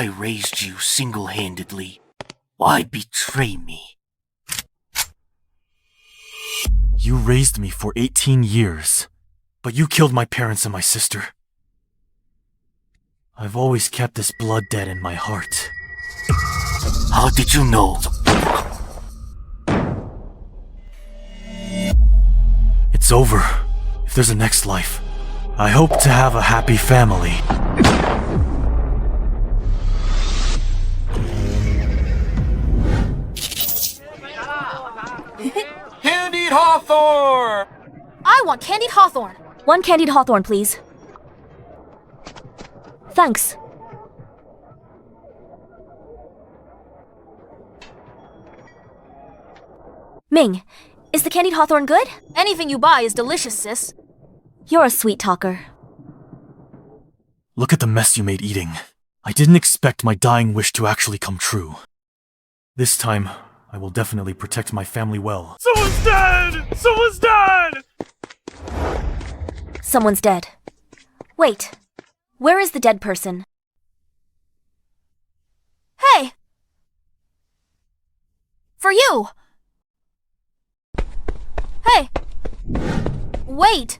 I raised you single-handedly. Why betray me? You raised me for 18 years, but you killed my parents and my sister. I've always kept this blood debt in my heart. How did you know? It's over. If there's a next life, I hope to have a happy family. Candied Hawthorne! I want candied hawthorn. 1 candied hawthorn, please. Thanks. Ming, is the candied hawthorn good? Anything you buy is delicious, sis. You're a sweet talker. Look at the mess you made eating. I didn't expect my dying wish to actually come true. This time, I will definitely protect my family well. Someone's dead! Someone's dead! Someone's dead. Wait, where is the dead person? Hey! For you! Hey! Wait!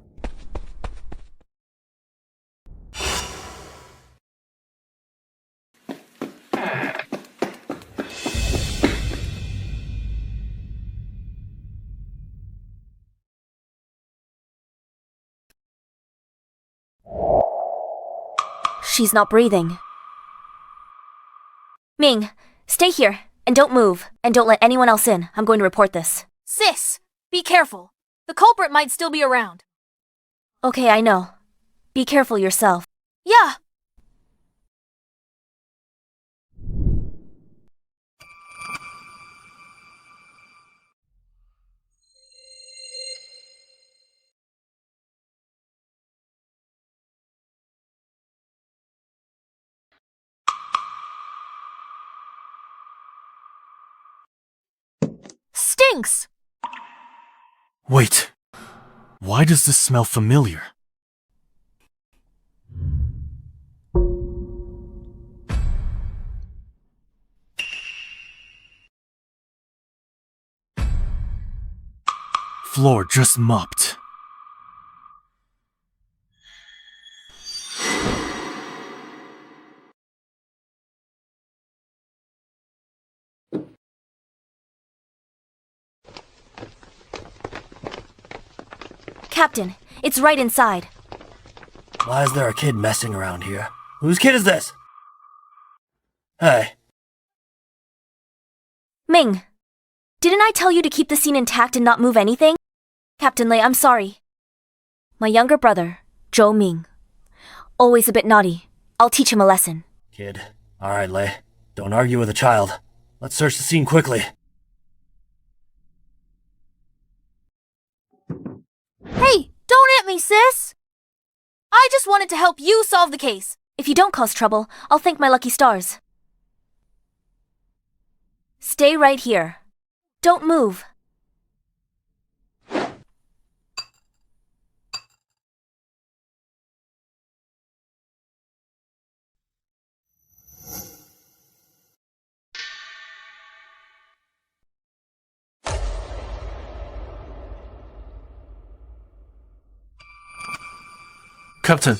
She's not breathing. Ming, stay here, and don't move, and don't let anyone else in. I'm going to report this. Sis! Be careful. The culprit might still be around. Okay, I know. Be careful yourself. Yeah. Stinks! Wait, why does this smell familiar? Floor just mopped. Captain, it's right inside. Why is there a kid messing around here? Whose kid is this? Hey. Ming, didn't I tell you to keep the scene intact and not move anything? Captain Lei, I'm sorry. My younger brother, Zhou Ming. Always a bit naughty. I'll teach him a lesson. Kid. Alright, Lei. Don't argue with a child. Let's search the scene quickly. Hey, don't hit me, sis! I just wanted to help you solve the case. If you don't cause trouble, I'll thank my lucky stars. Stay right here. Don't move. Captain.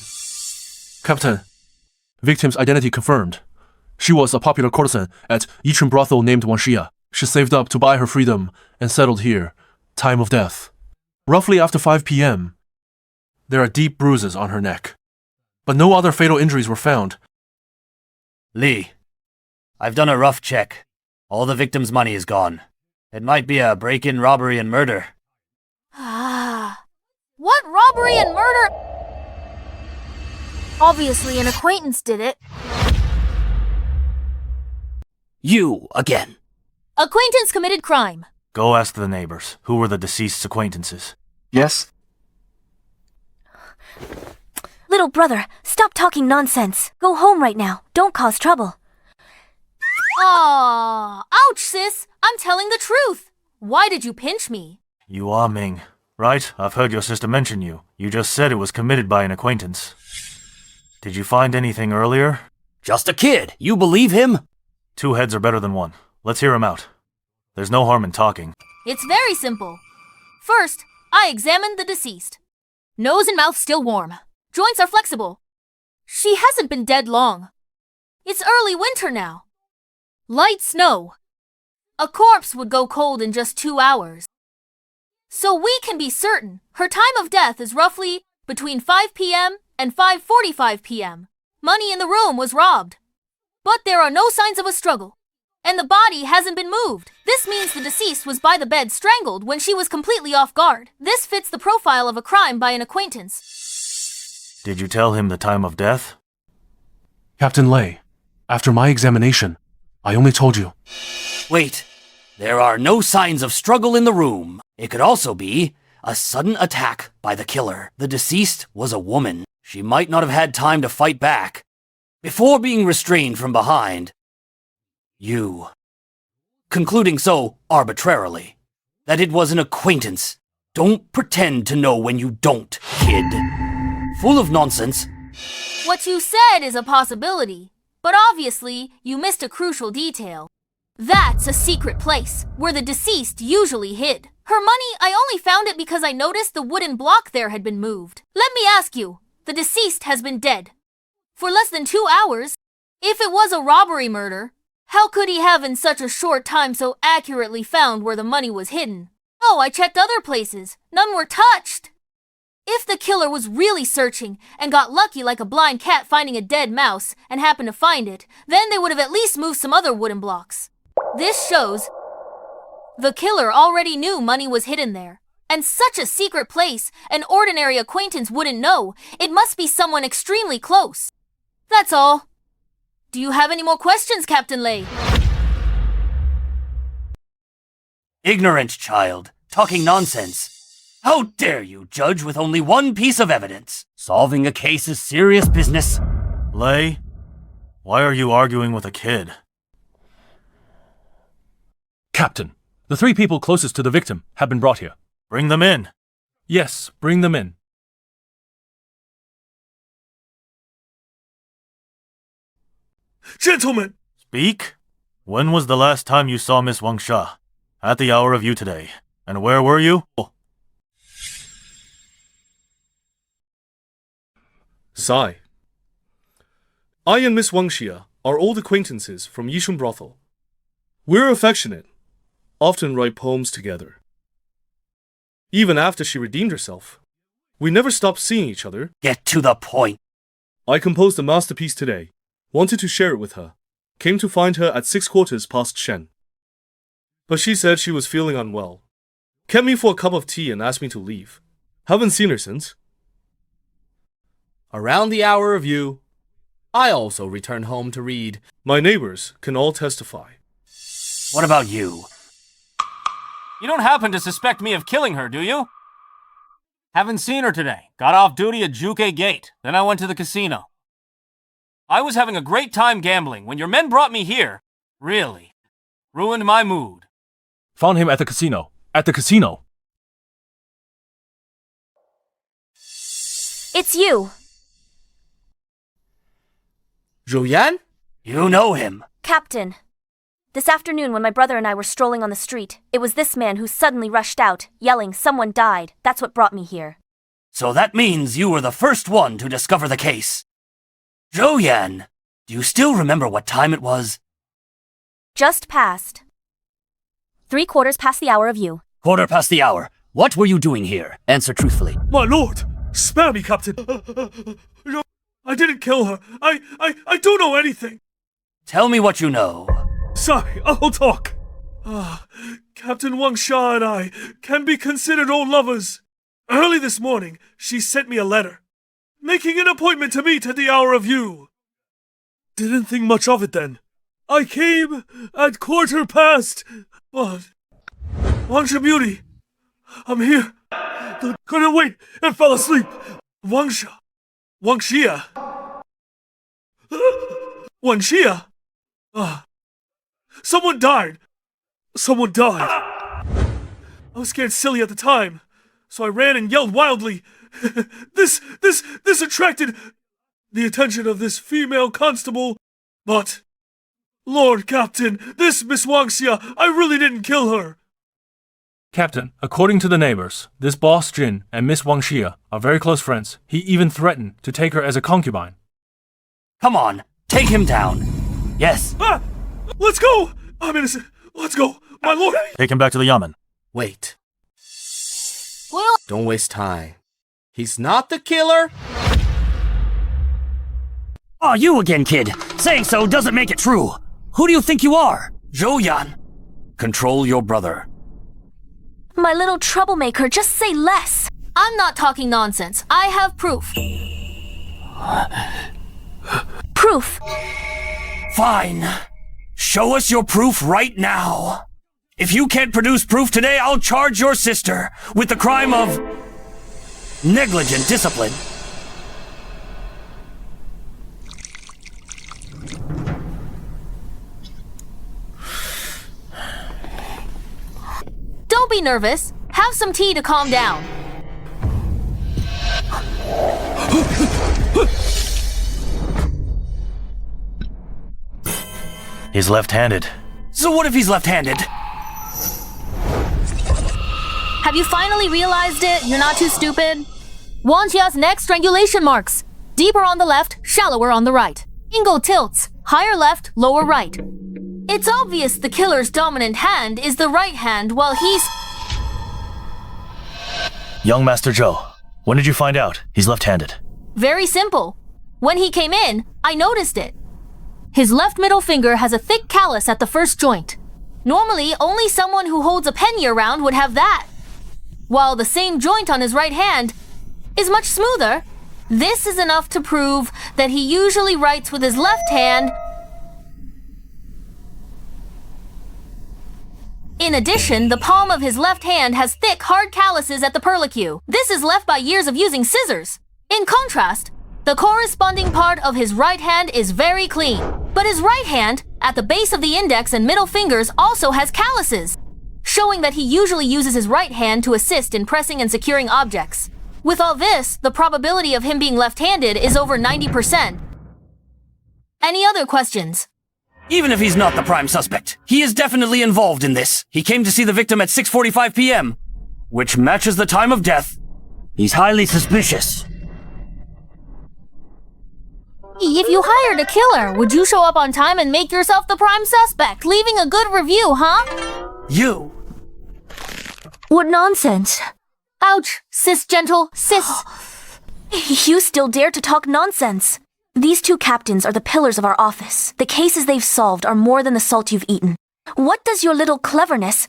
Victim's identity confirmed. She was a popular courtesan at Yichun brothel named Wanshia. She saved up to buy her freedom and settled here. Time of death. Roughly after 5 p.m. There are deep bruises on her neck. But no other fatal injuries were found. Lee, I've done a rough check. All the victim's money is gone. It might be a break-in robbery and murder. Ah. What robbery and murder? Obviously, an acquaintance did it. You, again. Acquaintance committed crime. Go ask the neighbors. Who were the deceased's acquaintances? Yes? Little brother, stop talking nonsense. Go home right now. Don't cause trouble. Aww. Ouch, sis. I'm telling the truth. Why did you pinch me? You are Ming, right? I've heard your sister mention you. You just said it was committed by an acquaintance. Did you find anything earlier? Just a kid. You believe him? 2 heads are better than 1. Let's hear him out. There's no harm in talking. It's very simple. First, I examined the deceased. Nose and mouth still warm. Joints are flexible. She hasn't been dead long. It's early winter now. Light snow. A corpse would go cold in just 2 hours. So we can be certain her time of death is roughly between 5 p.m. and 5:45 p.m. Money in the room was robbed. But there are no signs of a struggle. And the body hasn't been moved. This means the deceased was by the bed strangled when she was completely off guard. This fits the profile of a crime by an acquaintance. Did you tell him the time of death? Captain Lei, after my examination, I only told you. Wait. There are no signs of struggle in the room. It could also be a sudden attack by the killer. The deceased was a woman. She might not have had time to fight back. Before being restrained from behind, you concluding so arbitrarily that it was an acquaintance. Don't pretend to know when you don't, kid. Full of nonsense. What you said is a possibility, but obviously you missed a crucial detail. That's a secret place where the deceased usually hid. Her money, I only found it because I noticed the wooden block there had been moved. Let me ask you, the deceased has been dead for less than 2 hours. If it was a robbery murder, how could he have in such a short time so accurately found where the money was hidden? Oh, I checked other places. None were touched. If the killer was really searching and got lucky like a blind cat finding a dead mouse and happened to find it, then they would have at least moved some other wooden blocks. This shows the killer already knew money was hidden there. And such a secret place, an ordinary acquaintance wouldn't know. It must be someone extremely close. That's all. Do you have any more questions, Captain Lei? Ignorant child, talking nonsense. How dare you judge with only one piece of evidence? Solving a case is serious business. Lei, why are you arguing with a kid? Captain, the 3 people closest to the victim have been brought here. Bring them in. Yes, bring them in. Gentlemen! Speak. When was the last time you saw Miss Wang Sha? At the hour of you today. And where were you? Sigh. I and Miss Wang Xia are old acquaintances from Yishun Brothel. We're affectionate, often write poems together. Even after she redeemed herself, we never stopped seeing each other. Get to the point. I composed a masterpiece today, wanted to share it with her, came to find her at 6/4 past Shen. But she said she was feeling unwell, kept me for a cup of tea and asked me to leave. Haven't seen her since. Around the hour of you, I also return home to read. My neighbors can all testify. What about you? You don't happen to suspect me of killing her, do you? Haven't seen her today. Got off duty at Juke Gate. Then I went to the casino. I was having a great time gambling when your men brought me here. Really. Ruined my mood. Found him at the casino. At the casino. It's you. Zhou Yan? You know him. Captain. This afternoon when my brother and I were strolling on the street, it was this man who suddenly rushed out, yelling, "Someone died." That's what brought me here. So that means you were the first one to discover the case. Zhou Yan, do you still remember what time it was? Just past. 3/4 past the hour of you. 1/4 past the hour. What were you doing here? Answer truthfully. My lord! Spare me, Captain! I didn't kill her. I don't know anything. Tell me what you know. Sorry, I'll talk. Captain Wang Sha and I can be considered old lovers. Early this morning, she sent me a letter, making an appointment to meet at the hour of you. Didn't think much of it then. I came at 1/4 past, but... Wang Sha Beauty, I'm here. Couldn't wait and fell asleep. Wang Sha. Wang Xia. Wang Xia. Someone died. Someone died. I was scared silly at the time, so I ran and yelled wildly. This attracted the attention of this female constable But, Lord Captain, this Miss Wangxia, I really didn't kill her. Captain, according to the neighbors, this boss Jin and Miss Wangxia are very close friends. He even threatened to take her as a concubine. Come on, take him down. Yes. Ah! Let's go! I'm innocent. Let's go, my lord. Take him back to the yamen. Wait. Well, Don't waste time. He's not the killer? Oh, you again, kid. Saying so doesn't make it true. Who do you think you are? Zhou Yan. Control your brother. My little troublemaker, just say less. I'm not talking nonsense. I have proof. Proof. Fine. Show us your proof right now. If you can't produce proof today, I'll charge your sister with the crime of negligent discipline. Don't be nervous. Have some tea to calm down. He's left-handed. So what if he's left-handed? Have you finally realized it? You're not too stupid? Wanxia's neck strangulation marks. Deeper on the left, shallower on the right. Angle tilts. Higher left, lower right. It's obvious the killer's dominant hand is the right hand while he's... Young Master Zhou, when did you find out he's left-handed? Very simple. When he came in, I noticed it. His left middle finger has a thick callus at the first joint. Normally, only someone who holds a pen year-round would have that. While the same joint on his right hand is much smoother, this is enough to prove that he usually writes with his left hand. In addition, the palm of his left hand has thick, hard calluses at the perlicue. This is left by years of using scissors. In contrast, the corresponding part of his right hand is very clean. But his right hand, at the base of the index and middle fingers, also has calluses, showing that he usually uses his right hand to assist in pressing and securing objects. With all this, the probability of him being left-handed is over 90%. Any other questions? Even if he's not the prime suspect, he is definitely involved in this. He came to see the victim at 6:45 p.m., which matches the time of death. He's highly suspicious. If you hired a killer, would you show up on time and make yourself the prime suspect, leaving a good review, huh? You. What nonsense. Ouch, sis gentle, sis. You still dare to talk nonsense. These two captains are the pillars of our office. The cases they've solved are more than the salt you've eaten. What does your little cleverness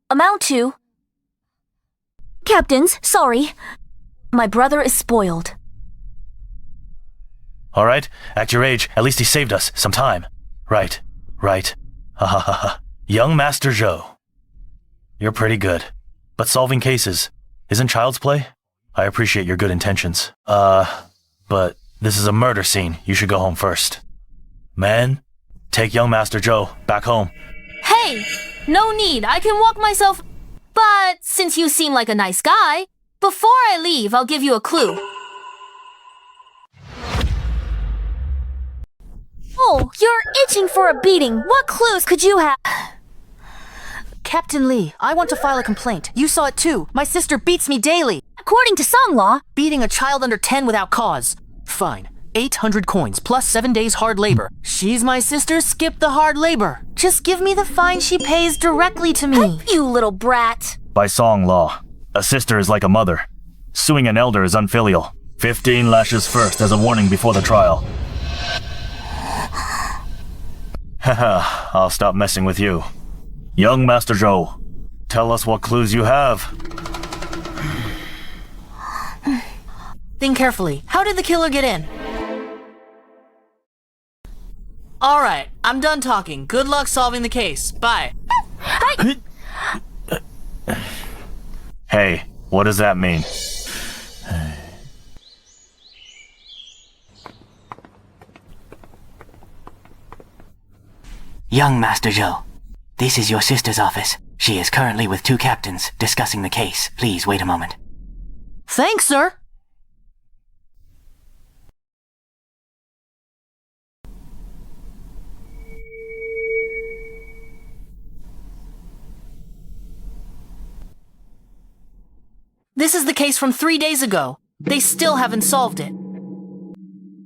amount to? Captains, sorry. My brother is spoiled. All right, act your age. At least he saved us some time. Right. Ha ha ha ha. Young Master Zhou. You're pretty good. But solving cases isn't child's play? I appreciate your good intentions. But this is a murder scene. You should go home first. Man, take young Master Zhou back home. Hey, no need. I can walk myself. But since you seem like a nice guy, before I leave, I'll give you a clue. Oh, you're itching for a beating. What clues could you have? Captain Lee, I want to file a complaint. You saw it too. My sister beats me daily. According to song law, Beating a child under 10 without cause. Fine. 800 coins plus 7 days hard labor. She's my sister, skip the hard labor. Just give me the fine she pays directly to me. you little brat. By song law, a sister is like a mother. Suing an elder is unfilial. 15 lashes first as a warning before the trial. Haha, I'll stop messing with you. Young Master Zhou, tell us what clues you have. Think carefully. How did the killer get in? Alright, I'm done talking. Good luck solving the case. Bye. Hey, what does that mean? Young Master Zhou, this is your sister's office. She is currently with two captains discussing the case. Please wait a moment. Thanks, sir. This is the case from 3 days ago. They still haven't solved it.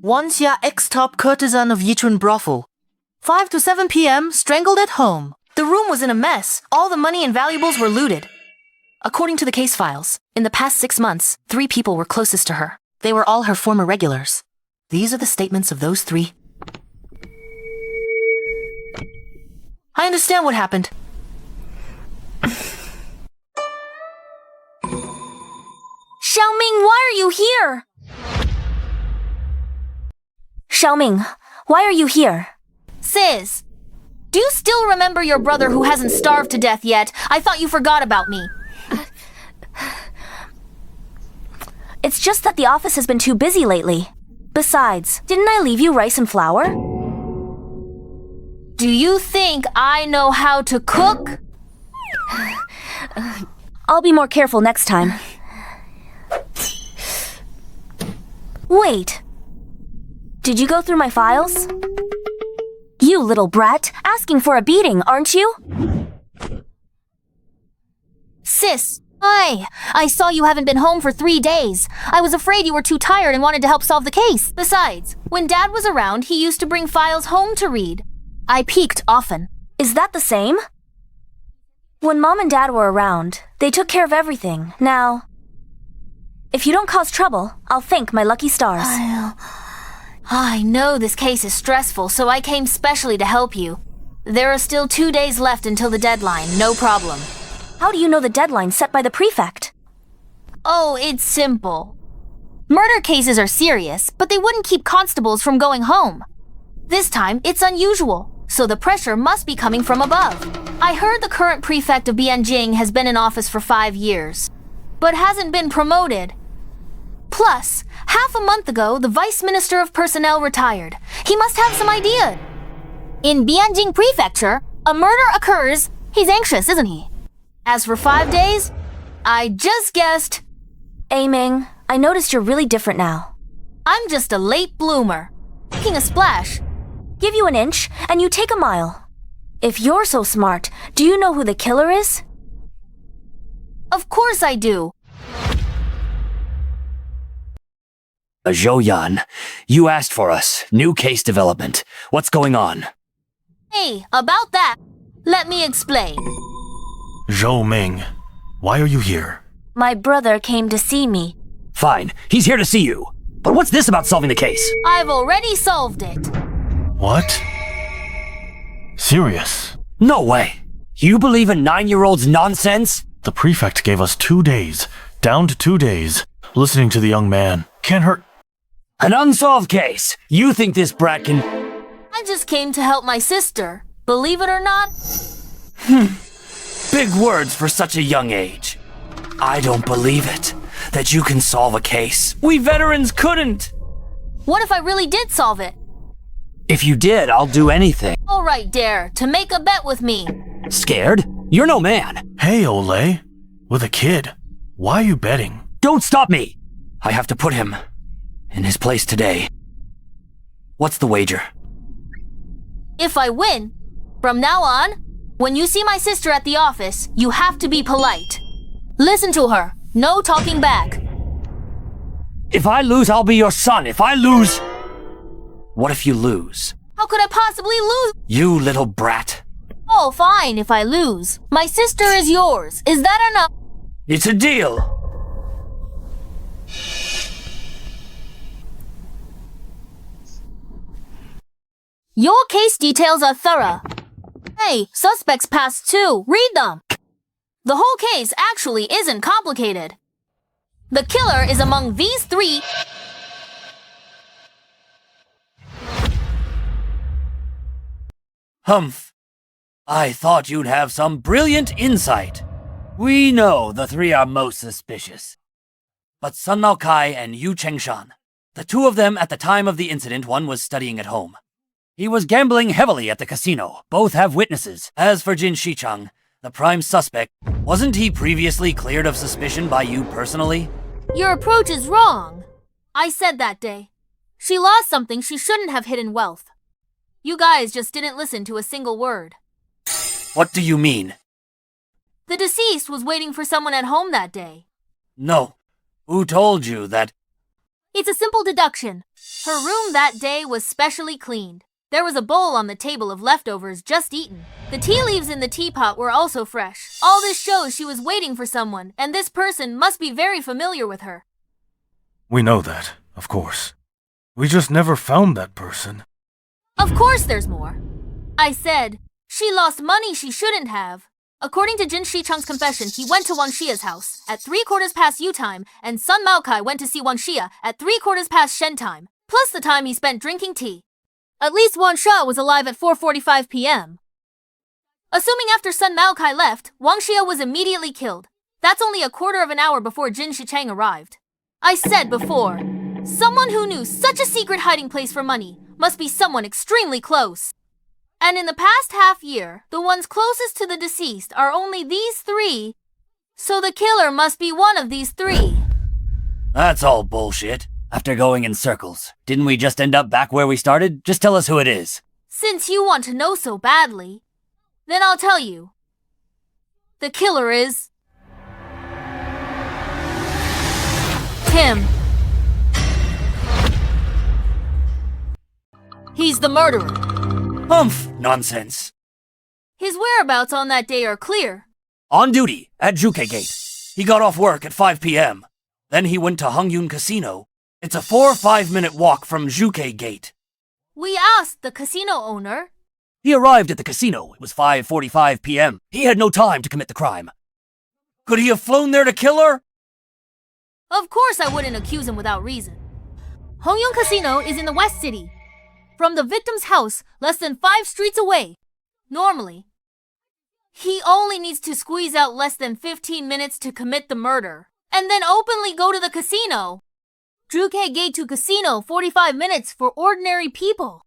Wanxia, ex-top courtesan of Yichun brothel. 5 to 7 p.m., strangled at home. The room was in a mess. All the money and valuables were looted. According to the case files, in the past 6 months, 3 people were closest to her. They were all her former regulars. These are the statements of those 3. I understand what happened. Zhou Ming, why are you here? Zhou Ming, why are you here? Sis, do you still remember your brother who hasn't starved to death yet? I thought you forgot about me. It's just that the office has been too busy lately. Besides, didn't I leave you rice and flour? Do you think I know how to cook? I'll be more careful next time. Wait. Did you go through my files? You little brat, asking for a beating, aren't you? Sis, I saw you haven't been home for 3 days. I was afraid you were too tired and wanted to help solve the case. Besides, when Dad was around, he used to bring files home to read. I peeked often. Is that the same? When Mom and Dad were around, they took care of everything. Now, if you don't cause trouble, I'll thank my lucky stars. I know this case is stressful, so I came specially to help you. There are still 2 days left until the deadline, no problem. How do you know the deadline set by the prefect? Oh, it's simple. Murder cases are serious, but they wouldn't keep constables from going home. This time, it's unusual, so the pressure must be coming from above. I heard the current prefect of ENG has been in office for 5 years, but hasn't been promoted. Plus, half a month ago, the Vice Minister of Personnel retired. He must have some idea. In Bianjing Prefecture, a murder occurs. He's anxious, isn't he? As for 5 days, I just guessed. Ming, I noticed you're really different now. I'm just a late bloomer. Making a splash. Give you an inch, and you take a mile. If you're so smart, do you know who the killer is? Of course I do. Zhou Yan, you asked for us. New case development. What's going on? Hey, about that, let me explain. Zhou Ming, why are you here? My brother came to see me. Fine, he's here to see you. But what's this about solving the case? I've already solved it. What? Serious? No way. You believe a 9-year-old's nonsense? The prefect gave us 2 days, down to 2 days. Listening to the young man can't hurt. An unsolved case. You think this brat can... I just came to help my sister. Believe it or not? Big words for such a young age. I don't believe it. That you can solve a case. We veterans couldn't. What if I really did solve it? If you did, I'll do anything. All right, Dare, to make a bet with me. Scared? You're no man. Hey, Olay. With a kid. Why are you betting? Don't stop me. I have to put him in his place today. What's the wager? If I win, from now on, when you see my sister at the office, you have to be polite. Listen to her. No talking back. If I lose, I'll be your son. If I lose... What if you lose? How could I possibly lose? You little brat. Oh, fine if I lose. My sister is yours. Is that enough? It's a deal. Your case details are thorough. Hey, suspects passed too. Read them. The whole case actually isn't complicated. The killer is among these 3. Humph. I thought you'd have some brilliant insight. We know the 3 are most suspicious. But Sun Lao Kai and Yu Chengshan, the 2 of them at the time of the incident, one was studying at home. He was gambling heavily at the casino. Both have witnesses. As for Jin Shichang, the prime suspect, wasn't he previously cleared of suspicion by you personally? Your approach is wrong. I said that day. She lost something she shouldn't have hidden wealth. You guys just didn't listen to a single word. What do you mean? The deceased was waiting for someone at home that day. No. Who told you that? It's a simple deduction. Her room that day was specially cleaned. There was a bowl on the table of leftovers just eaten. The tea leaves in the teapot were also fresh. All this shows she was waiting for someone, and this person must be very familiar with her. We know that, of course. We just never found that person. Of course there's more. I said, she lost money she shouldn't have. According to Jin Shicheng's confession, he went to Wang Xia's house at 3/4 U time, and Sun Maokai went to see Wang Xia at 3/4 Shen time, plus the time he spent drinking tea. At least Wang Xia was alive at 4:45 p.m. Assuming after Sun Maokai left, Wang Xia was immediately killed. That's only a quarter of an hour before Jin Shicheng arrived. I said before, someone who knew such a secret hiding place for money must be someone extremely close. And in the past half year, the ones closest to the deceased are only these three, so the killer must be one of these three. That's all bullshit. After going in circles, didn't we just end up back where we started? Just tell us who it is. Since you want to know so badly, then I'll tell you. The killer is... him. He's the murderer. Humph! Nonsense. His whereabouts on that day are clear. On duty at Juke Gate. He got off work at 5 p.m. Then he went to Hongyun Casino. It's a 4 or 5 minute walk from Juke Gate. We asked the casino owner. He arrived at the casino. It was 5:45 p.m. He had no time to commit the crime. Could he have flown there to kill her? Of course I wouldn't accuse him without reason. Hongyun Casino is in the West City. From the victim's house, less than 5 streets away. Normally, he only needs to squeeze out less than 15 minutes to commit the murder, and then openly go to the casino. Juke Gate to casino, 45 minutes for ordinary people.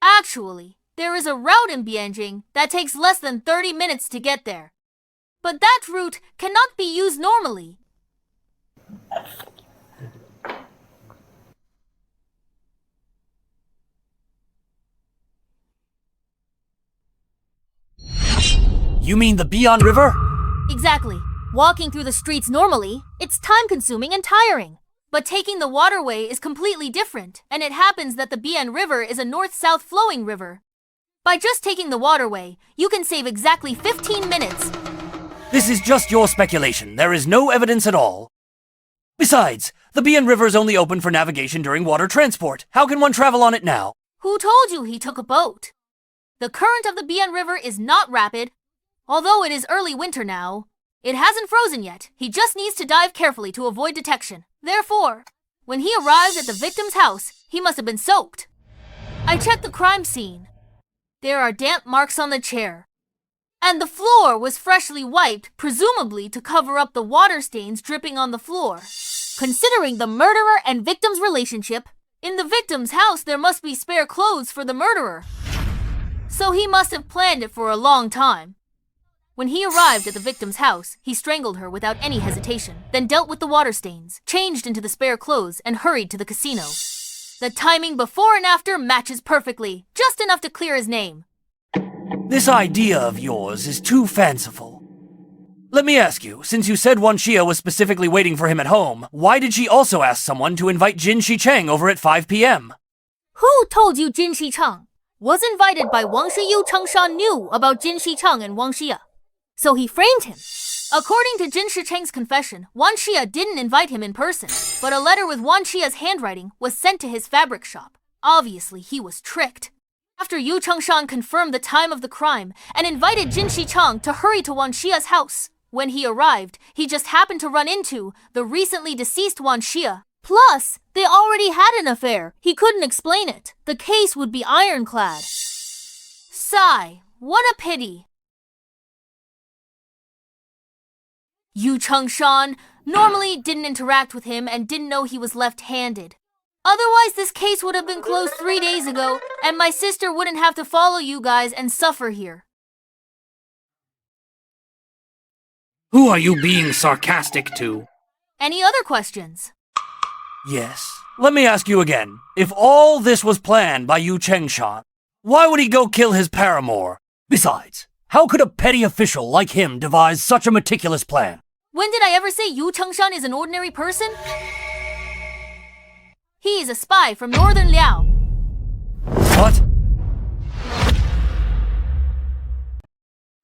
Actually, there is a route in Bianjing that takes less than 30 minutes to get there. But that route cannot be used normally. You mean the Bian River? Exactly. Walking through the streets normally, it's time-consuming and tiring. But taking the waterway is completely different, and it happens that the Bian River is a north-south flowing river. By just taking the waterway, you can save exactly 15 minutes. This is just your speculation. There is no evidence at all. Besides, the Bian River is only open for navigation during water transport. How can one travel on it now? Who told you he took a boat? The current of the Bian River is not rapid. Although it is early winter now, it hasn't frozen yet. He just needs to dive carefully to avoid detection. Therefore, when he arrived at the victim's house, he must have been soaked. I checked the crime scene. There are damp marks on the chair. And the floor was freshly wiped, presumably to cover up the water stains dripping on the floor. Considering the murderer and victim's relationship, in the victim's house there must be spare clothes for the murderer. So he must have planned it for a long time. When he arrived at the victim's house, he strangled her without any hesitation, then dealt with the water stains, changed into the spare clothes, and hurried to the casino. The timing before and after matches perfectly, just enough to clear his name. This idea of yours is too fanciful. Let me ask you, since you said Wan Xia was specifically waiting for him at home, why did she also ask someone to invite Jin Shicheng over at 5 p.m.? Who told you Jin Shicheng was invited by Wang Shiyu? Changsha knew about Jin Shicheng and Wang Xia, so he framed him. According to Jin Shicheng's confession, Wan Xia didn't invite him in person, but a letter with Wan Xia's handwriting was sent to his fabric shop. Obviously, he was tricked. After Yu Changshan confirmed the time of the crime and invited Jin Shicheng to hurry to Wan Xia's house, when he arrived, he just happened to run into the recently deceased Wan Xia. Plus, they already had an affair. He couldn't explain it. The case would be ironclad. Sigh, what a pity. Yu Changshan normally didn't interact with him and didn't know he was left-handed. Otherwise, this case would have been closed 3 days ago, and my sister wouldn't have to follow you guys and suffer here. Who are you being sarcastic to? Any other questions? Yes. Let me ask you again. If all this was planned by Yu Changshan, why would he go kill his paramour? Besides, how could a petty official like him devise such a meticulous plan? When did I ever say Yu Chengshan is an ordinary person? He is a spy from Northern Liao. What?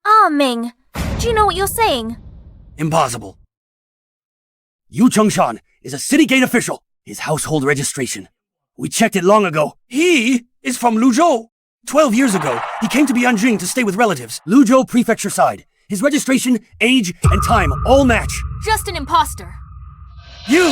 Ah, Ming, do you know what you're saying? Impossible. Yu Chengshan is a city gate official. His household registration. We checked it long ago. He is from Luzhou. 12 years ago, he came to Bianjing to stay with relatives. Luzhou prefecture side. His registration, age, and time all match. Just an imposter. You!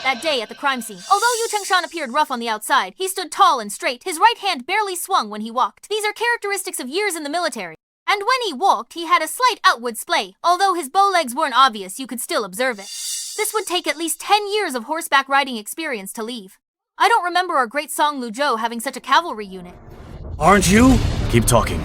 That day at the crime scene, although Yu Chengshan appeared rough on the outside, he stood tall and straight. His right hand barely swung when he walked. These are characteristics of years in the military. And when he walked, he had a slight outward splay. Although his bow legs weren't obvious, you could still observe it. This would take at least 10 years of horseback riding experience to leave. I don't remember our great Song Luzhou having such a cavalry unit. Aren't you? Keep talking.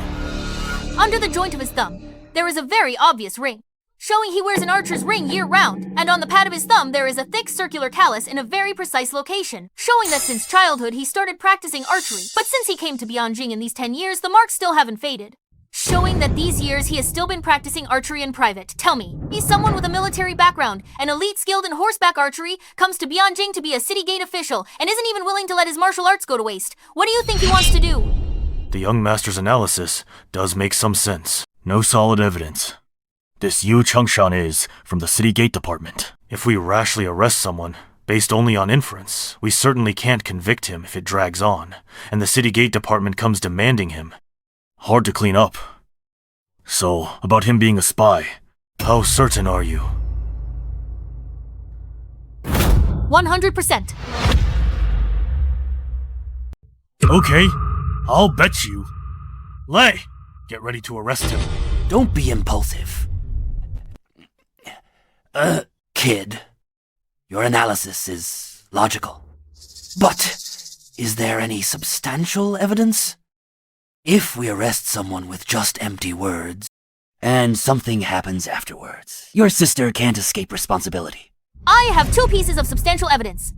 Under the joint of his thumb, there is a very obvious ring, showing he wears an archer's ring year-round, and on the pad of his thumb there is a thick circular callus in a very precise location, showing that since childhood he started practicing archery, but since he came to Bianjing in these 10 years, the marks still haven't faded. Showing that these years he has still been practicing archery in private. Tell me, he's someone with a military background, an elite skilled in horseback archery, comes to Bianjing to be a city gate official, and isn't even willing to let his martial arts go to waste. What do you think he wants to do? The young master's analysis does make some sense. No solid evidence. This Yu Chengshan is from the city gate department. If we rashly arrest someone, based only on inference, we certainly can't convict him if it drags on, and the city gate department comes demanding him. Hard to clean up. So, about him being a spy, how certain are you? 100%. Okay, I'll bet you. Lei, get ready to arrest him. Don't be impulsive. Kid, your analysis is logical. But is there any substantial evidence? If we arrest someone with just empty words, and something happens afterwards, your sister can't escape responsibility. I have 2 pieces of substantial evidence.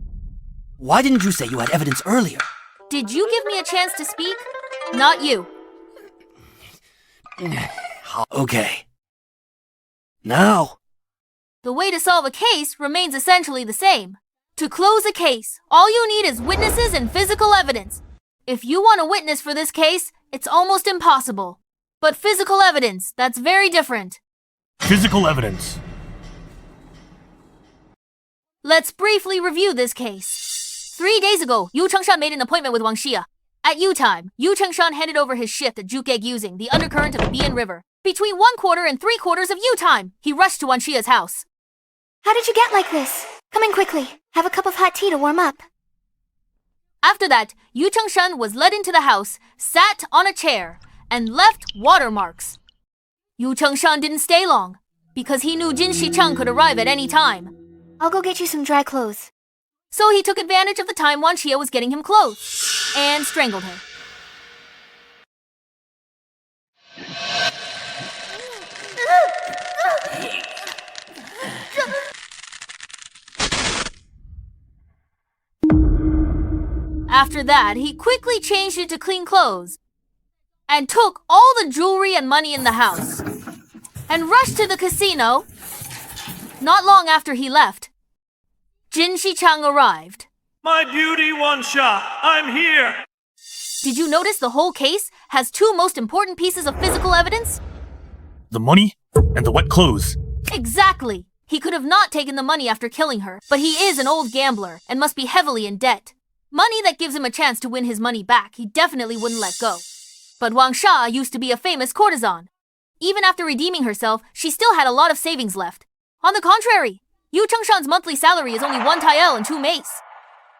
Why didn't you say you had evidence earlier? Did you give me a chance to speak? Not you. Okay. Now. The way to solve a case remains essentially the same. To close a case, all you need is witnesses and physical evidence. If you want a witness for this case, it's almost impossible. But physical evidence, that's very different. Physical evidence. Let's briefly review this case. 3 days ago, Yu Chengshan made an appointment with Wang Xia. At Yu time, Yu Chengshan handed over his shift at Jukeg using the undercurrent of the Bian River. Between 1/4 and 3/4 of Yu time, he rushed to Wang Xia's house. How did you get like this? Come in quickly. Have a cup of hot tea to warm up. After that, Yu Chengshan was led into the house, sat on a chair, and left watermarks. Yu Chengshan didn't stay long, because he knew Jin Shicheng could arrive at any time. I'll go get you some dry clothes. So he took advantage of the time Wan Xia was getting him clothes, and strangled her. After that, he quickly changed it to clean clothes, and took all the jewelry and money in the house, and rushed to the casino. Not long after he left, Jin Shicheng arrived. My beauty, Wan Sha, I'm here! Did you notice the whole case has 2 most important pieces of physical evidence? The money and the wet clothes. Exactly. He could have not taken the money after killing her, but he is an old gambler and must be heavily in debt. Money that gives him a chance to win his money back, he definitely wouldn't let go. But Wang Sha used to be a famous courtesan. Even after redeeming herself, she still had a lot of savings left. On the contrary, Yu Chengshan's monthly salary is only 1 tael and 2 mace.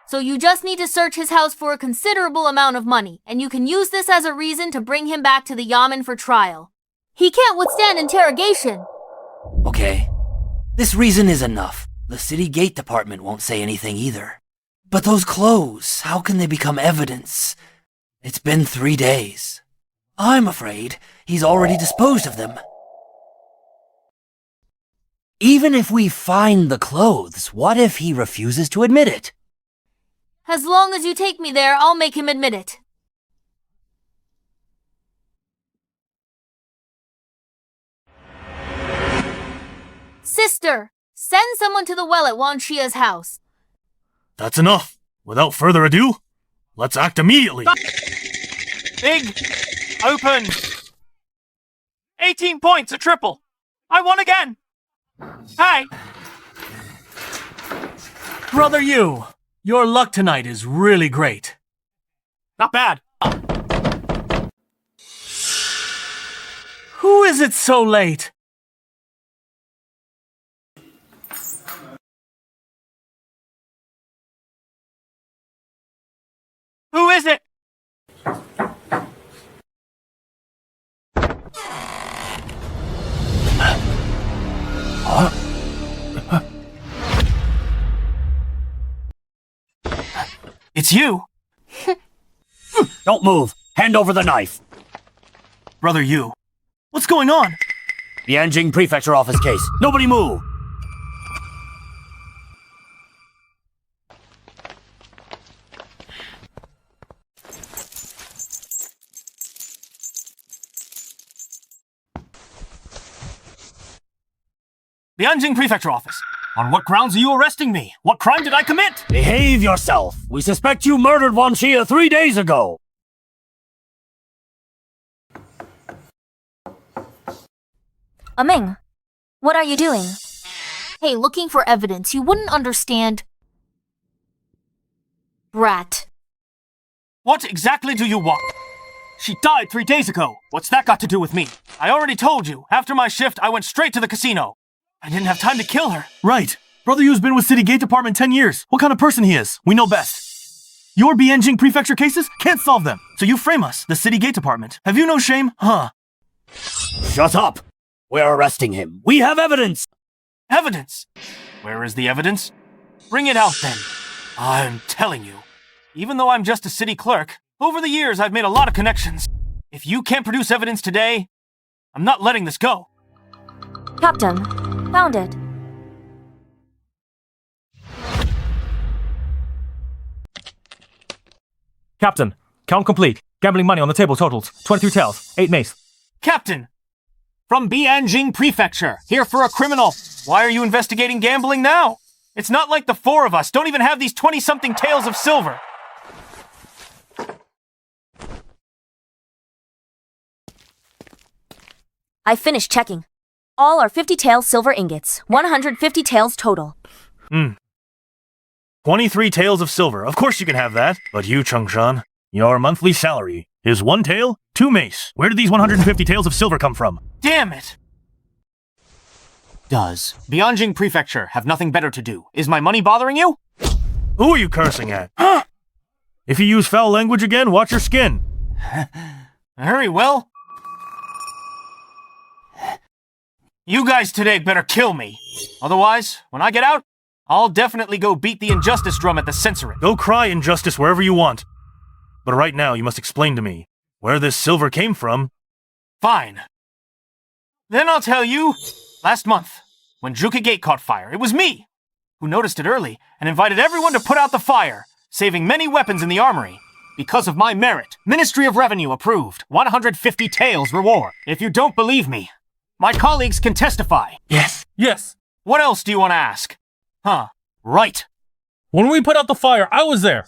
So you just need to search his house for a considerable amount of money, and you can use this as a reason to bring him back to the Yamen for trial. He can't withstand interrogation. Okay. This reason is enough. The city gate department won't say anything either. But those clothes, how can they become evidence? It's been 3 days. I'm afraid he's already disposed of them. Even if we find the clothes, what if he refuses to admit it? As long as you take me there, I'll make him admit it. Sister, send someone to the well at Wanxia's house. That's enough. Without further ado, let's act immediately. Big. Open. 18 points, a triple. I won again. Hi. Brother Yu, your luck tonight is really great. Not bad. Who is it so late? Who is it? It's you. Don't move. Hand over the knife. Brother Yu, what's going on? The Anjing Prefecture office case. Nobody move. The Anjing Prefecture office. On what grounds are you arresting me? What crime did I commit? Behave yourself. We suspect you murdered Wanxia 3 days ago. Ming, what are you doing? Hey, looking for evidence. You wouldn't understand. Brat. What exactly do you want? She died 3 days ago. What's that got to do with me? I already told you. After my shift, I went straight to the casino. I didn't have time to kill her. Right. Brother Yu's been with City Gate Department 10 years. What kind of person he is? We know best. Your Bianjing Prefecture cases? Can't solve them. So you frame us, the City Gate Department. Have you no shame? Huh? Shut up. We're arresting him. We have evidence. Evidence? Where is the evidence? Bring it out then. I'm telling you. Even though I'm just a city clerk, over the years I've made a lot of connections. If you can't produce evidence today, I'm not letting this go. Captain, found it. Captain, count complete. Gambling money on the table totals 23 taels, 8 mace. Captain! From Bianjing Prefecture, here for a criminal. Why are you investigating gambling now? It's not like the 4 of us don't even have these 20-something taels of silver. I finished checking. All are 50 taels silver ingots, 150 taels total. 23 taels of silver. Of course you can have that. But you, Chung-shan, your monthly salary is 1 tael, 2 mace. Where did these 150 taels of silver come from? Damn it! Does Bianjing Prefecture have nothing better to do? Is my money bothering you? Who are you cursing at? Huh? If you use foul language again, watch your skin. Very well. You guys today better kill me. Otherwise, when I get out, I'll definitely go beat the injustice drum at the censoring. Go cry injustice wherever you want. But right now, you must explain to me where this silver came from. Fine. Then I'll tell you, last month, when Juka Gate caught fire, it was me who noticed it early and invited everyone to put out the fire, saving many weapons in the armory. Because of my merit, Ministry of Revenue approved 150 taels reward. If you don't believe me, my colleagues can testify. Yes. Yes. What else do you want to ask? Huh. Right. When we put out the fire, I was there.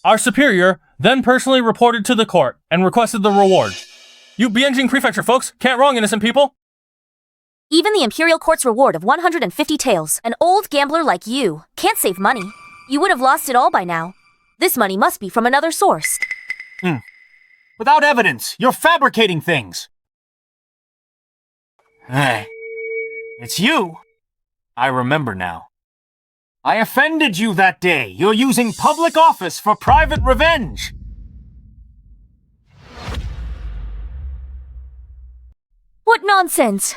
Our superior then personally reported to the court and requested the reward. You Bianjing Prefecture folks can't wrong innocent people. Even the Imperial Court's reward of 150 taels, an old gambler like you, can't save money. You would have lost it all by now. This money must be from another source. Without evidence, you're fabricating things. Hey, it's you. I remember now. I offended you that day. You're using public office for private revenge. What nonsense!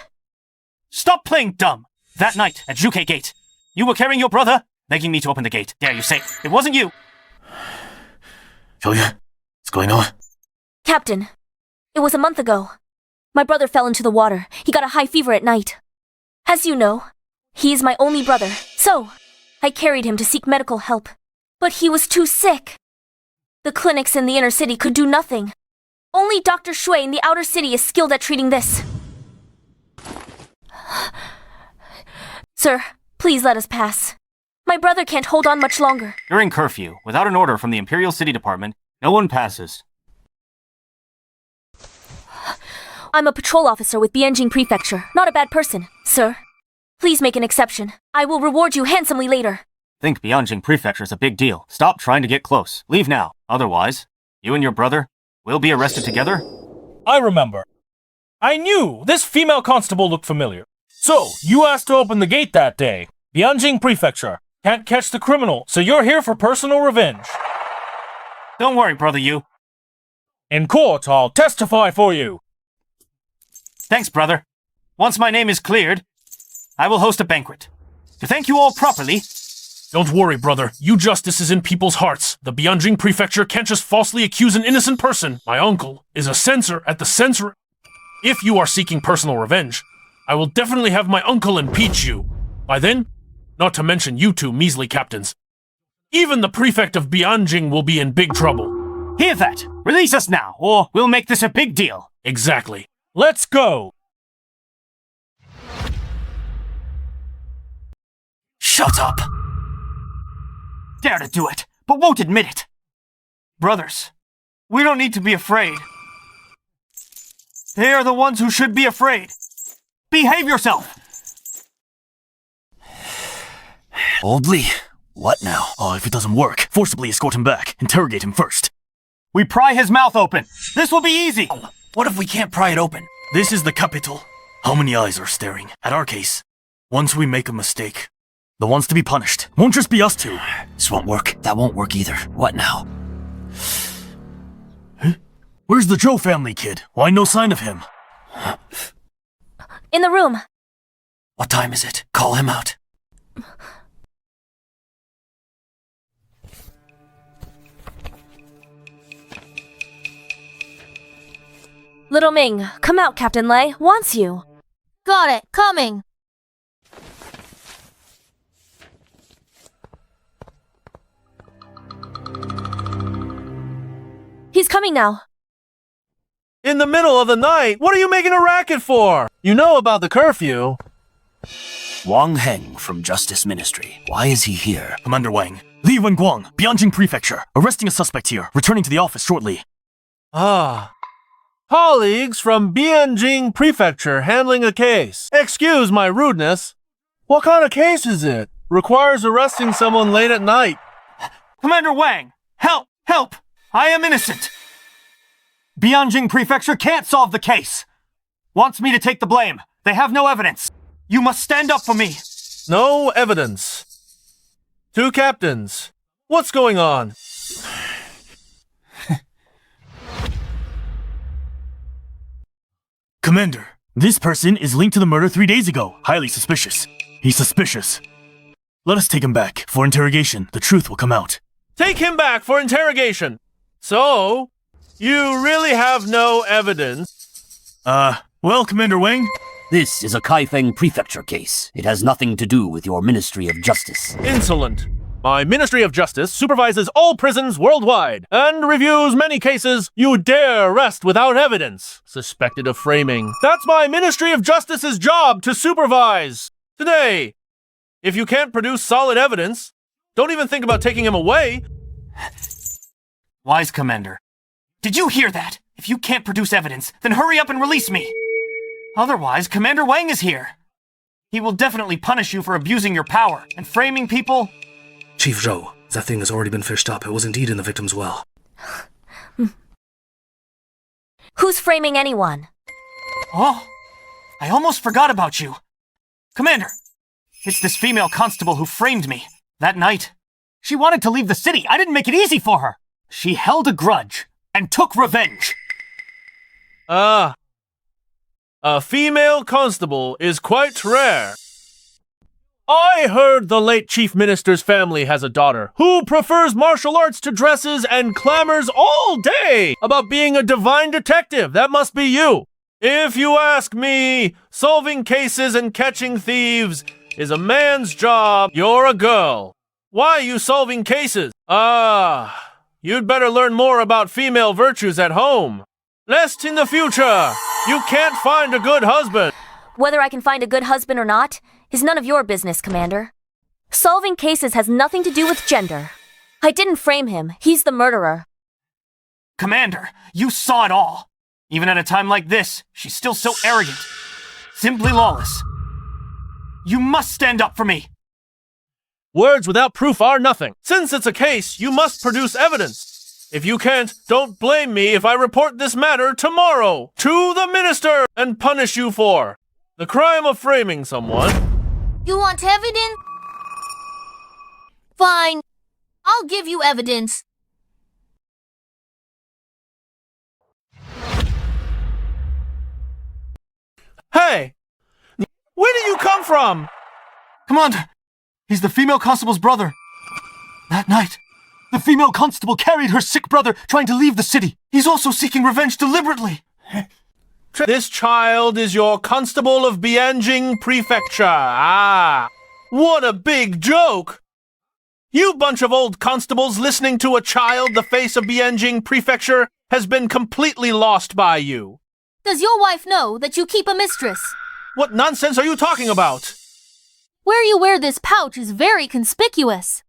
Stop playing dumb. That night at Juke Gate, you were carrying your brother, begging me to open the gate. Dare you say it wasn't you? Shoya, what's going on? Captain, it was a month ago. My brother fell into the water. He got a high fever at night. As you know, he is my only brother, so I carried him to seek medical help. But he was too sick. The clinics in the inner city could do nothing. Only Dr. Shui in the outer city is skilled at treating this. Sir, please let us pass. My brother can't hold on much longer. During curfew, without an order from the Imperial City Department, no one passes. I'm a patrol officer with Bianjing Prefecture, not a bad person. Sir, please make an exception. I will reward you handsomely later. Think Bianjing Prefecture is a big deal. Stop trying to get close. Leave now. Otherwise, you and your brother will be arrested together? I remember. I knew this female constable looked familiar. So, you asked to open the gate that day. Bianjing Prefecture. Can't catch the criminal, so you're here for personal revenge. Don't worry, brother you. In court, I'll testify for you. Thanks, brother. Once my name is cleared, I will host a banquet. To thank you all properly. Don't worry, brother. You justice is in people's hearts. The Bianjing Prefecture can't just falsely accuse an innocent person. My uncle is a censor at the censor. If you are seeking personal revenge, I will definitely have my uncle impeach you. By then, not to mention you two measly captains, even the prefect of Bianjing will be in big trouble. Hear that! Release us now, or we'll make this a big deal. Exactly. Let's go! Shut up! Dare to do it, but won't admit it. Brothers, we don't need to be afraid. They are the ones who should be afraid. Behave yourself! Boldly? What now? Oh, if it doesn't work, forcibly escort him back. Interrogate him first. We pry his mouth open. This will be easy. What if we can't pry it open? This is the capital. How many eyes are staring at our case? Once we make a mistake, the ones to be punished won't just be us two. This won't work. That won't work either. What now? Huh? Where's the Zhou family kid? Why no sign of him? In the room. What time is it? Call him out. Little Ming, come out, Captain Lei wants you. Got it. Coming. He's coming now. In the middle of the night? What are you making a racket for? You know about the curfew. Wang Heng from Justice Ministry. Why is he here? Commander Wang. Li Wenguang, Bianjing Prefecture. Arresting a suspect here. Returning to the office shortly. Ah. Colleagues from Bianjing Prefecture handling a case. Excuse my rudeness. What kind of case is it? Requires arresting someone late at night. Commander Wang! Help! Help! I am innocent! Bianjing Prefecture can't solve the case! Wants me to take the blame. They have no evidence. You must stand up for me. No evidence. Two captains. What's going on? Commander, this person is linked to the murder 3 days ago. Highly suspicious. He's suspicious. Let us take him back. For interrogation, the truth will come out. Take him back for interrogation. So, you really have no evidence? Well, Commander Wang? This is a Kaifeng Prefecture case. It has nothing to do with your Ministry of Justice. Insolent. My Ministry of Justice supervises all prisons worldwide and reviews many cases you dare arrest without evidence, suspected of framing. That's my Ministry of Justice's job to supervise. Today, if you can't produce solid evidence, don't even think about taking him away. Wise Commander, did you hear that? If you can't produce evidence, then hurry up and release me. Otherwise, Commander Wang is here. He will definitely punish you for abusing your power and framing people. Chief Zhou, that thing has already been fished up. It was indeed in the victim's well. Who's framing anyone? Oh, I almost forgot about you. Commander, it's this female constable who framed me. That night, she wanted to leave the city. I didn't make it easy for her. She held a grudge and took revenge. A female constable is quite rare. I heard the late Chief Minister's family has a daughter who prefers martial arts to dresses and clamors all day about being a divine detective. That must be you. If you ask me, solving cases and catching thieves is a man's job. You're a girl. Why are you solving cases? You'd better learn more about female virtues at home. Lest in the future, you can't find a good husband. Whether I can find a good husband or not is none of your business, Commander. Solving cases has nothing to do with gender. I didn't frame him. He's the murderer. Commander, you saw it all. Even at a time like this, she's still so arrogant. Simply lawless. You must stand up for me. Words without proof are nothing. Since it's a case, you must produce evidence. If you can't, don't blame me if I report this matter tomorrow to the minister and punish you for the crime of framing someone. You want evidence? Fine. I'll give you evidence. Hey! Where did you come from? Commander, he's the female constable's brother. That night, the female constable carried her sick brother trying to leave the city. He's also seeking revenge deliberately. This child is your constable of Bianjing Prefecture. Ah, what a big joke! You bunch of old constables listening to a child the face of Bianjing Prefecture has been completely lost by you. Does your wife know that you keep a mistress? What nonsense are you talking about? Where you wear this pouch is very conspicuous.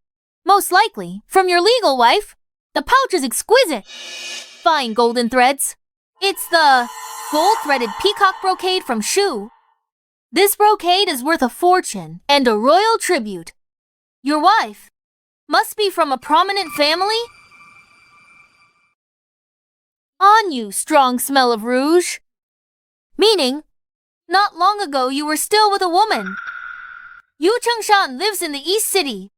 Most likely, from your legal wife. The pouch is exquisite. Fine golden threads. It's the gold-threaded peacock brocade from Shu. This brocade is worth a fortune and a royal tribute. Your wife must be from a prominent family? On you, strong smell of rouge. Meaning, not long ago you were still with a woman. Yu Chengshan lives in the East City,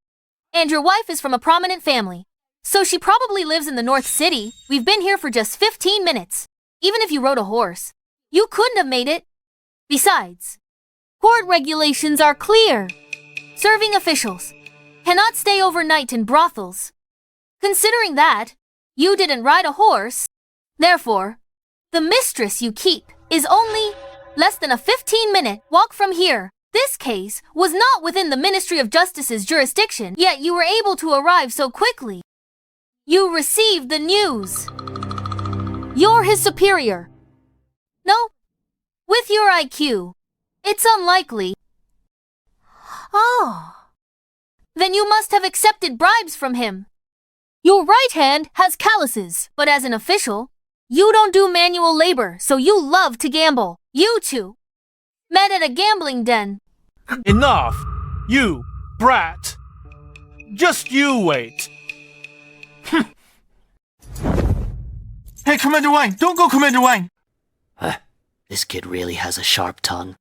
and your wife is from a prominent family. So she probably lives in the North City. We've been here for just 15 minutes. Even if you rode a horse, you couldn't have made it. Besides, court regulations are clear. Serving officials cannot stay overnight in brothels. Considering that, you didn't ride a horse. Therefore, the mistress you keep is only less than a 15-minute walk from here. This case was not within the Ministry of Justice's jurisdiction, yet you were able to arrive so quickly. You received the news. You're his superior. No, with your IQ, it's unlikely. Oh. Then you must have accepted bribes from him. Your right hand has calluses, but as an official, you don't do manual labor, so you love to gamble. You two met at a gambling den. Enough! You brat! Just you wait. Hey, Commander Wang! Don't go, Commander Wang! This kid really has a sharp tongue.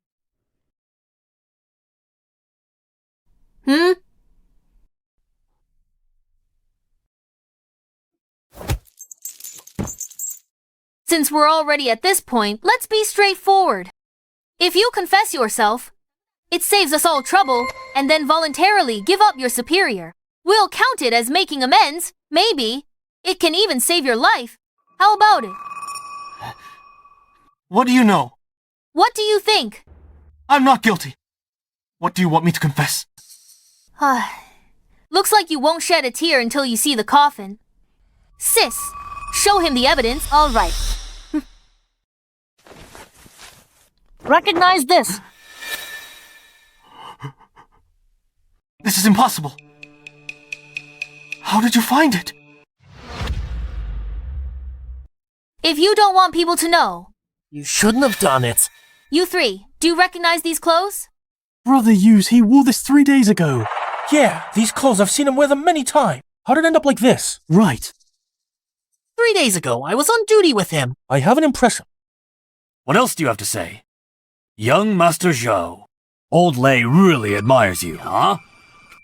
Since we're already at this point, let's be straightforward. If you confess yourself, it saves us all trouble, and then voluntarily give up your superior. We'll count it as making amends. Maybe it can even save your life. How about it? What do you know? What do you think? I'm not guilty. What do you want me to confess? Looks like you won't shed a tear until you see the coffin. Sis, show him the evidence. All right. Recognize this. This is impossible. How did you find it? If you don't want people to know. You shouldn't have done it. You three, do you recognize these clothes? Brother Hughes, he wore this 3 days ago. Yeah, these clothes, I've seen him wear them many times. How did it end up like this? Right. 3 days ago, I was on duty with him. I have an impression. What else do you have to say? Young Master Zhou. Old Lei really admires you, huh?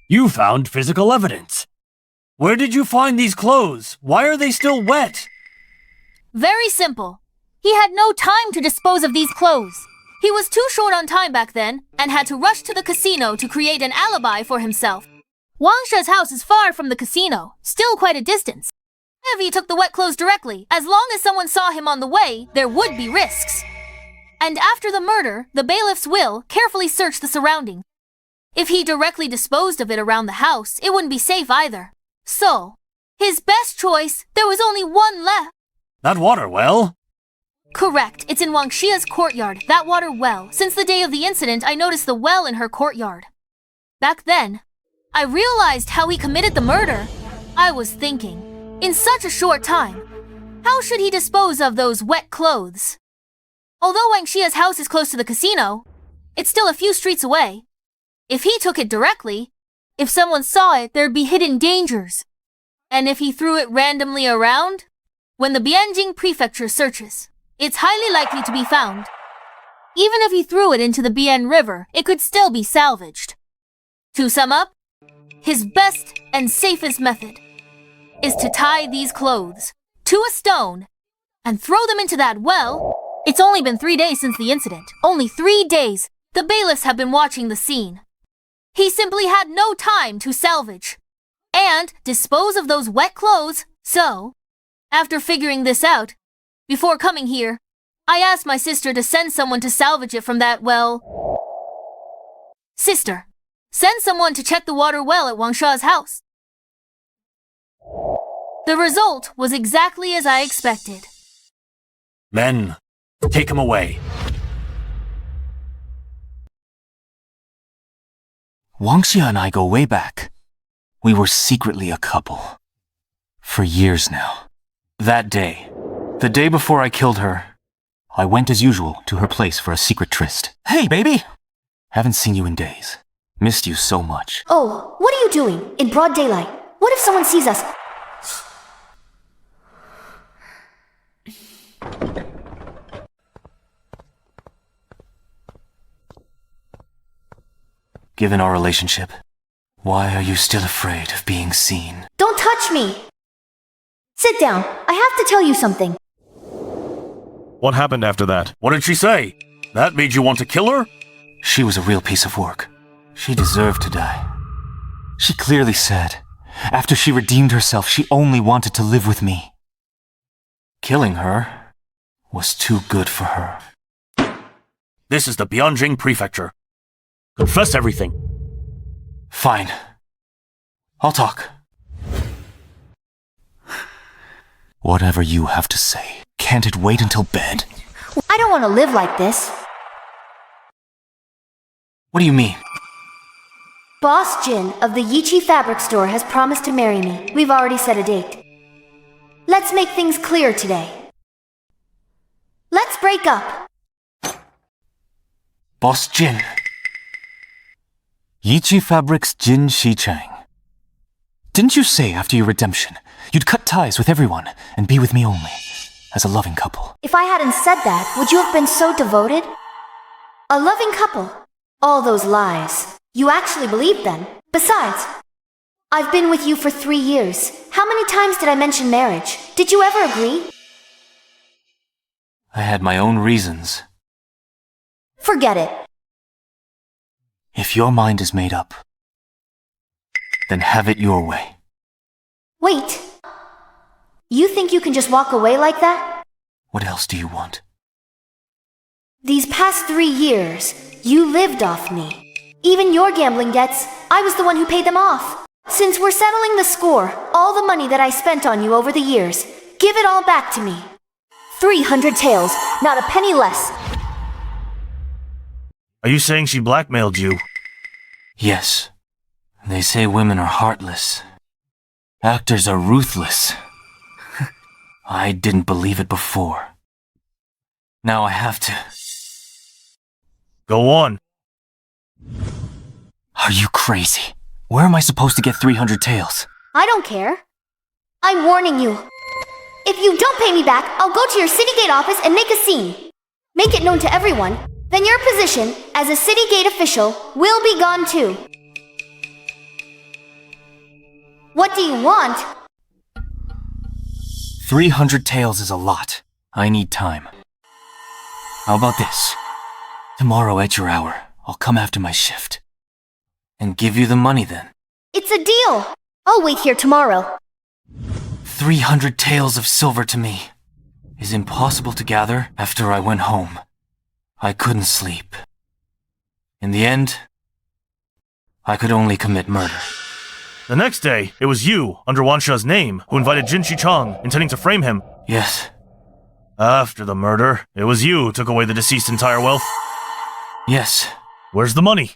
You found physical evidence. Where did you find these clothes? Why are they still wet? Very simple. He had no time to dispose of these clothes. He was too short on time back then and had to rush to the casino to create an alibi for himself. Wangsha's house is far from the casino, still quite a distance. If he took the wet clothes directly, as long as someone saw him on the way, there would be risks. And after the murder, the bailiff's will carefully searched the surroundings. If he directly disposed of it around the house, it wouldn't be safe either. So, his best choice, there was only one left. That water well? Correct. It's in Wang Xia's courtyard, that water well. Since the day of the incident, I noticed the well in her courtyard. Back then, I realized how he committed the murder. I was thinking, in such a short time, how should he dispose of those wet clothes? Although Wang Xia's house is close to the casino, it's still a few streets away. If he took it directly, if someone saw it, there'd be hidden dangers. And if he threw it randomly around, when the Bianjing prefecture searches, it's highly likely to be found. Even if he threw it into the Bian River, it could still be salvaged. To sum up, his best and safest method is to tie these clothes to a stone and throw them into that well. It's only been 3 days since the incident. Only 3 days. The bailiffs have been watching the scene. He simply had no time to salvage and dispose of those wet clothes. So, after figuring this out, before coming here, I asked my sister to send someone to salvage it from that well. Sister, send someone to check the water well at Wang Sha's house. The result was exactly as I expected. Men, take him away. Wang Xia and I go way back. We were secretly a couple. For years now. That day, the day before I killed her, I went as usual to her place for a secret tryst. Hey, baby! Haven't seen you in days. Missed you so much. Oh, what are you doing in broad daylight? What if someone sees us? Given our relationship, why are you still afraid of being seen? Don't touch me! Sit down. I have to tell you something. What happened after that? What did she say? That made you want to kill her? She was a real piece of work. She deserved to die. She clearly said, after she redeemed herself, she only wanted to live with me. Killing her was too good for her. This is the Bianjing prefecture. Confess everything. Fine. I'll talk. Whatever you have to say. Can't it wait until bed? I don't want to live like this. What do you mean? Boss Jin of the Yichi fabric store has promised to marry me. We've already set a date. Let's make things clear today. Let's break up. Boss Jin. Yichi Fabrics Jin Shichang. Didn't you say after your redemption, you'd cut ties with everyone and be with me only, as a loving couple? If I hadn't said that, would you have been so devoted? A loving couple. All those lies. You actually believed them. Besides, I've been with you for 3 years. How many times did I mention marriage? Did you ever agree? I had my own reasons. Forget it. If your mind is made up, then have it your way. Wait. You think you can just walk away like that? What else do you want? These past 3 years, you lived off me. Even your gambling debts, I was the one who paid them off. Since we're settling the score, all the money that I spent on you over the years, give it all back to me. 300 taels, not a penny less. Are you saying she blackmailed you? Yes. They say women are heartless. Actors are ruthless. I didn't believe it before. Now I have to. Go on. Are you crazy? Where am I supposed to get 300 taels? I don't care. I'm warning you. If you don't pay me back, I'll go to your city gate office and make a scene. Make it known to everyone. Then your position as a city gate official will be gone too. What do you want? 300 taels is a lot. I need time. How about this? Tomorrow at your hour, I'll come after my shift. And give you the money then. It's a deal. I'll wait here tomorrow. 300 taels of silver to me is impossible to gather after I went home. I couldn't sleep. In the end, I could only commit murder. The next day, it was you, under Wansha's name, who invited Jin Shichang, intending to frame him. Yes. After the murder, it was you who took away the deceased's entire wealth? Yes. Where's the money?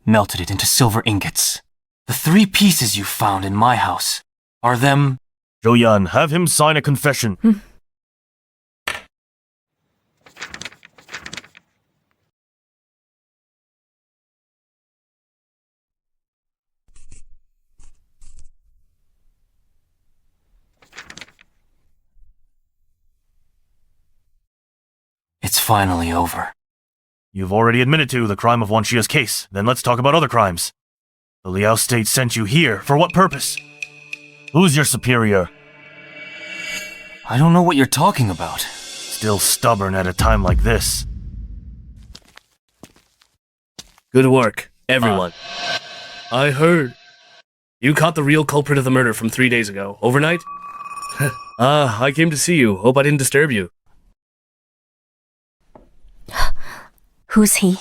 Melted it into silver ingots. The 3 pieces you found in my house are them. Zhou Yan, have him sign a confession. It's finally over. You've already admitted to the crime of Wanxia's case. Then let's talk about other crimes. The Liao state sent you here. For what purpose? Who's your superior? I don't know what you're talking about. Still stubborn at a time like this. Good work, everyone. I heard. You caught the real culprit of the murder from 3 days ago. Overnight? I came to see you. Hope I didn't disturb you. Who's he?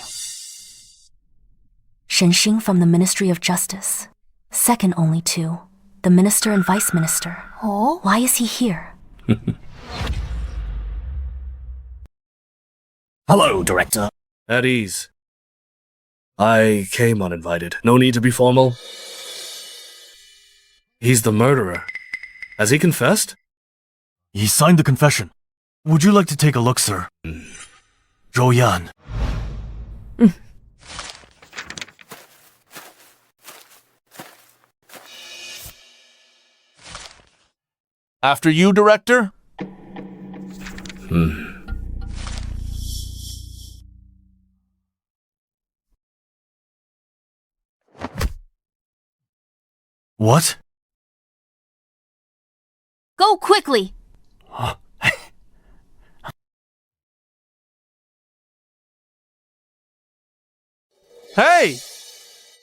Shen Xing from the Ministry of Justice. Second only to the Minister and Vice Minister. Oh? Why is he here? Hello, Director. At ease. I came uninvited. No need to be formal. He's the murderer. Has he confessed? He signed the confession. Would you like to take a look, sir? Zhou Yan. After you, Director? What? Go quickly! Hey!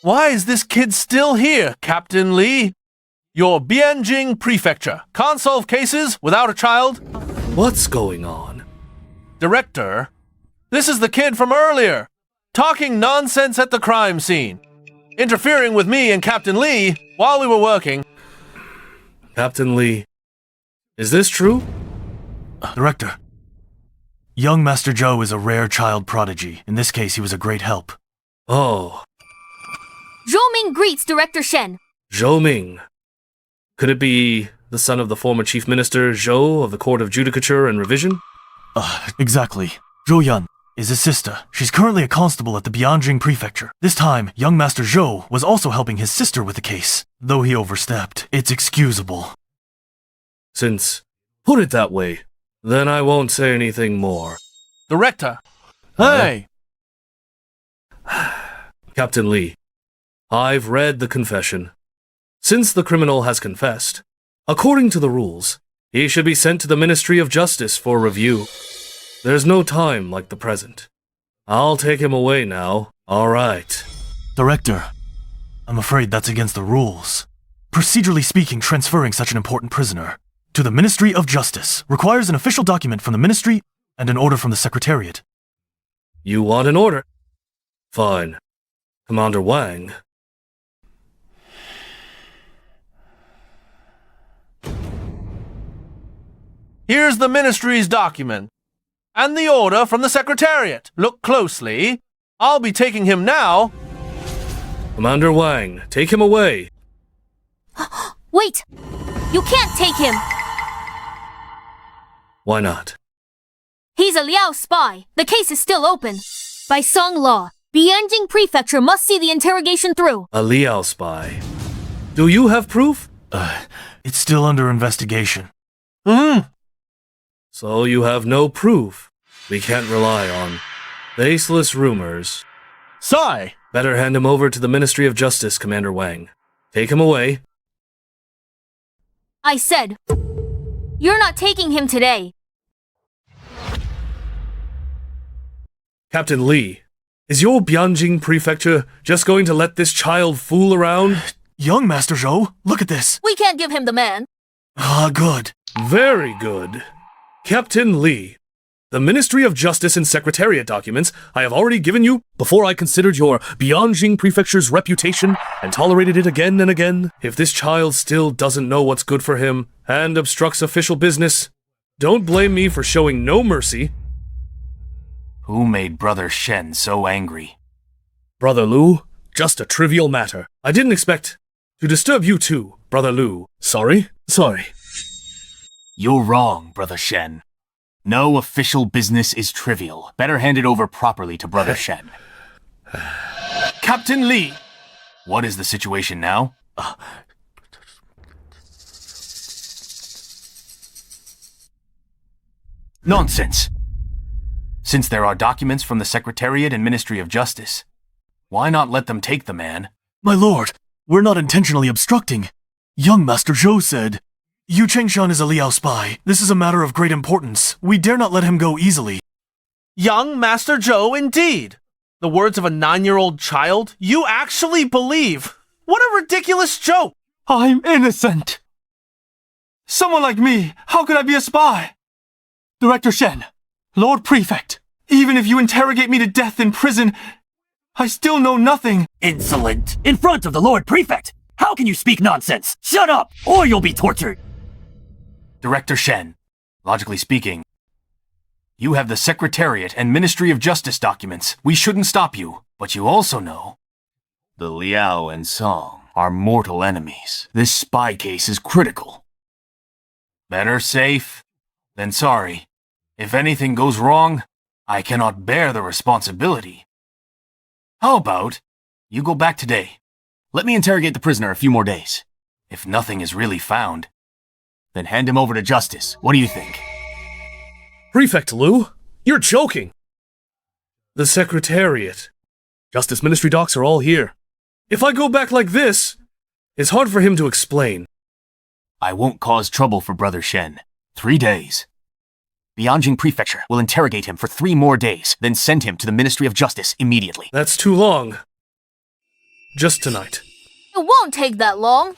Why is this kid still here, Captain Li? Your Bianjing Prefecture can't solve cases without a child? What's going on? Director, this is the kid from earlier, talking nonsense at the crime scene, interfering with me and Captain Li while we were working. Captain Li, is this true? Director, young Master Zhou is a rare child prodigy. In this case, he was a great help. Oh, Zhou Ming greets Director Shen. Zhou Ming. Could it be the son of the former Chief Minister Zhou of the Court of Judicature and Revision? Exactly. Zhou Yan is his sister. She's currently a constable at the Bianjing Prefecture. This time, young Master Zhou was also helping his sister with the case. Though he overstepped, it's excusable. Since put it that way, then I won't say anything more. Director! Hey! Captain Li, I've read the confession. Since the criminal has confessed, according to the rules, he should be sent to the Ministry of Justice for review. There's no time like the present. I'll take him away now. All right. Director, I'm afraid that's against the rules. Procedurally speaking, transferring such an important prisoner to the Ministry of Justice requires an official document from the Ministry and an order from the Secretariat. You want an order? Fine. Commander Wang. Here's the Ministry's document. And the order from the Secretariat. Look closely. I'll be taking him now. Commander Wang, take him away. Wait! You can't take him! Why not? He's a Liao spy. The case is still open. By Song law, Bianjing Prefecture must see the interrogation through. A Liao spy. Do you have proof? It's still under investigation. So you have no proof. We can't rely on baseless rumors. Sigh! Better hand him over to the Ministry of Justice, Commander Wang. Take him away. I said, you're not taking him today. Captain Li, is your Bianjing Prefecture just going to let this child fool around? Young Master Zhou, look at this. We can't give him the man. Good. Very good. Captain Li, the Ministry of Justice and Secretariat documents I have already given you before I considered your Bianjing Prefecture's reputation and tolerated it again and again. If this child still doesn't know what's good for him and obstructs official business, Don't blame me for showing no mercy. Who made Brother Shen so angry? Brother Lu, just a trivial matter. I didn't expect to disturb you too, Brother Lu. Sorry. You're wrong, Brother Shen. No official business is trivial. Better hand it over properly to Brother Shen. Captain Li! What is the situation now? Nonsense! Since there are documents from the Secretariat and Ministry of Justice, why not let them take the man? My lord, we're not intentionally obstructing. Young Master Zhou said, Yu Chengshan is a Liao spy. This is a matter of great importance. We dare not let him go easily. Young Master Zhou, indeed. The words of a 9-year-old child? You actually believe? What a ridiculous joke! I'm innocent! Someone like me, how could I be a spy? Director Shen, Lord Prefect, even if you interrogate me to death in prison, I still know nothing. Insolent! In front of the Lord Prefect! How can you speak nonsense? Shut up, or you'll be tortured! Director Shen, logically speaking, you have the Secretariat and Ministry of Justice documents. We shouldn't stop you. But you also know the Liao and Song are mortal enemies. This spy case is critical. Better safe than sorry. If anything goes wrong, I cannot bear the responsibility. How about you go back today? Let me interrogate the prisoner a few more days. If nothing is really found, then hand him over to justice. What do you think? Prefect Lu, you're joking. The Secretariat, Justice Ministry docs are all here. If I go back like this, it's hard for him to explain. I won't cause trouble for Brother Shen. 3 days. Bianjing Prefecture will interrogate him for 3 more days, then send him to the Ministry of Justice immediately. That's too long. Just tonight. It won't take that long.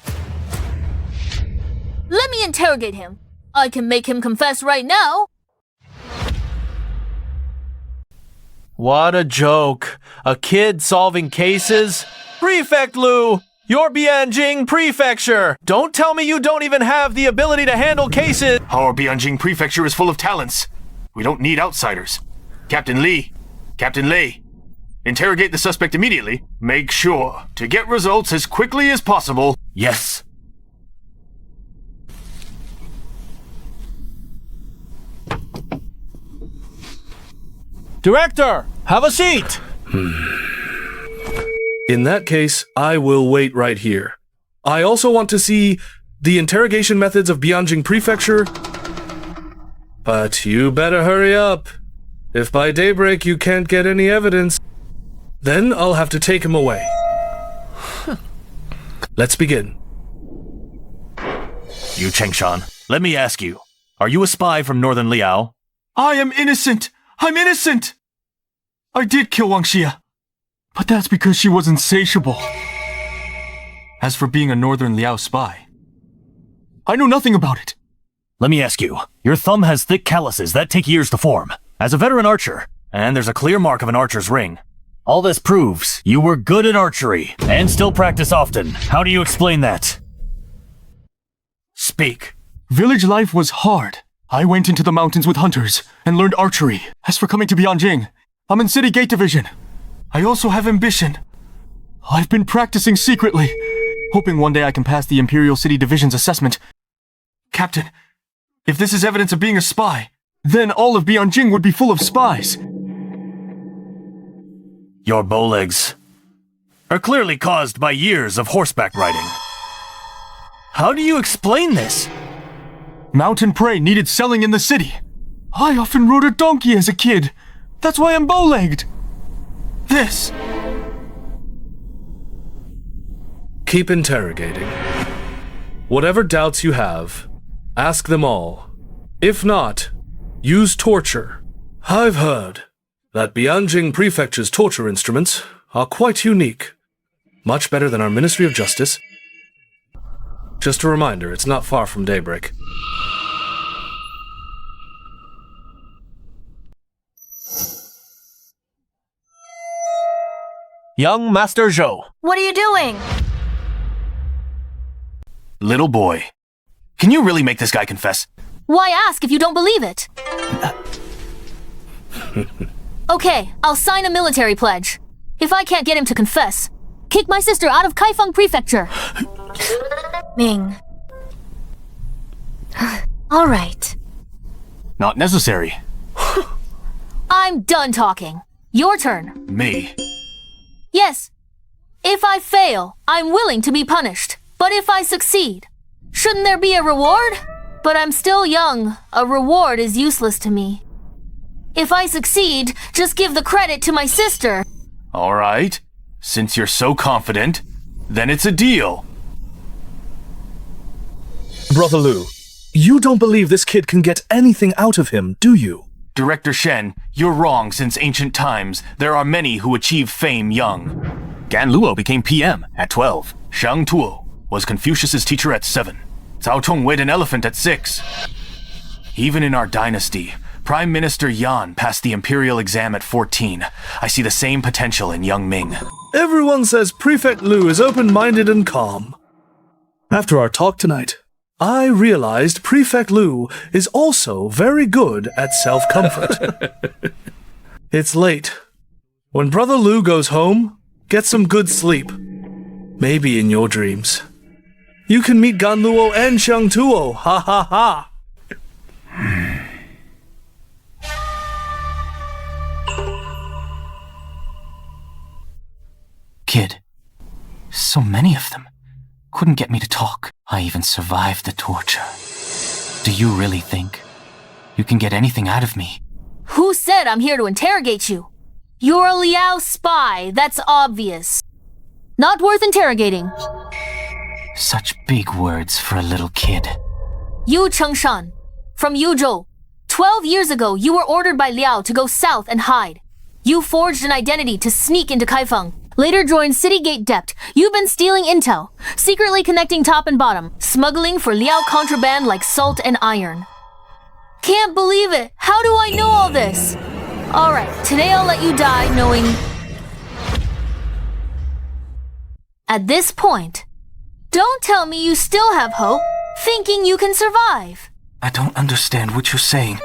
Let me interrogate him. I can make him confess right now. What a joke. A kid solving cases? Prefect Lu, you're Bianjing Prefecture. Don't tell me you don't even have the ability to handle cases. Our Bianjing Prefecture is full of talents. We don't need outsiders. Captain Li, interrogate the suspect immediately. Make sure to get results as quickly as possible. Yes. Director, have a seat. In that case, I will wait right here. I also want to see the interrogation methods of Bianjing Prefecture. But you better hurry up. If by daybreak you can't get any evidence, then I'll have to take him away. Let's begin. Yu Chengshan, let me ask you, are you a spy from Northern Liao? I am innocent! I'm innocent! I did kill Wang Xia, but that's because she was insatiable. As for being a Northern Liao spy, I know nothing about it. Let me ask you, your thumb has thick calluses that take years to form. As a veteran archer, and there's a clear mark of an archer's ring. All this proves you were good at archery, and still practice often. How do you explain that? Speak. Village life was hard. I went into the mountains with hunters and learned archery. As for coming to Bianjing, I'm in City Gate Division. I also have ambition. I've been practicing secretly, hoping one day I can pass the Imperial City Division's assessment. Captain, if this is evidence of being a spy, then all of Bianjing would be full of spies. Your bowlegs are clearly caused by years of horseback riding. How do you explain this? Mountain prey needed selling in the city. I often rode a donkey as a kid. That's why I'm bow-legged. This. Keep interrogating. Whatever doubts you have, ask them all. If not, use torture. I've heard that Bianjing Prefecture's torture instruments are quite unique. Much better than our Ministry of Justice. Just a reminder, it's not far from daybreak. Young Master Zhou. What are you doing? Little boy, can you really make this guy confess? Why ask if you don't believe it? Okay, I'll sign a military pledge. If I can't get him to confess, kick my sister out of Kaifeng Prefecture. Ming. All right. Not necessary. I'm done talking. Your turn. Me. Yes. If I fail, I'm willing to be punished. But if I succeed, shouldn't there be a reward? But I'm still young. A reward is useless to me. If I succeed, just give the credit to my sister. All right. Since you're so confident, then it's a deal. Brother Lu, you don't believe this kid can get anything out of him, do you? Director Shen, you're wrong. Since ancient times, there are many who achieve fame young. Gan Luo became PM at 12. Shang Tuo was Confucius's teacher at 7. Cao Tong weighed an elephant at 6. Even in our dynasty, Prime Minister Yan passed the imperial exam at 14. I see the same potential in young Ming. Everyone says Prefect Lu is open-minded and calm. After our talk tonight, I realized Prefect Lu is also very good at self-comfort. It's late. When Brother Lu goes home, get some good sleep. Maybe in your dreams. You can meet Gan Luo and Shang Tuo, ha ha ha! Kid, so many of them. Couldn't get me to talk. I even survived the torture. Do you really think you can get anything out of me? Who said I'm here to interrogate you? You're a Liao spy, that's obvious. Not worth interrogating. Such big words for a little kid. Yu Chengshan, from Yuzhou. 12 years ago, you were ordered by Liao to go south and hide. You forged an identity to sneak into Kaifeng. Later joined City Gate Dept. You've been stealing intel, secretly connecting top and bottom, smuggling for Liao contraband like salt and iron. Can't believe it. How do I know all this? Alright, today I'll let you die knowing... At this point, don't tell me you still have hope, thinking you can survive. I don't understand what you're saying.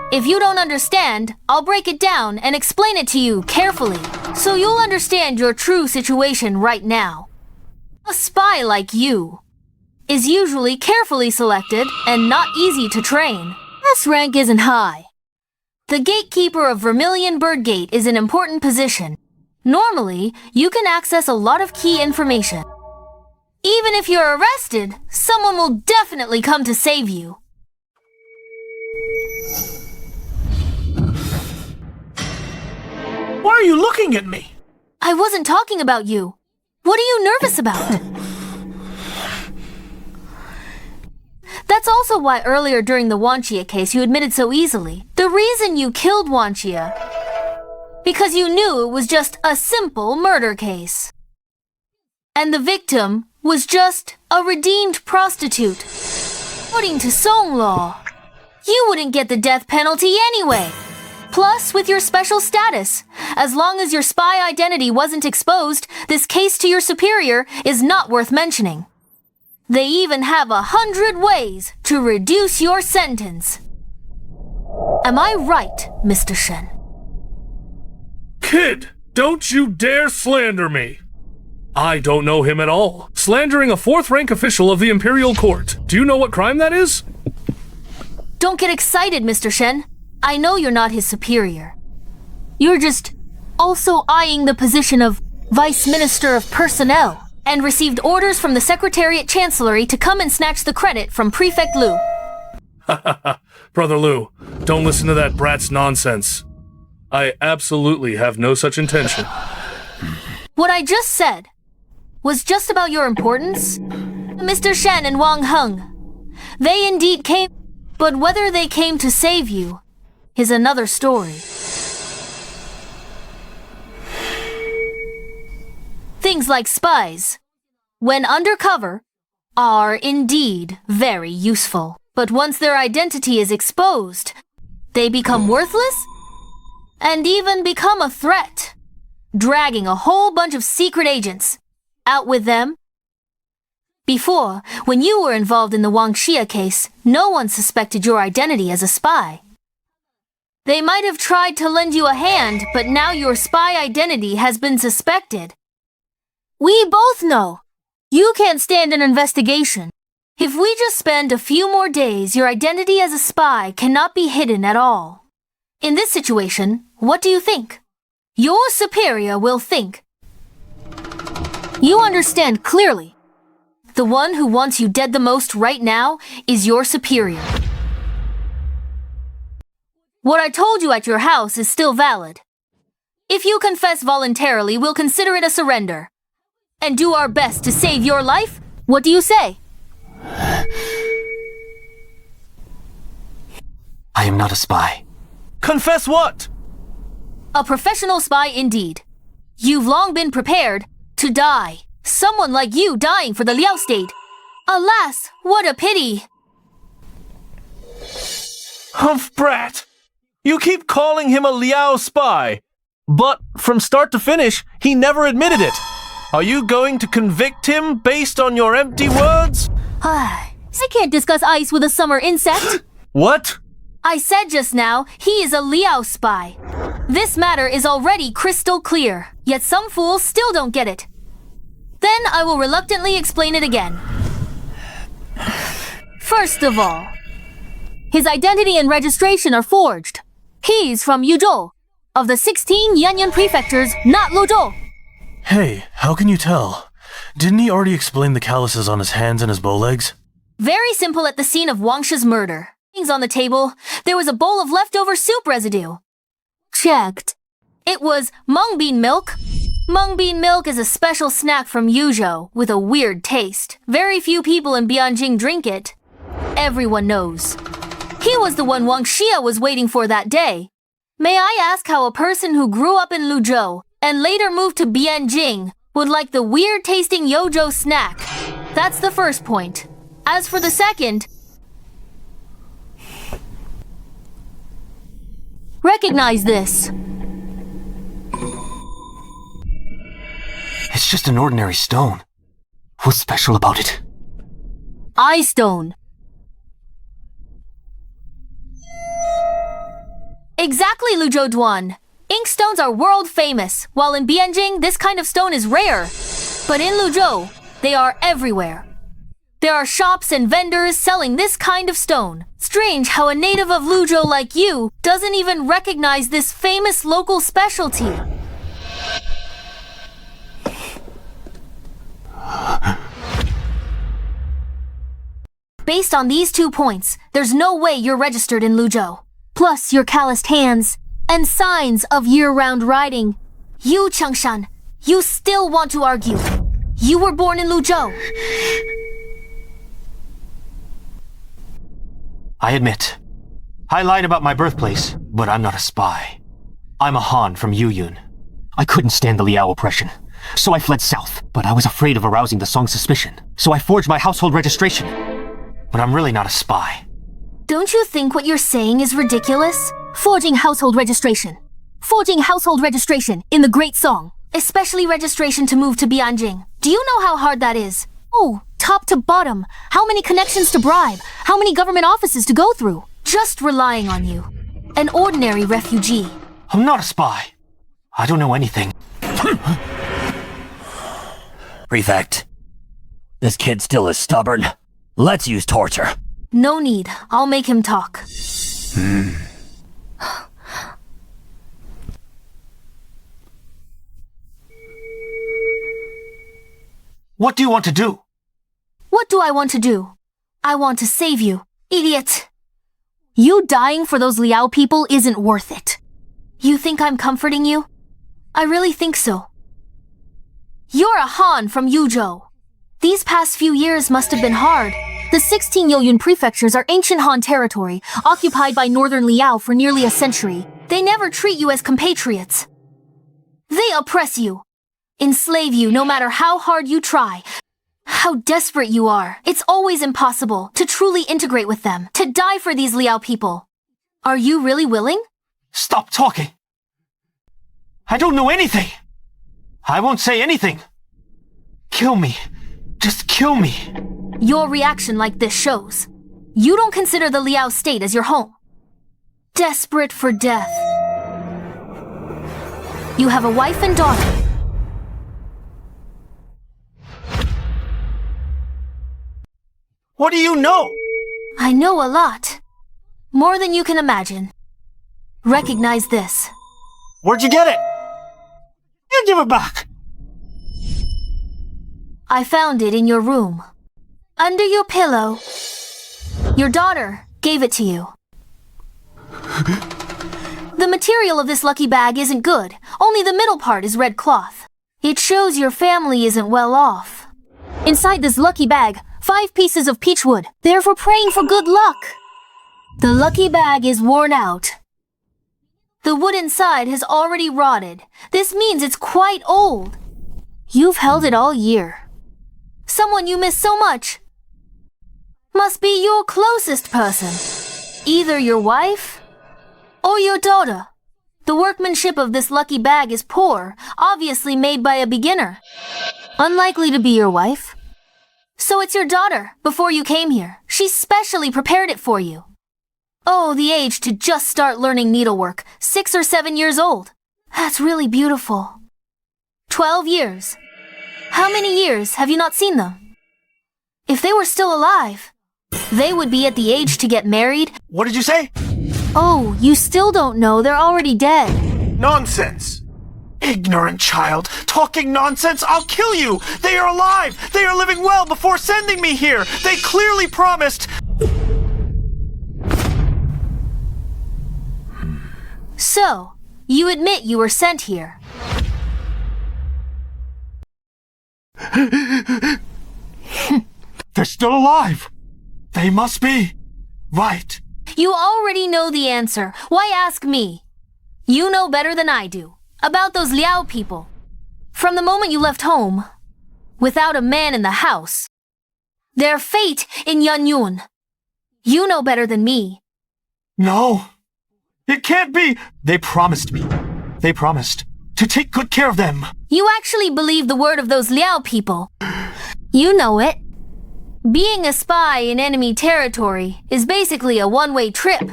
If you don't understand, I'll break it down and explain it to you carefully, so you'll understand your true situation right now. A spy like you is usually carefully selected and not easy to train. S rank isn't high. The gatekeeper of Vermilion Bird Gate is an important position. Normally, you can access a lot of key information. Even if you're arrested, someone will definitely come to save you. Why are you looking at me? I wasn't talking about you. What are you nervous about? That's also why earlier during the Wanxia case you admitted so easily. The reason you killed Wanxia, because you knew it was just a simple murder case. And the victim was just a redeemed prostitute. According to Song law, you wouldn't get the death penalty anyway. Plus, with your special status, as long as your spy identity wasn't exposed, this case to your superior is not worth mentioning. They even have 100 ways to reduce your sentence. Am I right, Mr. Shen? Kid, don't you dare slander me! I don't know him at all. Slandering a 4th rank official of the Imperial Court. Do you know what crime that is? Don't get excited, Mr. Shen. I know you're not his superior. You're just also eyeing the position of Vice Minister of Personnel and received orders from the Secretariat Chancellery to come and snatch the credit from Prefect Lu. Brother Lu, don't listen to that brat's nonsense. I absolutely have no such intention. What I just said was just about your importance. Mr. Shen and Wang Heng. They indeed came, but whether they came to save you is another story. Things like spies, when undercover, are indeed very useful. But once their identity is exposed, they become worthless and even become a threat, dragging a whole bunch of secret agents out with them. Before, when you were involved in the Wang Xia case, no one suspected your identity as a spy. They might have tried to lend you a hand, but now your spy identity has been suspected. We both know you can't stand an investigation. If we just spend a few more days, your identity as a spy cannot be hidden at all. In this situation, what do you think? Your superior will think. You understand clearly. The one who wants you dead the most right now is your superior. What I told you at your house is still valid. If you confess voluntarily, we'll consider it a surrender. And do our best to save your life? What do you say? I am not a spy. Confess what? A professional spy indeed. You've long been prepared to die. Someone like you dying for the Liao state. Alas, what a pity. Humph brat! You keep calling him a Liao spy, but from start to finish, he never admitted it. Are you going to convict him based on your empty words? I can't discuss ice with a summer insect. What? I said just now, he is a Liao spy. This matter is already crystal clear, yet some fools still don't get it. Then I will reluctantly explain it again. First of all, his identity and registration are forged. He's from Yuzhou, of the 16 Yanyan prefectures, not Luzhou. Hey, how can you tell? Didn't he already explain the calluses on his hands and his bow legs? Very simple at the scene of Wang Shi's murder. Things on the table, there was a bowl of leftover soup residue. Checked. It was mung bean milk. Mung bean milk is a special snack from Yuzhou with a weird taste. Very few people in Bianjing drink it. Everyone knows. He was the one Wang Xia was waiting for that day. May I ask how a person who grew up in Luzhou and later moved to Bianjing would like the weird-tasting Yojo snack? That's the first point. As for the second, recognize this. It's just an ordinary stone. What's special about it? Eye stone. Exactly, Luzhou Duan. Inkstones are world famous, while in Bianjing, this kind of stone is rare. But in Luzhou, they are everywhere. There are shops and vendors selling this kind of stone. Strange how a native of Luzhou like you doesn't even recognize this famous local specialty. Based on these 2 points, there's no way you're registered in Luzhou. Plus your calloused hands and signs of year-round riding. You, Changshan, you still want to argue. You were born in Luzhou. I admit, I lied about my birthplace, but I'm not a spy. I'm a Han from Yuyun. I couldn't stand the Liao oppression, so I fled south, but I was afraid of arousing the Song's suspicion, so I forged my household registration. But I'm really not a spy. Don't you think what you're saying is ridiculous? Forging household registration. Forging household registration in the Great Song. Especially registration to move to Bianjing. Do you know how hard that is? Oh, top to bottom. How many connections to bribe? How many government offices to go through? Just relying on you. An ordinary refugee. I'm not a spy. I don't know anything. Prefect, this kid still is stubborn. Let's use torture. No need. I'll make him talk. What do you want to do? What do I want to do? I want to save you, idiot. You dying for those Liao people isn't worth it. You think I'm comforting you? I really think so. You're a Han from Yuzhou. These past few years must have been hard. The 16 Yoyun prefectures are ancient Han territory, occupied by northern Liao for nearly a century. They never treat you as compatriots. They oppress you, enslave you no matter how hard you try, how desperate you are. It's always impossible to truly integrate with them, to die for these Liao people. Are you really willing? Stop talking! I don't know anything! I won't say anything! Kill me! Just kill me. Your reaction like this shows. You don't consider the Liao state as your home. Desperate for death. You have a wife and daughter. What do you know? I know a lot. More than you can imagine. Recognize this. Where'd you get it? You give it back. I found it in your room. Under your pillow. Your daughter gave it to you. The material of this lucky bag isn't good. Only the middle part is red cloth. It shows your family isn't well off. Inside this lucky bag, 5 pieces of peach wood. They're for praying for good luck. The lucky bag is worn out. The wood inside has already rotted. This means it's quite old. You've held it all year. Someone you miss so much must be your closest person. Either your wife or your daughter. The workmanship of this lucky bag is poor, obviously made by a beginner. Unlikely to be your wife. So it's your daughter, before you came here. She specially prepared it for you. Oh, the age to just start learning needlework, 6 or 7 years old. That's really beautiful. 12 years. How many years have you not seen them? If they were still alive, they would be at the age to get married. What did you say? Oh, you still don't know. They're already dead. Nonsense! Ignorant child! Talking nonsense! I'll kill you! They are alive! They are living well before sending me here! They clearly promised... So, you admit you were sent here. They're still alive! They must be... right. You already know the answer. Why ask me? You know better than I do. About those Liao people. From the moment you left home, without a man in the house. Their fate in Yanyun. You know better than me. No. It can't be. They promised me. They promised to take good care of them. You actually believe the word of those Liao people. You know it. Being a spy in enemy territory is basically a one-way trip.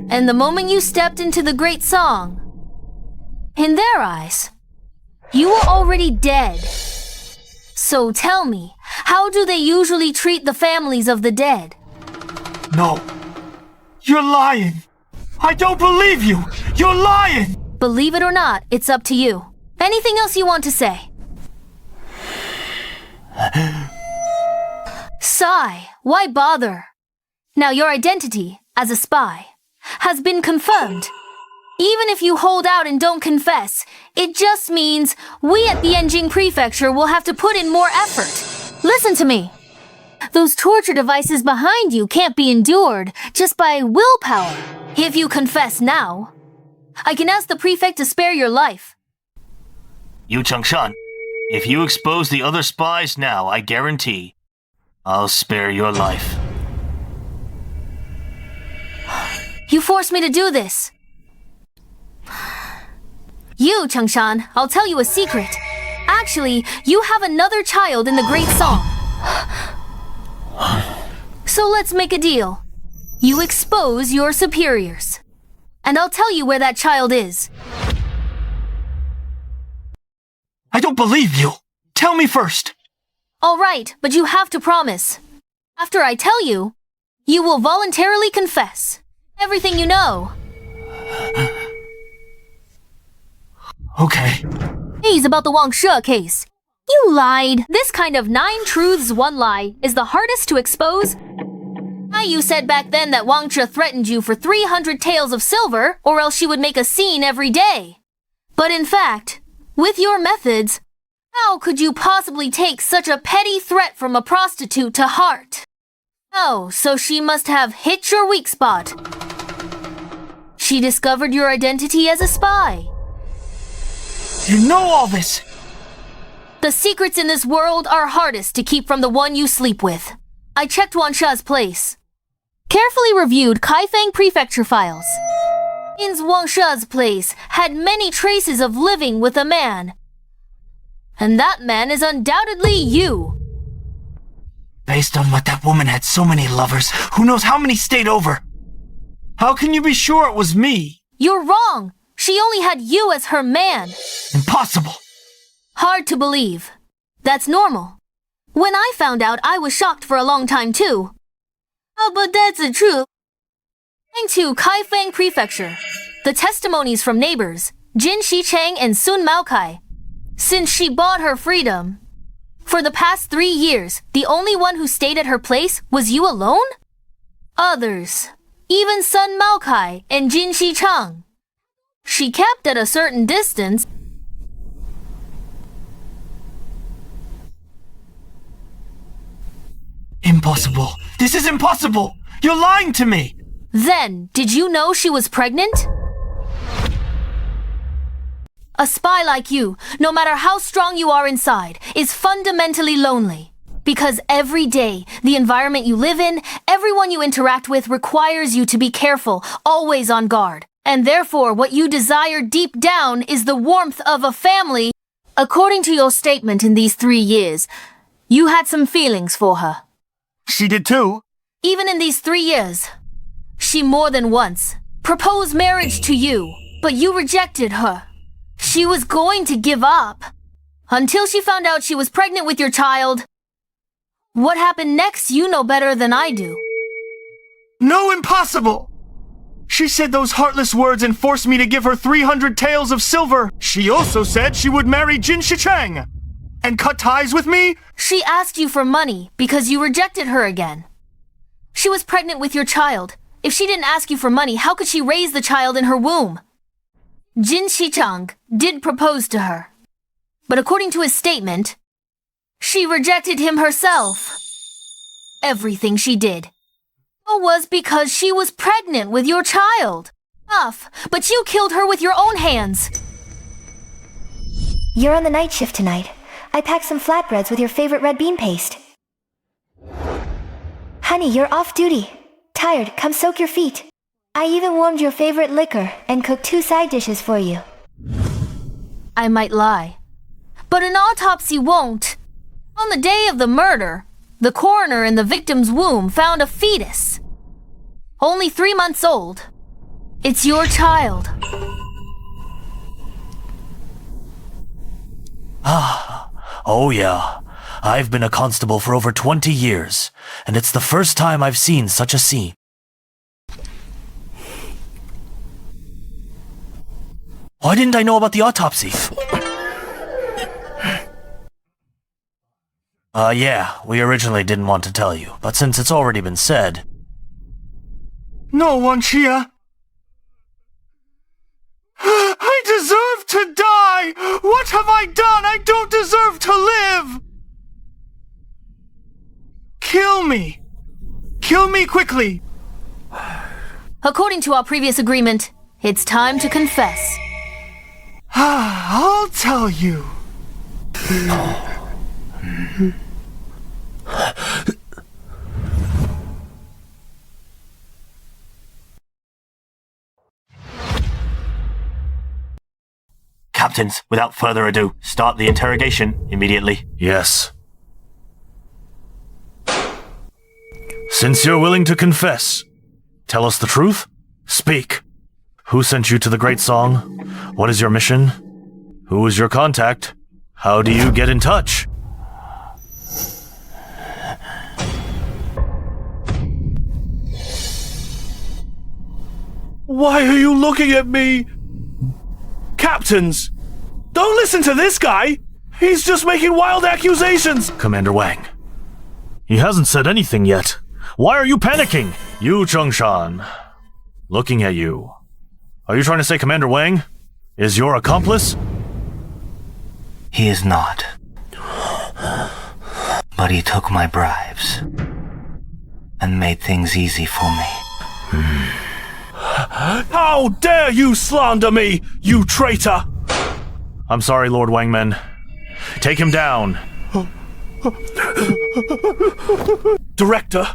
And the moment you stepped into the Great Song, in their eyes, you were already dead. So tell me, how do they usually treat the families of the dead? No. You're lying. I don't believe you. You're lying. Believe it or not, it's up to you. Anything else you want to say? Sigh, why bother? Now your identity, as a spy, has been confirmed. Even if you hold out and don't confess, it just means we at the ENG Prefecture will have to put in more effort. Listen to me. Those torture devices behind you can't be endured just by willpower. If you confess now, I can ask the prefect to spare your life. Yu Changshan, if you expose the other spies now, I guarantee I'll spare your life. You forced me to do this. You, Changshan, I'll tell you a secret. Actually, you have another child in the Great Song. So let's make a deal. You expose your superiors. And I'll tell you where that child is. I don't believe you. Tell me first. All right, but you have to promise. After I tell you, you will voluntarily confess everything you know. Okay. He's about the Wang She case. You lied. This kind of 9 truths, 1 lie is the hardest to expose. Now you said back then that Wang She threatened you for 300 taels of silver, or else she would make a scene every day. But in fact, with your methods, how could you possibly take such a petty threat from a prostitute to heart? Oh, so she must have hit your weak spot. She discovered your identity as a spy. You know all this! The secrets in this world are hardest to keep from the one you sleep with. I checked Wan Sha's place. Carefully reviewed Kaifeng prefecture files. In Wang She's place had many traces of living with a man. And that man is undoubtedly you. Based on what that woman had so many lovers, who knows how many stayed over? How can you be sure it was me? You're wrong. She only had you as her man. Impossible. Hard to believe. That's normal. When I found out, I was shocked for a long time too. Oh, but that's the truth. According to Kaifeng Prefecture, the testimonies from neighbors, Jin Shicheng and Sun Maokai, since she bought her freedom, for the past 3 years, the only one who stayed at her place was you alone? Others, even Sun Maokai and Jin Shicheng, she kept at a certain distance. Impossible. This is impossible. You're lying to me. Then, did you know she was pregnant? A spy like you, no matter how strong you are inside, is fundamentally lonely. Because every day, the environment you live in, everyone you interact with requires you to be careful, always on guard. And therefore, what you desire deep down is the warmth of a family. According to your statement in these 3 years, you had some feelings for her. She did too. Even in these 3 years, she more than once proposed marriage to you, but you rejected her. She was going to give up until she found out she was pregnant with your child. What happened next, you know better than I do. No, impossible! She said those heartless words and forced me to give her 300 taels of silver. She also said she would marry Jin Shicheng and cut ties with me. She asked you for money because you rejected her again. She was pregnant with your child. If she didn't ask you for money, how could she raise the child in her womb? Jin Shicheng did propose to her, but according to his statement, she rejected him herself. Everything she did was because she was pregnant with your child. Tough, but you killed her with your own hands. You're on the night shift tonight. I packed some flatbreads with your favorite red bean paste. Honey, you're off duty. Tired, come soak your feet. I even warmed your favorite liquor and cooked 2 side dishes for you. I might lie, but an autopsy won't. On the day of the murder, the coroner in the victim's womb found a fetus. Only 3 months old. It's your child. Oh yeah. I've been a constable for over 20 years, and it's the first time I've seen such a scene. Why didn't I know about the autopsy? Yeah, we originally didn't want to tell you, but since it's already been said... No, Wanxia. I deserve to die! What have I done? I don't deserve to live! Kill me! Kill me quickly! According to our previous agreement, it's time to confess. I'll tell you. Captains, without further ado, start the interrogation immediately. Yes. Since you're willing to confess, tell us the truth. Speak. Who sent you to the Great Song? What is your mission? Who is your contact? How do you get in touch? Why are you looking at me? Captains, don't listen to this guy! He's just making wild accusations! Commander Wang. He hasn't said anything yet. Why are you panicking? You, Chung-shan. Looking at you. Are you trying to say Commander Wang is your accomplice? He is not. But he took my bribes and made things easy for me. How dare you slander me, you traitor! I'm sorry, Lord Wangman. Take him down. Director,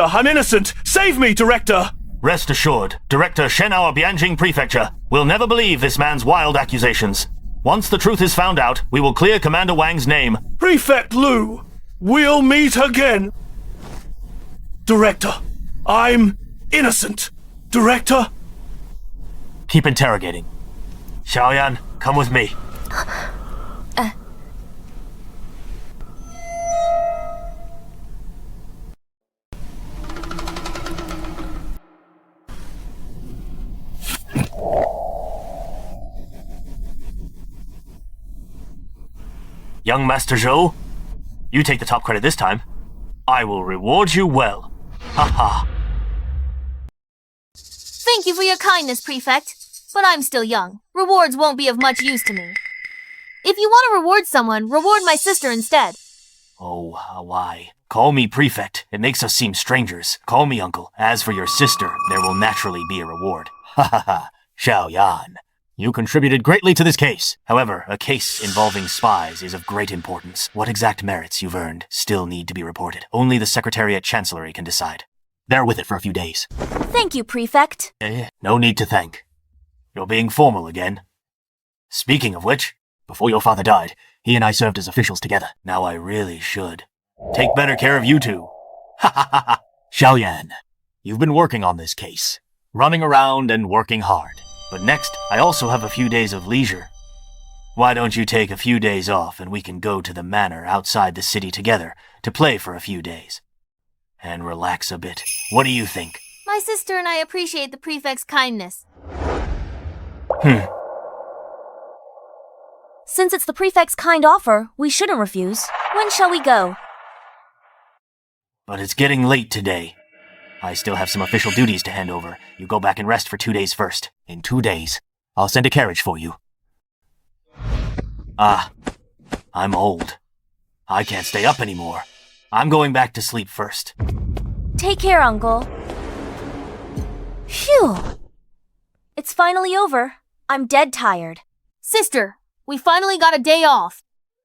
I'm innocent! Save me, Director! Rest assured, Director Shenhao Bianjing Prefecture will never believe this man's wild accusations. Once the truth is found out, we will clear Commander Wang's name. Prefect Liu, we'll meet again! Director, I'm innocent. Director? Keep interrogating. Xiaoyan, come with me. Young Master Zhou, you take the top credit this time. I will reward you well. Ha ha. Thank you for your kindness, Prefect. But I'm still young. Rewards won't be of much use to me. If you want to reward someone, reward my sister instead. Oh, why? Call me Prefect. It makes us seem strangers. Call me Uncle. As for your sister, there will naturally be a reward. Ha ha ha. Xiaoyan, you contributed greatly to this case. However, a case involving spies is of great importance. What exact merits you've earned still need to be reported. Only the Secretariat Chancellery can decide. Bear with it for a few days. Thank you, Prefect. No need to thank. You're being formal again. Speaking of which, before your father died, he and I served as officials together. Now I really should take better care of you two. Ha ha ha ha. Xiaoyan, you've been working on this case, running around and working hard. But next, I also have a few days of leisure. Why don't you take a few days off and we can go to the manor outside the city together to play for a few days? And relax a bit. What do you think? My sister and I appreciate the Prefect's kindness. Since it's the Prefect's kind offer, we shouldn't refuse. When shall we go? But it's getting late today. I still have some official duties to hand over. You go back and rest for 2 days first. In 2 days, I'll send a carriage for you. I'm old. I can't stay up anymore. I'm going back to sleep first. Take care, Uncle. Phew. It's finally over. I'm dead tired. Sister, we finally got a day off.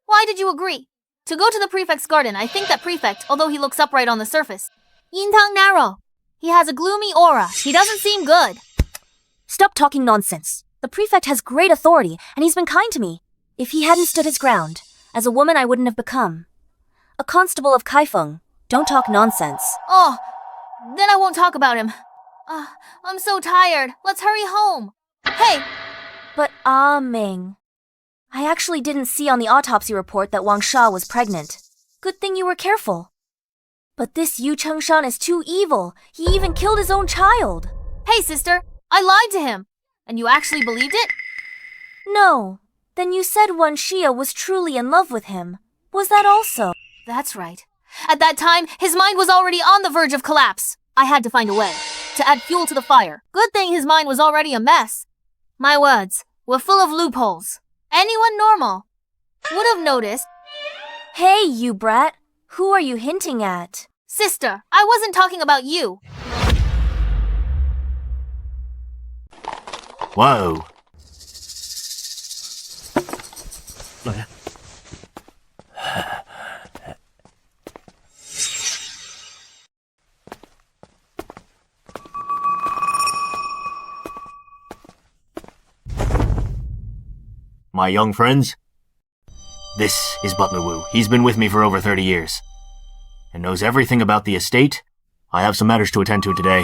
Why did you agree? To go to the Prefect's garden, I think that Prefect, although he looks upright on the surface, Yintang narrow. He has a gloomy aura. He doesn't seem good. Stop talking nonsense. The Prefect has great authority, and he's been kind to me. If he hadn't stood his ground, as a woman I wouldn't have become. A constable of Kaifeng. Don't talk nonsense. Oh, then I won't talk about him. I'm so tired. Let's hurry home. Hey! But Ming. I actually didn't see on the autopsy report that Wang Sha was pregnant. Good thing you were careful. But this Yu Chengshan is too evil. He even killed his own child. Hey, sister, I lied to him. And you actually believed it? No. Then you said Wan Xia was truly in love with him. Was that also? That's right. At that time, his mind was already on the verge of collapse. I had to find a way to add fuel to the fire. Good thing his mind was already a mess. My words were full of loopholes. Anyone normal would have noticed. Hey, you brat. Who are you hinting at? Sister, I wasn't talking about you. Whoa. My young friends, this is Butler Wu. He's been with me for over 30 years and knows everything about the estate. I have some matters to attend to today,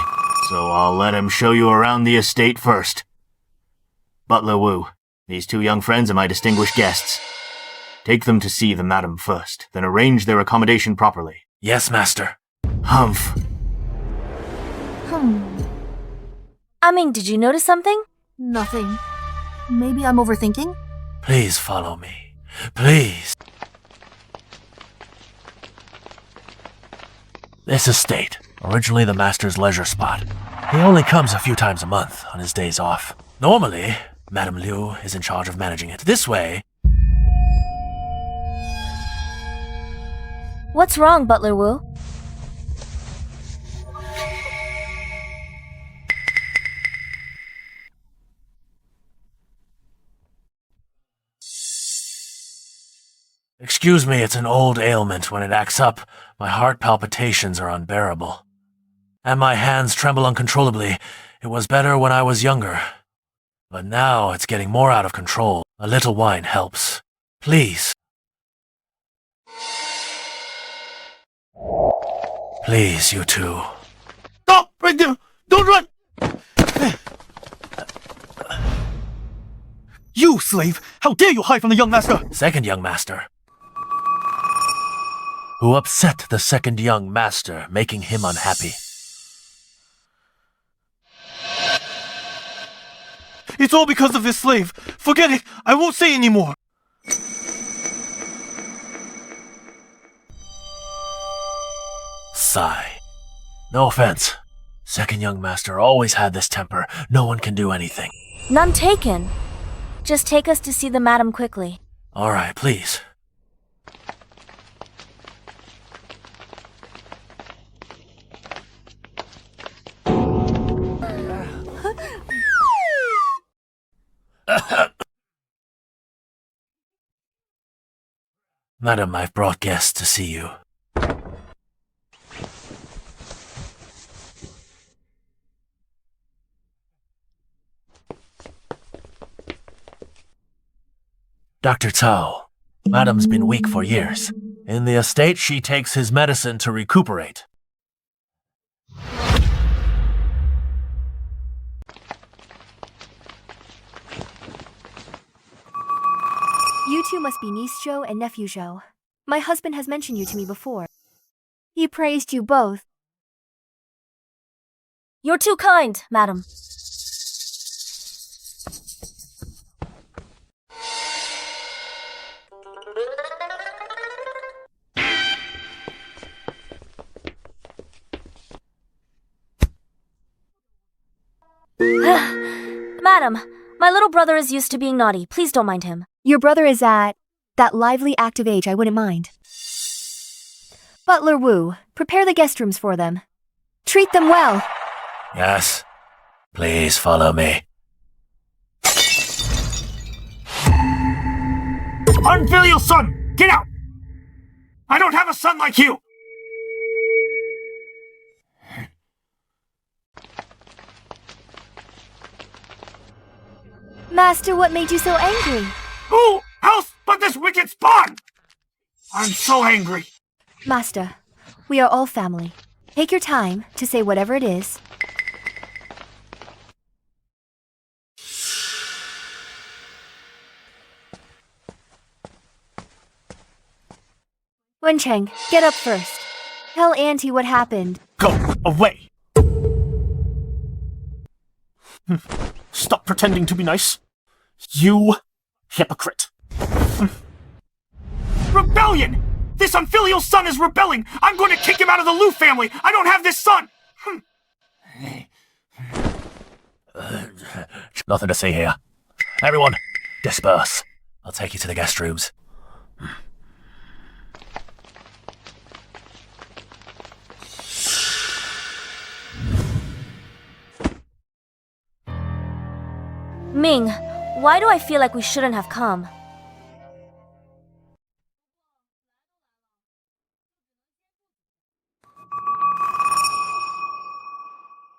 so I'll let him show you around the estate first. Butler Wu, these two young friends are my distinguished guests. Take them to see the madam first, then arrange their accommodation properly. Yes, master. Humph. Ming, did you notice something? Nothing. Maybe I'm overthinking? Please follow me. Please. This estate, originally the master's leisure spot. He only comes a few times a month on his days off. Normally, Madame Liu is in charge of managing it. This way... What's wrong, Butler Wu? Excuse me, it's an old ailment. When it acts up, my heart palpitations are unbearable. And my hands tremble uncontrollably. It was better when I was younger. But now it's getting more out of control. A little wine helps. Please. Please, you two. Stop! Right there! Don't run! You slave! How dare you hide from the young master! Second young master. Who upset the second young master, making him unhappy. It's all because of this slave. Forget it. I won't say anymore. Sigh. No offense. Second young master always had this temper. No one can do anything. None taken. Just take us to see the madam quickly. All right, please. Madam, I've brought guests to see you. Dr. Cao, Madam's been weak for years. In the estate, she takes his medicine to recuperate. You two must be niece Zhou and nephew Zhou. My husband has mentioned you to me before. He praised you both. You're too kind, madam. Madam, my little brother is used to being naughty. Please don't mind him. Your brother is at that lively, active age I wouldn't mind. Butler Wu, prepare the guest rooms for them. Treat them well. Yes. Please follow me. Unfilial son! Get out! I don't have a son like you! Master, what made you so angry? Who else but this wicked spawn? I'm so angry. Master, we are all family. Take your time to say whatever it is. Wencheng, get up first. Tell Auntie what happened. Go away! Stop pretending to be nice. You hypocrite. Rebellion! This unfilial son is rebelling! I'm going to kick him out of the Liu family! I don't have this son! Nothing to see here. Everyone, disperse. I'll take you to the guest rooms. Ming, why do I feel like we shouldn't have come?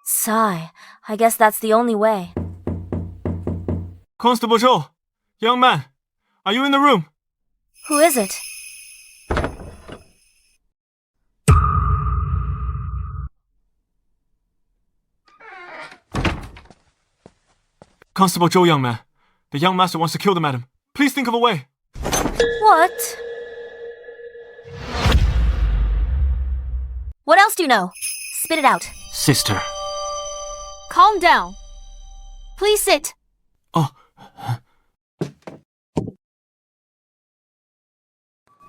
Sigh. I guess that's the only way. Constable Zhou, young man, are you in the room? Who is it? Constable Zhou, young man. The young master wants to kill the madam. Please think of a way. What? What else do you know? Spit it out. Sister. Calm down. Please sit. Oh.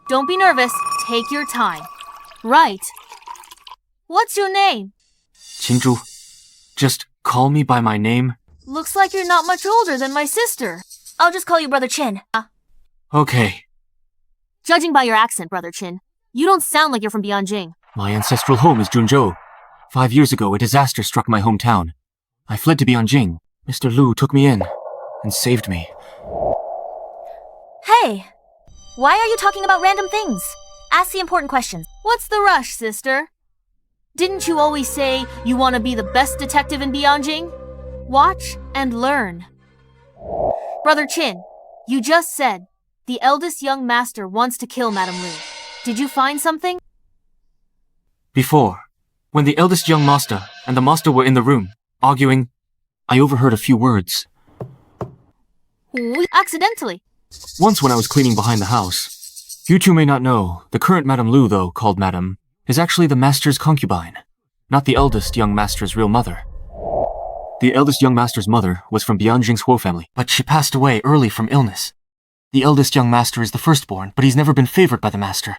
Don't be nervous. Take your time. Right. What's your name? Qingzhu, just call me by my name. Looks like you're not much older than my sister. I'll just call you Brother Chin. Okay. Judging by your accent, Brother Chin, you don't sound like you're from Bianjing. My ancestral home is Junzhou. 5 years ago, a disaster struck my hometown. I fled to Bianjing. Mr. Liu took me in and saved me. Hey! Why are you talking about random things? Ask the important questions. What's the rush, sister? Didn't you always say you want to be the best detective in Bianjing? Watch and learn. Brother Chin, you just said the eldest young master wants to kill Madame Liu. Did you find something? Before, When the eldest young master and the master were in the room, arguing, I overheard a few words. Accidentally. Once when I was cleaning behind the house. You two may not know, the current Madame Lu, though, called Madame, is actually the master's concubine, not the eldest young master's real mother. The eldest young master's mother was from Bianjing's Huo family, but she passed away early from illness. The eldest young master is the firstborn, but he's never been favored by the master.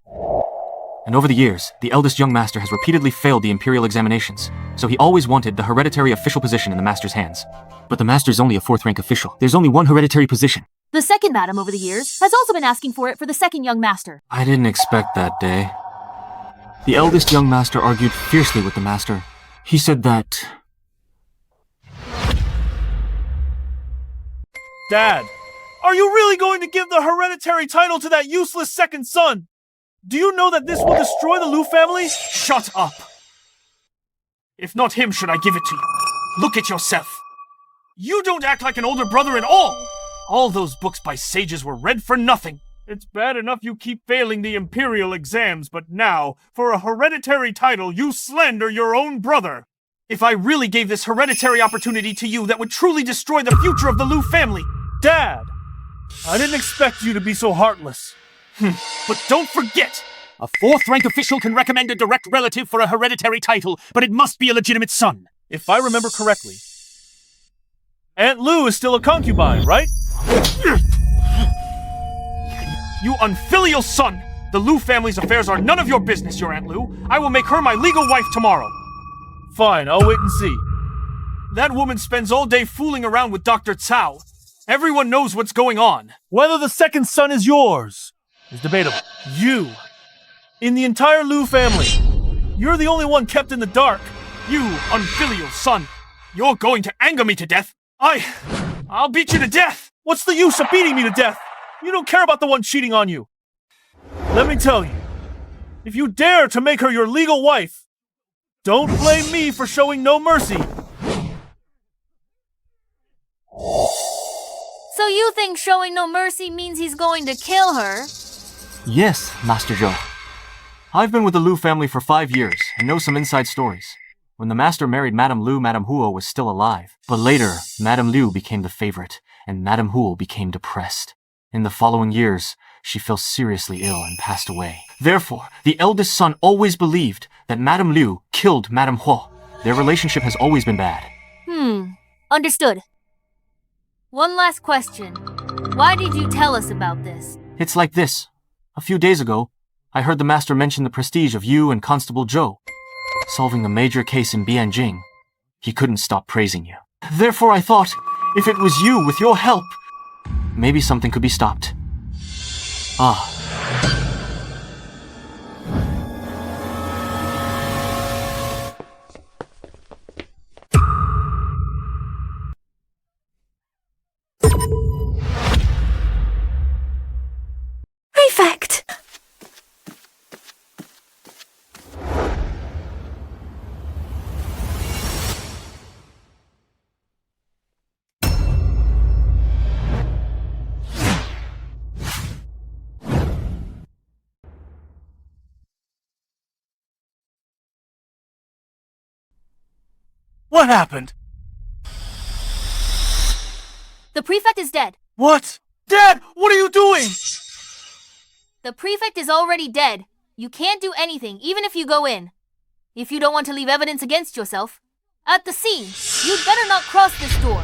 And over the years, the eldest young master has repeatedly failed the imperial examinations, so he always wanted the hereditary official position in the master's hands. But the master's only a 4th rank official. There's only one hereditary position. The second madam over the years has also been asking for it for the second young master. I didn't expect that day. The eldest young master argued fiercely with the master. He said that... Dad, are you really going to give the hereditary title to that useless second son? Do you know that this will destroy the Lu family? Shut up! If not him, should I give it to you? Look at yourself. You don't act like an older brother at all! All those books by sages were read for nothing. It's bad enough you keep failing the imperial exams, but now, for a hereditary title, you slander your own brother. If I really gave this hereditary opportunity to you, that would truly destroy the future of the Lu family. Dad, I didn't expect you to be so heartless. But don't forget, a 4th rank official can recommend a direct relative for a hereditary title, but it must be a legitimate son. If I remember correctly, Aunt Lu is still a concubine, right? You unfilial son! The Lu family's affairs are none of your business, your Aunt Lu. I will make her my legal wife tomorrow. Fine, I'll wait and see. That woman spends all day fooling around with Dr. Cao. Everyone knows what's going on. Whether the second son is yours is debatable. You, in the entire Lu family, you're the only one kept in the dark. You unfilial son! You're going to anger me to death! I'll beat you to death! What's the use of beating me to death? You don't care about the one cheating on you. Let me tell you, if you dare to make her your legal wife, don't blame me for showing no mercy. So you think showing no mercy means he's going to kill her? Yes, Master Zhou. I've been with the Lu family for 5 years and know some inside stories. When the master married Madame Lu, Madame Huo was still alive. But later, Madame Lu became the favorite, and Madame Huo became depressed. In the following years, she fell seriously ill and passed away. Therefore, the eldest son always believed that Madame Lu killed Madame Huo. Their relationship has always been bad. Understood. One last question. Why did you tell us about this? It's like this. A few days ago, I heard the master mention the prestige of you and Constable Zhou. Solving a major case in Bianjing, he couldn't stop praising you. Therefore, I thought, if it was you with your help, maybe something could be stopped. Prefect! What happened? The prefect is dead. What? Dad, what are you doing? The prefect is already dead. You can't do anything, even if you go in. If you don't want to leave evidence against yourself, at the scene, you'd better not cross this door.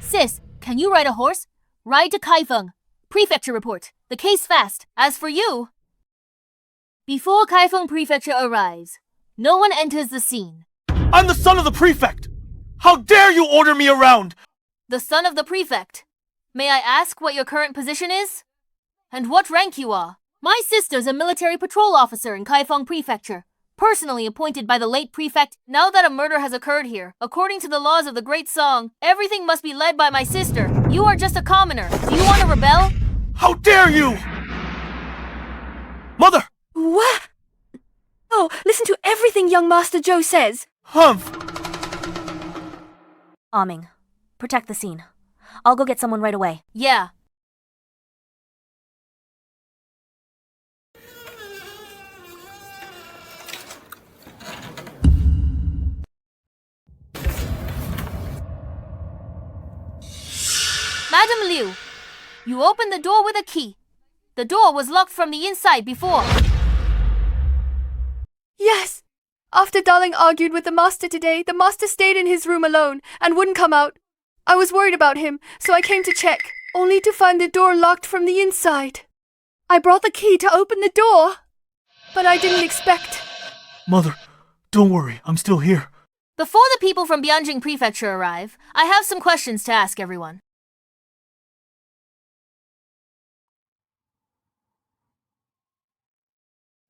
Sis, can you ride a horse? Ride to Kaifeng. Prefecture report. The case fast. As for you, before Kaifeng Prefecture arrives, no one enters the scene. I'm the son of the prefect! How dare you order me around! The son of the prefect. May I ask what your current position is? And what rank you are? My sister's a military patrol officer in Kaifeng Prefecture, personally appointed by the late prefect. Now that a murder has occurred here, according to the laws of the Great Song, everything must be led by my sister. You are just a commoner. Do you want to rebel? How dare you! Mother! What? Oh, listen to everything young Master Zhou says. Humph! Ming, protect the scene. I'll go get someone right away. Yeah. Madam Liu, you opened the door with a key. The door was locked from the inside before. Yes! After Darling argued with the master today, the master stayed in his room alone and wouldn't come out. I was worried about him, so I came to check, only to find the door locked from the inside. I brought the key to open the door, but I didn't expect. Mother, don't worry, I'm still here. Before the people from Bianjing Prefecture arrive, I have some questions to ask everyone.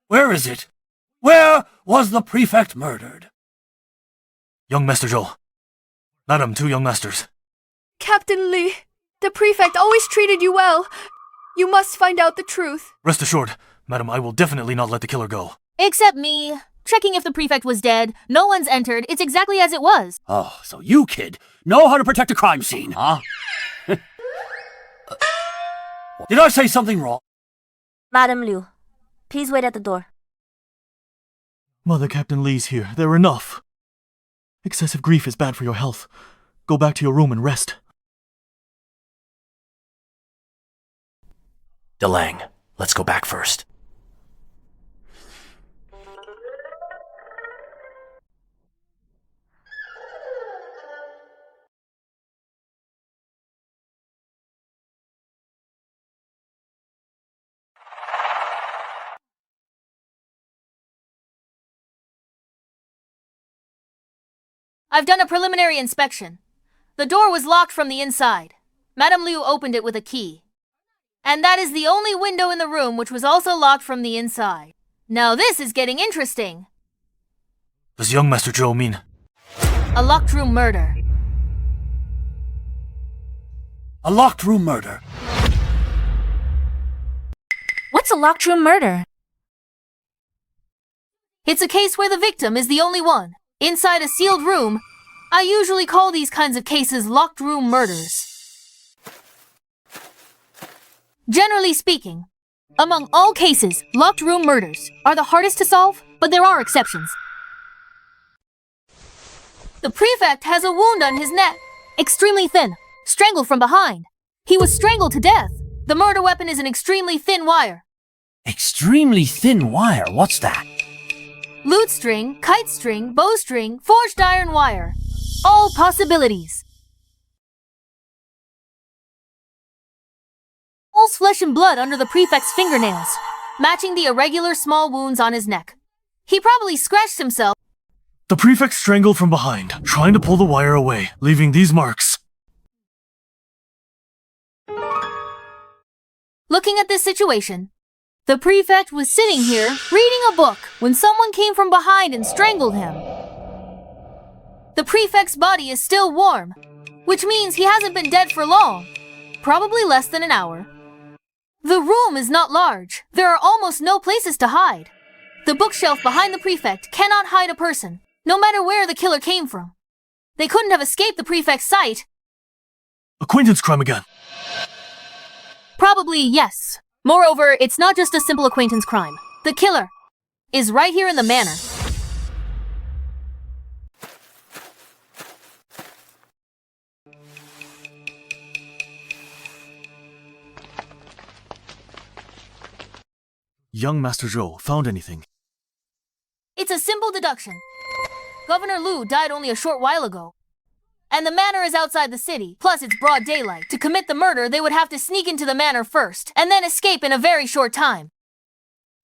Where is it? Where was the prefect murdered? Young Master Zhou. Madam, two young masters. Captain Li, the prefect always treated you well. You must find out the truth. Rest assured, madam, I will definitely not let the killer go. Except me. Checking if the prefect was dead. No one's entered. It's exactly as it was. Oh, so you, kid, know how to protect a crime scene, huh? Did I say something wrong? Madam Liu, please wait at the door. Mother, Captain Li's here. They're enough. Excessive grief is bad for your health. Go back to your room and rest. Delang, let's go back first. I've done a preliminary inspection. The door was locked from the inside. Madame Liu opened it with a key. And that is the only window in the room which was also locked from the inside. Now this is getting interesting. Does young Master Zhou mean? A locked room murder. A locked room murder. What's a locked room murder? It's a case where the victim is the only one. Inside a sealed room. I usually call these kinds of cases locked room murders. Generally speaking, among all cases, locked room murders are the hardest to solve, but there are exceptions. The prefect has a wound on his neck, extremely thin, strangled from behind. He was strangled to death. The murder weapon is an extremely thin wire. Extremely thin wire, what's that? Lute string, kite string, bowstring, forged iron wire. All possibilities. All's flesh and blood under the prefect's fingernails, matching the irregular small wounds on his neck. He probably scratched himself. The prefect strangled from behind, trying to pull the wire away, leaving these marks. Looking at this situation, the prefect was sitting here, reading a book, when someone came from behind and strangled him. The prefect's body is still warm, which means he hasn't been dead for long, probably less than an hour. The room is not large. There are almost no places to hide. The bookshelf behind the prefect cannot hide a person, no matter where the killer came from. They couldn't have escaped the prefect's sight. Acquaintance crime again. Probably, yes. Moreover, it's not just a simple acquaintance crime. The killer is right here in the manor. Young Master Zhou found anything? It's a simple deduction. Governor Lu died only a short while ago. And the manor is outside the city, plus it's broad daylight. To commit the murder, they would have to sneak into the manor first, and then escape in a very short time.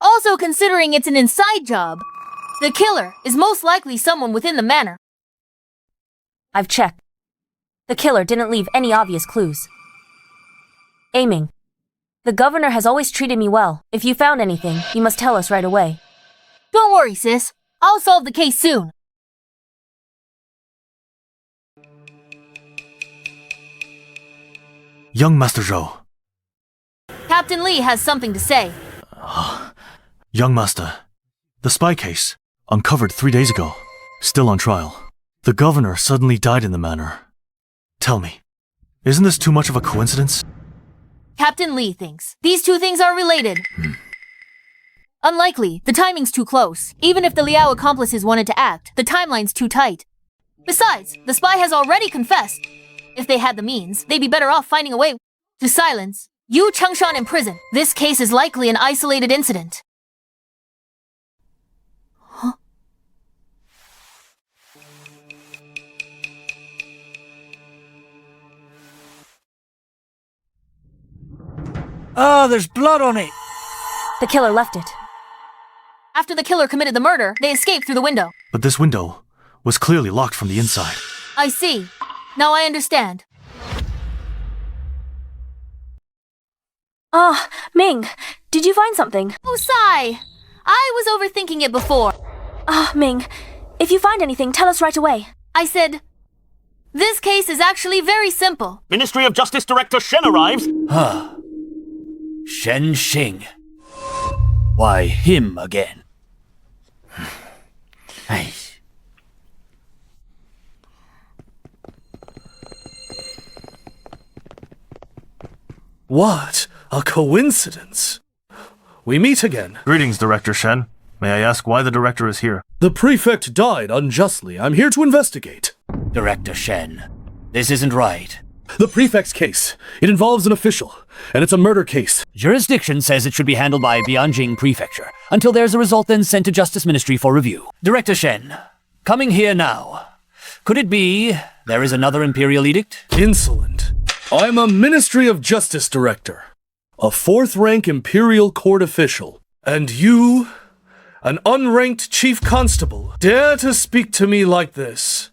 Also, considering it's an inside job, the killer is most likely someone within the manor. I've checked. The killer didn't leave any obvious clues. Aiming. The governor has always treated me well. If you found anything, you must tell us right away. Don't worry, sis. I'll solve the case soon. Young Master Zhou. Captain Li has something to say. Young Master, the spy case, uncovered 3 days ago, still on trial. The governor suddenly died in the manor. Tell me, isn't this too much of a coincidence? Captain Li thinks these two things are related. Unlikely. The timing's too close. Even if the Liao accomplices wanted to act, the timeline's too tight. Besides, the spy has already confessed. If they had the means, they'd be better off finding a way to silence Yu Chengshan in prison. This case is likely an isolated incident. Ah, there's blood on it. The killer left it. After the killer committed the murder, they escaped through the window. But this window was clearly locked from the inside. I see. Now I understand. Ming, did you find something? Oh, sigh. I was overthinking it before. Ming, if you find anything, tell us right away. I said, this case is actually very simple. Ministry of Justice Director Shen arrives. Shen Xing. Why, him again. Hey. What a coincidence. We meet again. Greetings, Director Shen. May I ask why the director is here? The prefect died unjustly. I'm here to investigate. Director Shen, this isn't right. The prefect's case. It involves an official, and it's a murder case. Jurisdiction says it should be handled by Bianjing Prefecture, until there's a result then sent to Justice Ministry for review. Director Shen, coming here now. Could it be there is another imperial edict? Insolent. I'm a Ministry of Justice Director, a fourth-rank Imperial Court official, and you, an unranked Chief Constable, dare to speak to me like this?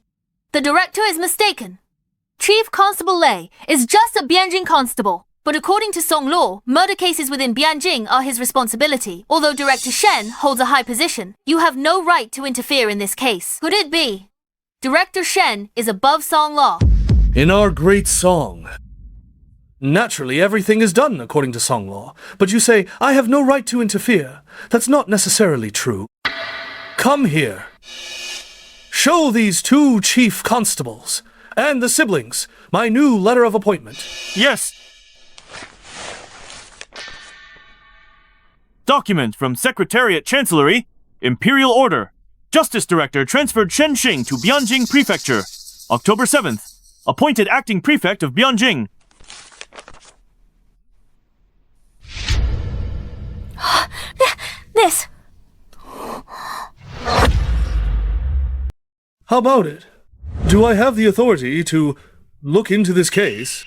The director is mistaken. Chief Constable Lei is just a Bianjing constable, but according to Song law, murder cases within Bianjing are his responsibility. Although Director Shen holds a high position, you have no right to interfere in this case. Could it be Director Shen is above Song law? In our great song. Naturally, everything is done according to Song law, but you say, I have no right to interfere. That's not necessarily true. Come here. Show these two chief constables and the siblings my new letter of appointment. Yes. Document from Secretariat Chancellery, Imperial Order. Justice Director transferred Shen Xing to Bianjing Prefecture. October 7th. Appointed Acting Prefect of Bianjing. This! How about it? Do I have the authority to look into this case?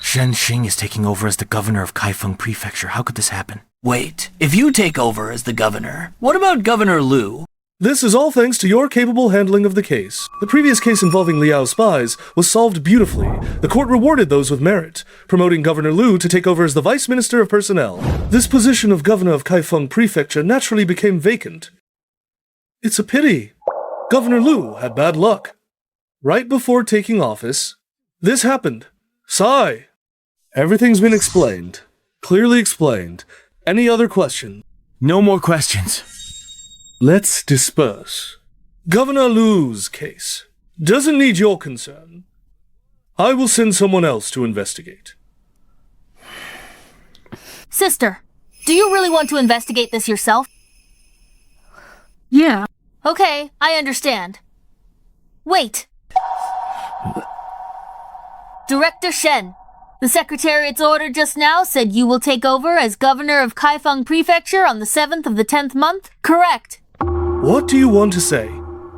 Shen Xing is taking over as the governor of Kaifeng Prefecture. How could this happen? Wait, if you take over as the governor, what about Governor Liu? This is all thanks to your capable handling of the case. The previous case involving Liao's spies was solved beautifully. The court rewarded those with merit, promoting Governor Liu to take over as the Vice Minister of Personnel. This position of Governor of Kaifeng Prefecture naturally became vacant. It's a pity. Governor Liu had bad luck. Right before taking office, this happened. Sigh. Everything's been explained. Clearly explained. Any other questions? No more questions. Let's disperse. Governor Liu's case doesn't need your concern. I will send someone else to investigate. Sister, do you really want to investigate this yourself? Yeah. Okay, I understand. Wait. Director Shen, the Secretariat's order just now said you will take over as governor of Kaifeng Prefecture on the 7th of the 10th month? Correct. What do you want to say?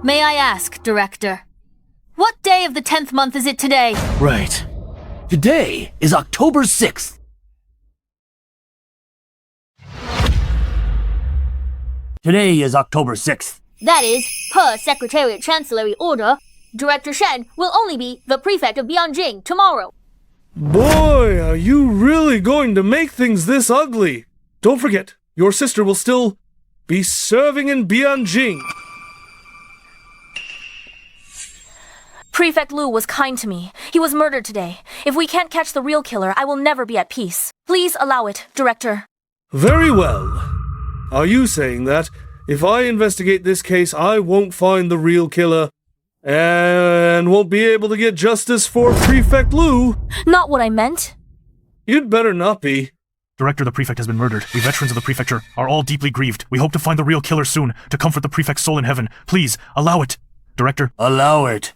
May I ask, Director, what day of the 10th month is it today? Right. Today is October 6th. Today is October 6th. That is, per Secretariat Chancellery order, Director Shen will only be the prefect of Bianjing tomorrow. Boy, are you really going to make things this ugly? Don't forget, your sister will still be serving in Bianjing. Prefect Liu was kind to me. He was murdered today. If we can't catch the real killer, I will never be at peace. Please allow it, Director. Very well. Are you saying that if I investigate this case, I won't find the real killer and won't be able to get justice for Prefect Liu? Not what I meant. You'd better not be. Director, the prefect has been murdered. We veterans of the prefecture are all deeply grieved. We hope to find the real killer soon to comfort the prefect's soul in heaven. Please, allow it. Director. Allow it.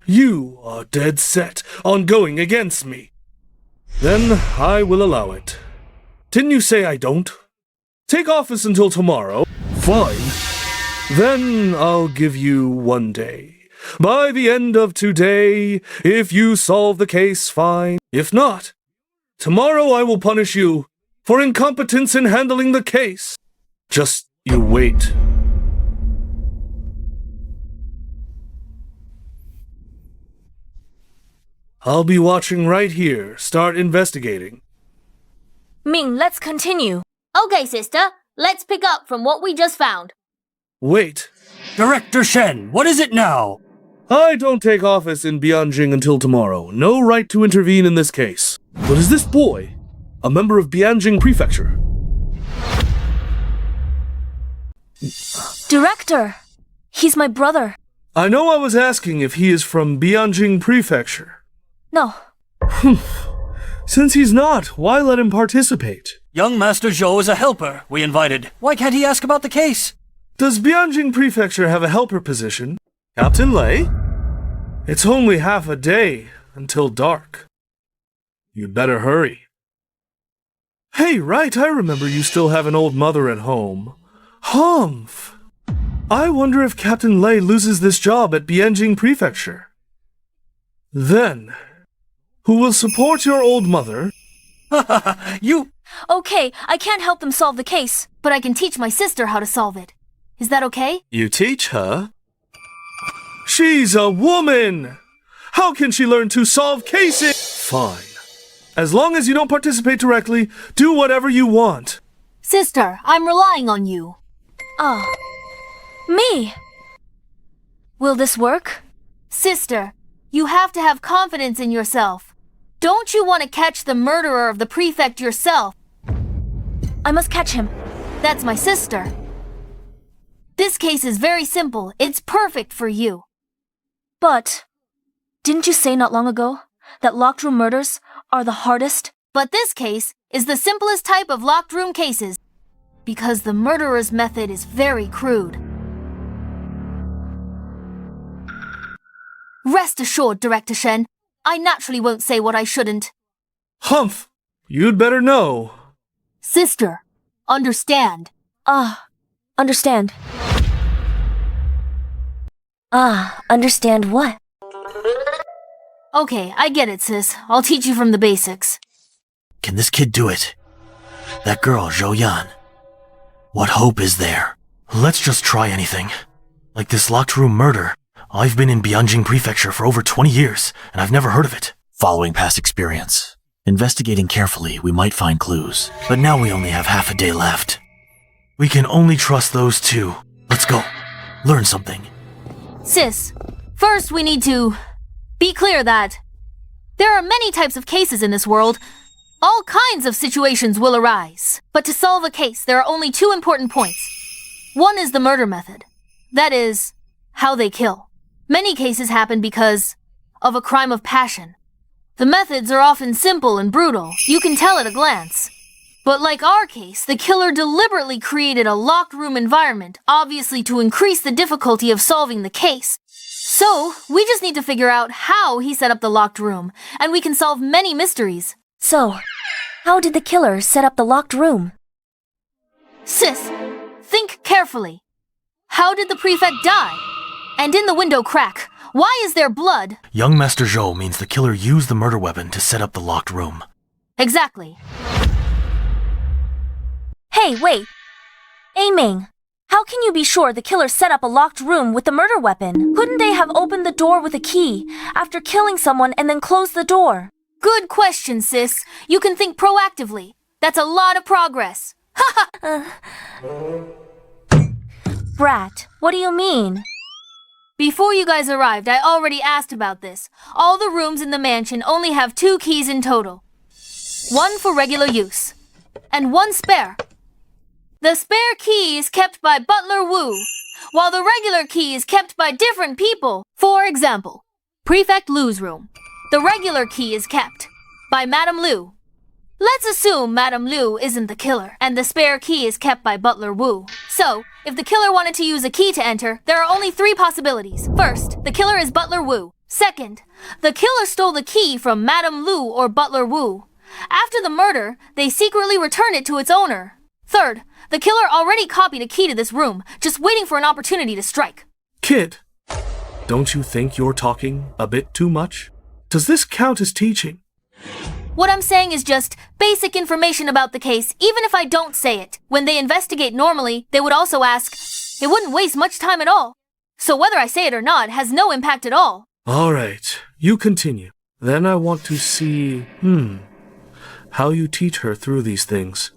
You are dead set on going against me. Then I will allow it. Didn't you say I don't? Take office until tomorrow. Fine. Then I'll give you 1 day. By the end of today, if you solve the case, fine. If not, tomorrow I will punish you for incompetence in handling the case. Just you wait. I'll be watching right here. Start investigating. Ming, let's continue. Okay, sister, let's pick up from what we just found. Wait. Director Shen, what is it now? I don't take office in Bianjing until tomorrow. No right to intervene in this case. But is this boy a member of Bianjing Prefecture? Director, he's my brother. I know I was asking if he is from Bianjing Prefecture. No. Since he's not, why let him participate? Young Master Zhou is a helper we invited. Why can't he ask about the case? Does Bianjing Prefecture have a helper position? Captain Lei? It's only half a day until dark. You'd better hurry. Hey, right, I remember you still have an old mother at home. Humph! I wonder if Captain Lei loses this job at Bianjing Prefecture. Then, who will support your old mother? You... Okay, I can't help them solve the case. But I can teach my sister how to solve it. Is that okay? You teach her? She's a woman! How can she learn to solve cases? Fine. As long as you don't participate directly, do whatever you want. Sister, I'm relying on you. Oh. Me? Will this work? Sister, you have to have confidence in yourself. Don't you want to catch the murderer of the prefect yourself? I must catch him. That's my sister. This case is very simple. It's perfect for you. But, didn't you say not long ago that locked room murders are the hardest? But this case is the simplest type of locked room cases, because the murderer's method is very crude. Rest assured, Director Shen, I naturally won't say what I shouldn't. Humph! You'd better know. Sister, understand. Understand. Understand what? Okay, I get it, sis. I'll teach you from the basics. Can this kid do it? That girl, Zhou Yan. What hope is there? Let's just try anything. Like this locked room murder. I've been in Bianjing Prefecture for over 20 years, and I've never heard of it. Following past experience, investigating carefully, we might find clues. But now we only have half a day left. We can only trust those two. Let's go. Learn something. Sis, first we need to be clear that there are many types of cases in this world. All kinds of situations will arise. But to solve a case, there are only two important points. One is the murder method. That is, how they kill. Many cases happen because of a crime of passion. The methods are often simple and brutal. You can tell at a glance. But like our case, the killer deliberately created a locked room environment, obviously to increase the difficulty of solving the case. So, we just need to figure out how he set up the locked room, and we can solve many mysteries. So, how did the killer set up the locked room? Sis, think carefully. How did the prefect die? And in the window crack, why is there blood? Young Master Zhou means the killer used the murder weapon to set up the locked room. Exactly. Hey, wait. Ming, how can you be sure the killer set up a locked room with the murder weapon? Couldn't they have opened the door with a key after killing someone and then closed the door? Good question, sis. You can think proactively. That's a lot of progress. Brat, what do you mean? Before you guys arrived, I already asked about this. All the rooms in the mansion only have 2 keys in total. One for regular use, and one spare. The spare key is kept by Butler Wu, while the regular key is kept by different people. For example, Prefect Lu's room. The regular key is kept by Madame Lu. Let's assume Madame Lu isn't the killer, and the spare key is kept by Butler Wu. So, if the killer wanted to use a key to enter, there are only 3 possibilities. First, the killer is Butler Wu. Second, the killer stole the key from Madame Lu or Butler Wu. After the murder, they secretly returned it to its owner. Third, the killer already copied a key to this room, just waiting for an opportunity to strike. Kid, don't you think you're talking a bit too much? Does this count as teaching? What I'm saying is just basic information about the case, even if I don't say it. When they investigate normally, they would also ask. It wouldn't waste much time at all. So whether I say it or not has no impact at all. All right, you continue. Then I want to see, how you teach her through these things.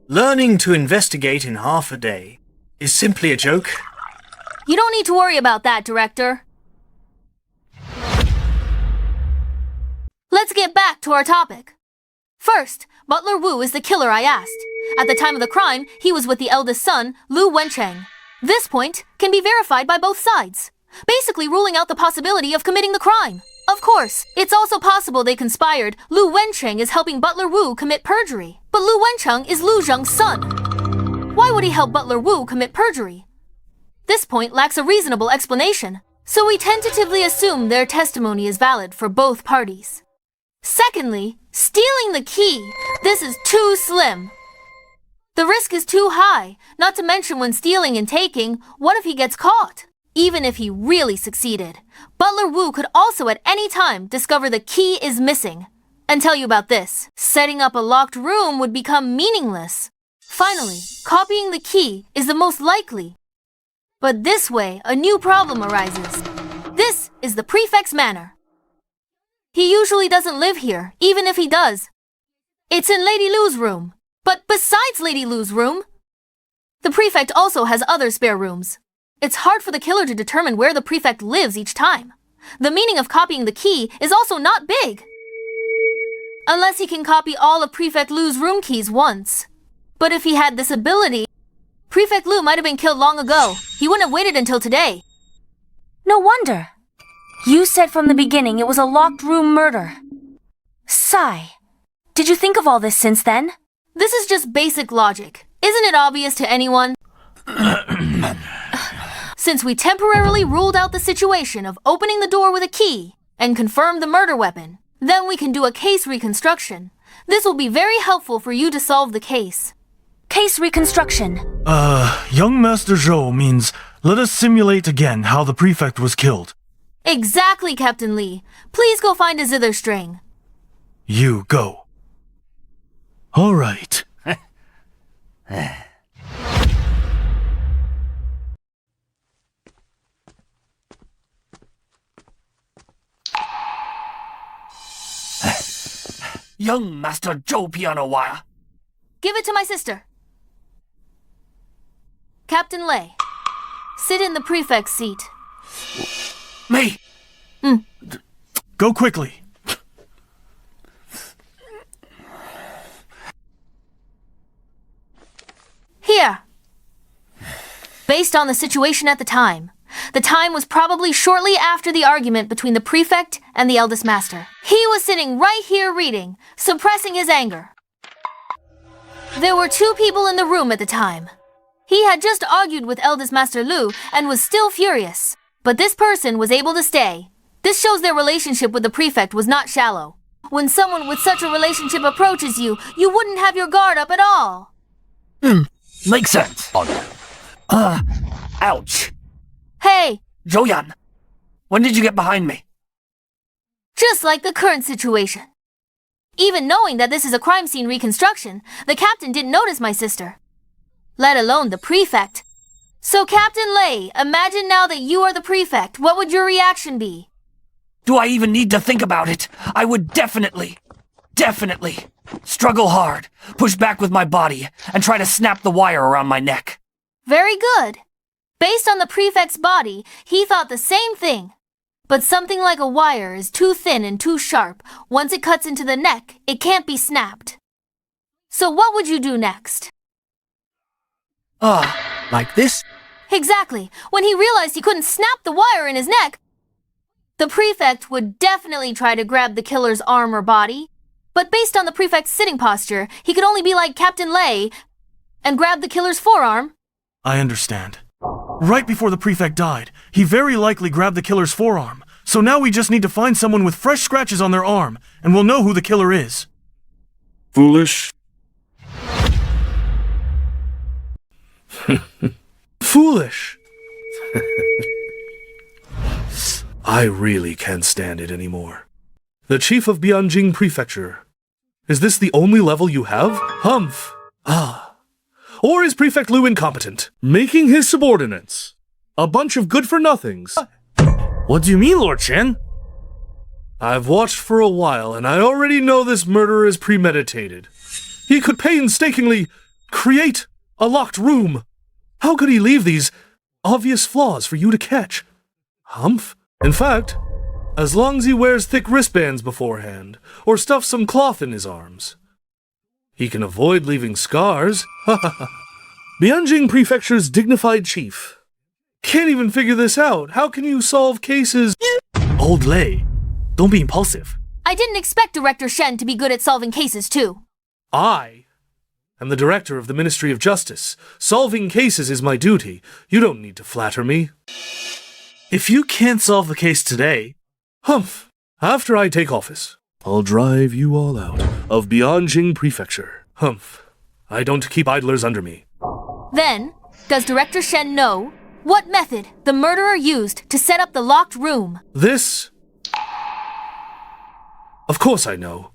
Learning to investigate in half a day is simply a joke. You don't need to worry about that, Director. Let's get back to our topic. First, Butler Wu is the killer I asked. At the time of the crime, he was with the eldest son, Lu Wencheng. This point can be verified by both sides, basically ruling out the possibility of committing the crime. Of course, it's also possible they conspired. Lu Wencheng is helping Butler Wu commit perjury, but Lu Wencheng is Lu Zheng's son. Why would he help Butler Wu commit perjury? This point lacks a reasonable explanation, so we tentatively assume their testimony is valid for both parties. Secondly, stealing the key. This is too slim. The risk is too high, not to mention when stealing and taking, what if he gets caught? Even if he really succeeded, Butler Wu could also at any time discover the key is missing and tell you about this. Setting up a locked room would become meaningless. Finally, copying the key is the most likely. But this way, a new problem arises. This is the prefect's manor. He usually doesn't live here, even if he does. It's in Lady Lu's room. But besides Lady Lu's room, the prefect also has other spare rooms. It's hard for the killer to determine where the prefect lives each time. The meaning of copying the key is also not big. Unless he can copy all of Prefect Lu's room keys once. But if he had this ability, Prefect Lu might have been killed long ago. He wouldn't have waited until today. No wonder. You said from the beginning it was a locked room murder. Sigh. Did you think of all this since then? This is just basic logic. Isn't it obvious to anyone? Since we temporarily ruled out the situation of opening the door with a key and confirmed the murder weapon, then we can do a case reconstruction. This will be very helpful for you to solve the case. Case reconstruction. Young Master Zhou means let us simulate again how the prefect was killed. Exactly, Captain Lee. Please go find a zither string. You go. All right. Young Master Zhou piano wire. Give it to my sister. Captain Lei, sit in the prefect's seat. Me? Go quickly. Here. Based on the situation at the time was probably shortly after the argument between the prefect and the eldest master. He was sitting right here reading, suppressing his anger. There were two people in the room at the time. He had just argued with eldest master Lu and was still furious. But this person was able to stay. This shows their relationship with the prefect was not shallow. When someone with such a relationship approaches you, you wouldn't have your guard up at all. Makes sense. Ouch. Hey! Zhou Yan, when did you get behind me? Just like the current situation. Even knowing that this is a crime scene reconstruction, the captain didn't notice my sister. Let alone the prefect. So Captain Lei, imagine now that you are the prefect, what would your reaction be? Do I even need to think about it? I would definitely struggle hard, push back with my body, and try to snap the wire around my neck. Very good. Based on the prefect's body, he thought the same thing. But something like a wire is too thin and too sharp. Once it cuts into the neck, it can't be snapped. So what would you do next? Like this? Exactly. When he realized he couldn't snap the wire in his neck, the prefect would definitely try to grab the killer's arm or body. But based on the prefect's sitting posture, he could only be like Captain Lei and grab the killer's forearm. I understand. Right before the prefect died, he very likely grabbed the killer's forearm, So now we just need to find someone with fresh scratches on their arm, and we'll know who the killer is. Foolish? Foolish! I really can't stand it anymore. The chief of Bianjing Prefecture. Is this the only level you have? Humph! Ah. Or is Prefect Liu incompetent? Making his subordinates a bunch of good-for-nothings. What do you mean, Lord Chen? I've watched for a while, and I already know this murder is premeditated. He could painstakingly create a locked room. How could he leave these obvious flaws for you to catch? Humph. In fact, as long as he wears thick wristbands beforehand, or stuffs some cloth in his arms, he can avoid leaving scars. Bianjing Prefecture's dignified chief. Can't even figure this out. How can you solve cases? Old Lei, don't be impulsive. I didn't expect Director Shen to be good at solving cases, too. I am the director of the Ministry of Justice. Solving cases is my duty. You don't need to flatter me. If you can't solve the case today... Humph. After I take office, I'll drive you all out of Bianjing Prefecture. Humph. I don't keep idlers under me. Then, does Director Shen know what method the murderer used to set up the locked room? This... Of course I know.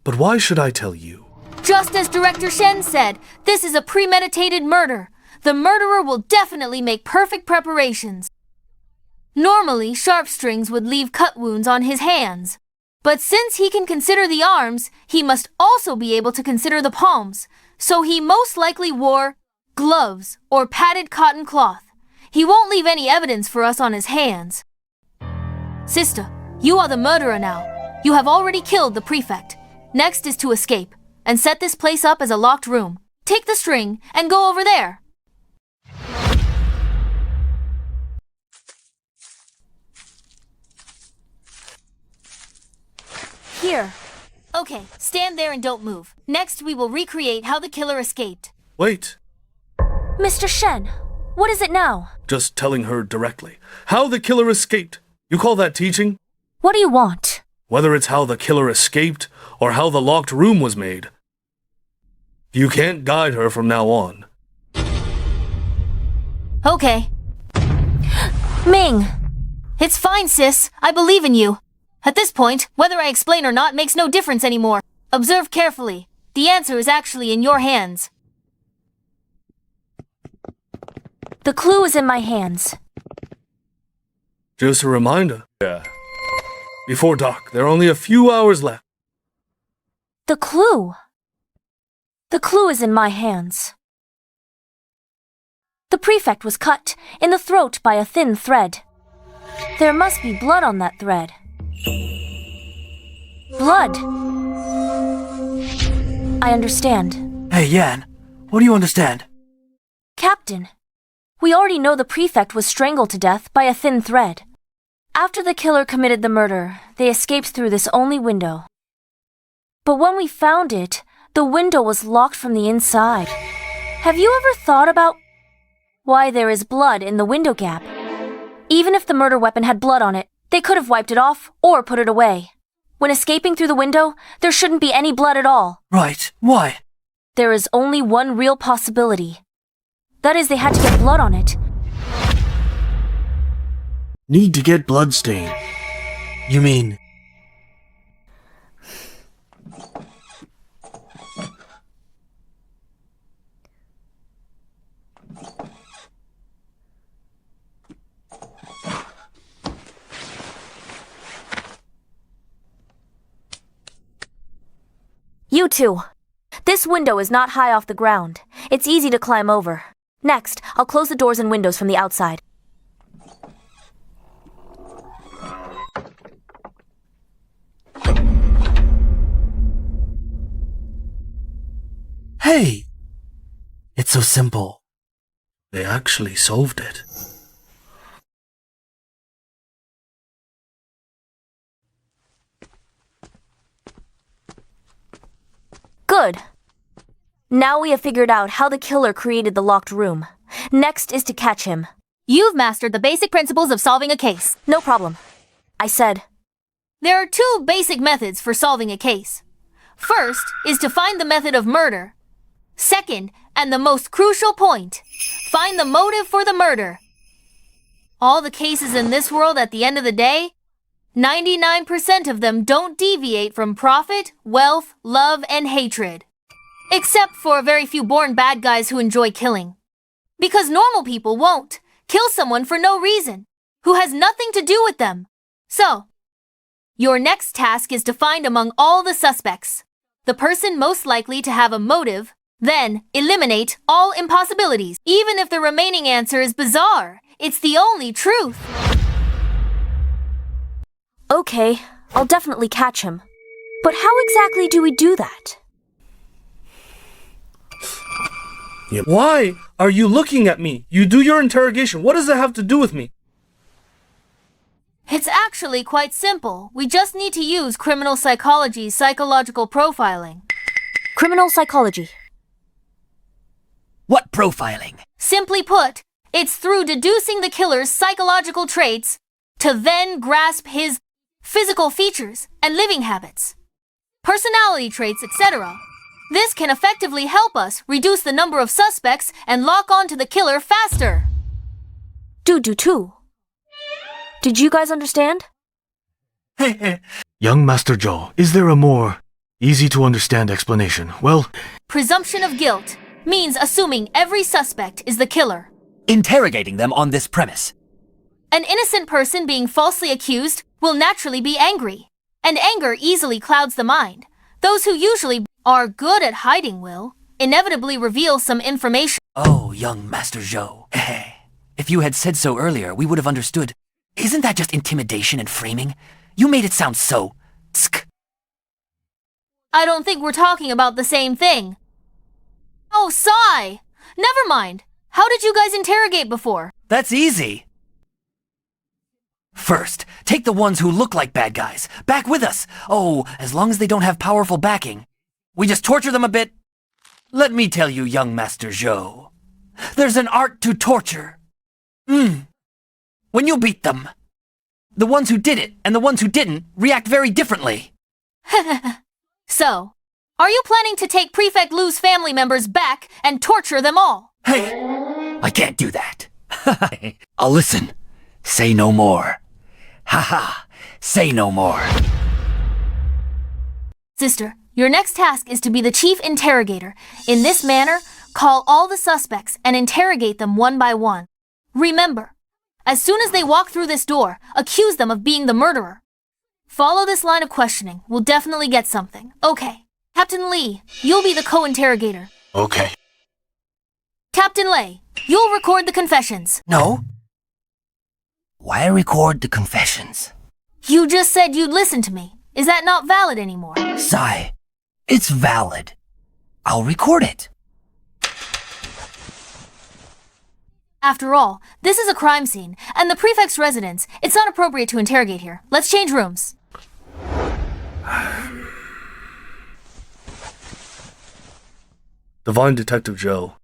But why should I tell you? Just as Director Shen said, this is a premeditated murder. The murderer will definitely make perfect preparations. Normally, Sharpstrings would leave cut wounds on his hands. But since he can consider the arms, he must also be able to consider the palms. So he most likely wore gloves or padded cotton cloth. He won't leave any evidence for us on his hands. Sister, you are the murderer now. You have already killed the prefect. Next is to escape and set this place up as a locked room. Take the string and go over there. Here. Okay, stand there and don't move. Next, we will recreate how the killer escaped. Wait. Mr. Shen, what is it now? Just telling her directly. How the killer escaped. You call that teaching? What do you want? Whether it's how the killer escaped or how the locked room was made. You can't guide her from now on. Okay. Ming! It's fine, sis. I believe in you. At this point, whether I explain or not makes no difference anymore. Observe carefully. The answer is actually in your hands. The clue is in my hands. Just a reminder. Yeah. Before dark, there are only a few hours left. The clue. The clue is in my hands. The prefect was cut in the throat by a thin thread. There must be blood on that thread. Blood. I understand. Hey, Yan, what do you understand? Captain, we already know the prefect was strangled to death by a thin thread. After the killer committed the murder, they escaped through this only window. But when we found it, the window was locked from the inside. Have you ever thought about why there is blood in the window gap? Even if the murder weapon had blood on it, they could have wiped it off or put it away. When escaping through the window, there shouldn't be any blood at all. Right. Why? There is only one real possibility. That is, they had to get blood on it. Need to get blood stain. You mean... You two. This window is not high off the ground. It's easy to climb over. Next, I'll close the doors and windows from the outside. Hey! It's so simple. They actually solved it. Good. Now we have figured out how the killer created the locked room. Next is to catch him. You've mastered the basic principles of solving a case. No problem. I said. There are two basic methods for solving a case. First is to find the method of murder. Second, and the most crucial point, find the motive for the murder. All the cases in this world at the end of the day, 99% of them don't deviate from profit, wealth, love, and hatred. Except for a very few born bad guys who enjoy killing. Because normal people won't kill someone for no reason, who has nothing to do with them. So, your next task is to find among all the suspects the person most likely to have a motive, then eliminate all impossibilities. Even if the remaining answer is bizarre, it's the only truth. Okay, I'll definitely catch him. But how exactly do we do that? Why are you looking at me? You do your interrogation. What does that have to do with me? It's actually quite simple. We just need to use criminal psychology's psychological profiling. Criminal psychology. What profiling? Simply put, it's through deducing the killer's psychological traits to then grasp his physical features and living habits, personality traits, etc. This can effectively help us reduce the number of suspects and lock on to the killer faster. Do too. Did you guys understand? Young Master Zhou, is there a more easy-to-understand explanation? Well, Presumption of guilt means assuming every suspect is the killer. Interrogating them on this premise. An innocent person being falsely accused will naturally be angry, and anger easily clouds the mind. Those who usually are good at hiding will inevitably reveal some information. Oh, young Master Zhou. If you had said so earlier, we would have understood. Isn't that just intimidation and framing? You made it sound so... tsk. I don't think we're talking about the same thing. Oh, sigh! Never mind. How did you guys interrogate before? That's easy. First, take the ones who look like bad guys. Back with us. Oh, as long as they don't have powerful backing. We just torture them a bit. Let me tell you, young Master Zhou. There's an art to torture. When you beat them, the ones who did it and the ones who didn't react very differently. So, are you planning to take Prefect Lu's family members back and torture them all? Hey, I can't do that. I'll listen. Say no more. Haha, say no more. Sister, your next task is to be the chief interrogator. In this manner, call all the suspects and interrogate them one by one. Remember, as soon as they walk through this door, accuse them of being the murderer. Follow this line of questioning. We'll definitely get something. Okay. Captain Lee, you'll be the co-interrogator. okay. Captain Lei, you'll record the confessions. No? Why record the confessions? You just said you'd listen to me. Is that not valid anymore? Sigh. It's valid. I'll record it. After all, this is a crime scene, and the prefect's residence. It's not appropriate to interrogate here. Let's change rooms. Divine Detective Zhou.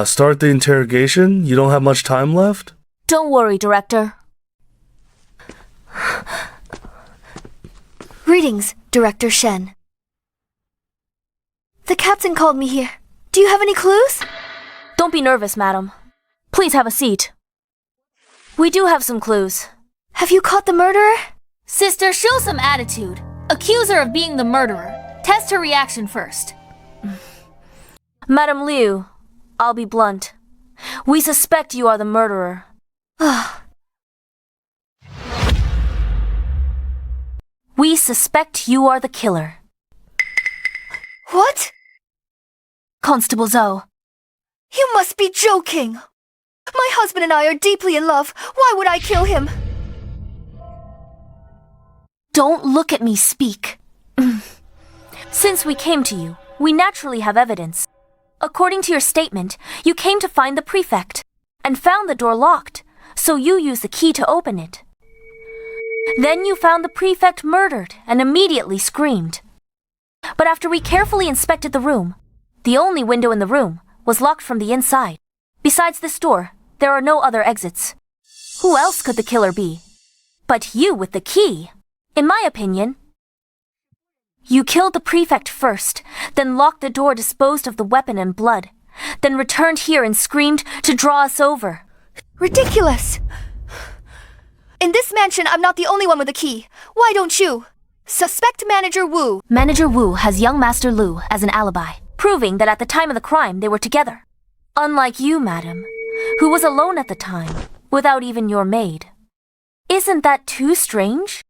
Start the interrogation? You don't have much time left? Don't worry, Director. Greetings, Director Shen. The captain called me here. Do you have any clues? Don't be nervous, madam. Please have a seat. We do have some clues. Have you caught the murderer? Sister, show some attitude. Accuse her of being the murderer. Test her reaction first. Madam Liu, I'll be blunt. We suspect you are the murderer. We suspect you are the killer. What? Constable Zhou. You must be joking. My husband and I are deeply in love. Why would I kill him? Don't look at me speak. Since we came to you, we naturally have evidence. According to your statement, you came to find the prefect and found the door locked, so you used the key to open it. Then you found the prefect murdered and immediately screamed. But after we carefully inspected the room, the only window in the room was locked from the inside. Besides this door, there are no other exits. Who else could the killer be? But you with the key. In my opinion, you killed the prefect first, then locked the door, disposed of the weapon and blood, then returned here and screamed to draw us over. Ridiculous! In this mansion, I'm not the only one with a key. Why don't you? Suspect Manager Wu. Manager Wu has young Master Lu as an alibi, proving that at the time of the crime they were together. Unlike you, madam, who was alone at the time, without even your maid. Isn't that too strange?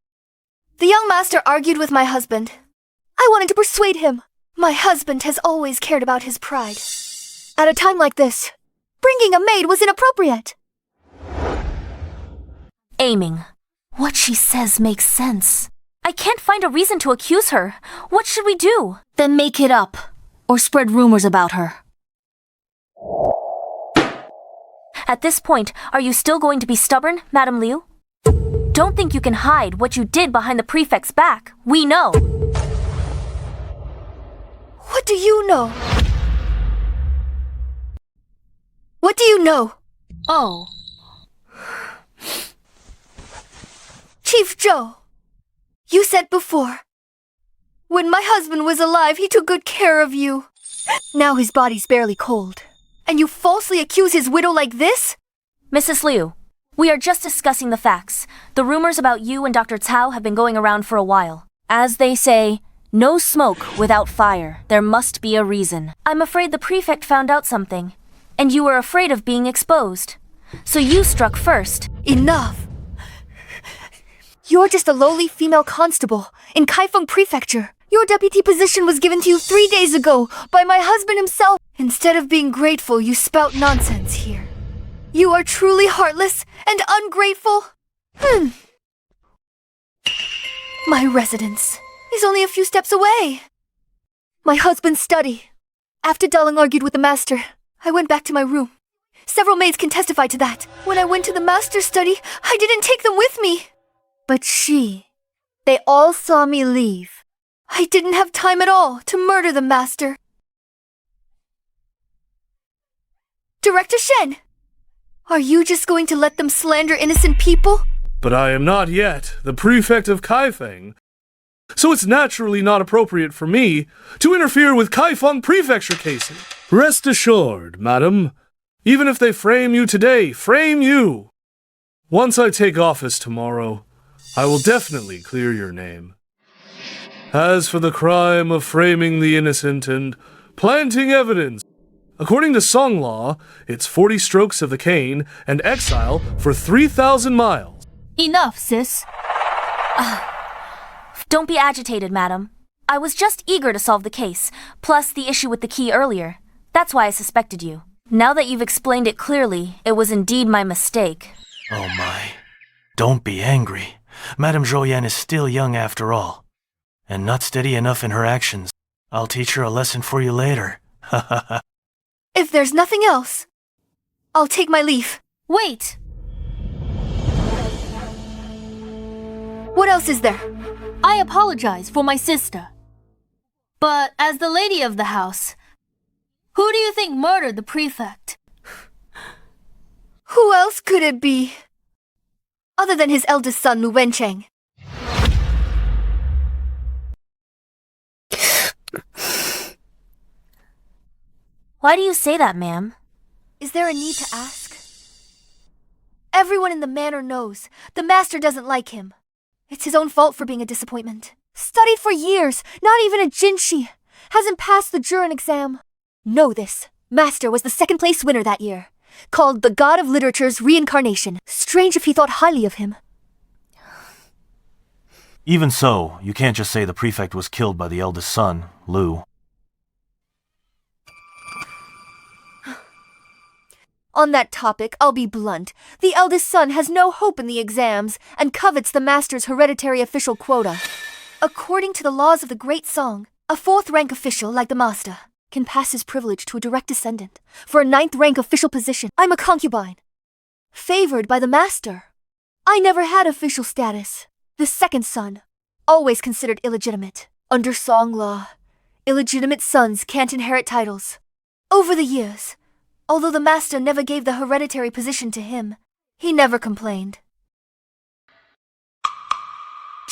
The young master argued with my husband. I wanted to persuade him. My husband has always cared about his pride. At a time like this, bringing a maid was inappropriate. Aiming. What she says makes sense. I can't find a reason to accuse her. What should we do? Then make it up, or spread rumors about her. At this point, are you still going to be stubborn, Madam Liu? Don't think you can hide what you did behind the prefect's back. We know. What do you know? What do you know? Oh. Chief Zhou, you said before, when my husband was alive, he took good care of you. Now his body's barely cold, and you falsely accuse his widow like this? Mrs. Liu, we are just discussing the facts. The rumors about you and Dr. Cao have been going around for a while. As they say, no smoke without fire. There must be a reason. I'm afraid the prefect found out something, and you were afraid of being exposed. So you struck first. Enough! You're just a lowly female constable in Kaifeng Prefecture. Your deputy position was given to you 3 days ago by my husband himself. Instead of being grateful, you spout nonsense here. You are truly heartless and ungrateful. My residence is only a few steps away. My husband's study. After Darling argued with the master, I went back to my room. Several maids can testify to that. When I went to the master's study, I didn't take them with me. But they all saw me leave. I didn't have time at all to murder the master. Director Shen, are you just going to let them slander innocent people? But I am not yet the prefect of Kaifeng, so it's naturally not appropriate for me to interfere with Kaifeng Prefecture cases. Rest assured, madam, even if they frame you today, frame you. Once I take office tomorrow, I will definitely clear your name. As for the crime of framing the innocent and planting evidence, according to Song law, it's 40 strokes of the cane and exile for 3,000 miles. Enough, sis. Don't be agitated, madam. I was just eager to solve the case, plus the issue with the key earlier. That's why I suspected you. Now that you've explained it clearly, it was indeed my mistake. Oh my. Don't be angry. Madame Zhou is still young after all, and not steady enough in her actions. I'll teach her a lesson for you later. Ha ha ha. If there's nothing else, I'll take my leave. Wait! What else is there? I apologize for my sister. But as the lady of the house, who do you think murdered the prefect? Who else could it be? Other than his eldest son, Lu Wencheng. Why do you say that, ma'am? Is there a need to ask? Everyone in the manor knows the master doesn't like him. It's his own fault for being a disappointment. Studied for years, not even a jinshi. Hasn't passed the Jurin exam. Know this. Master was the second-place winner that year. Called the God of Literature's reincarnation. Strange if he thought highly of him. Even so, you can't just say the prefect was killed by the eldest son, Lu. On that topic, I'll be blunt. The eldest son has no hope in the exams and covets the master's hereditary official quota. According to the laws of the Great Song, a 4th-rank official like the master can pass his privilege to a direct descendant for a 9th-rank official position. I'm a concubine, favored by the master. I never had official status. The second son, always considered illegitimate. Under Song law, illegitimate sons can't inherit titles. Over the years, although the master never gave the hereditary position to him, he never complained.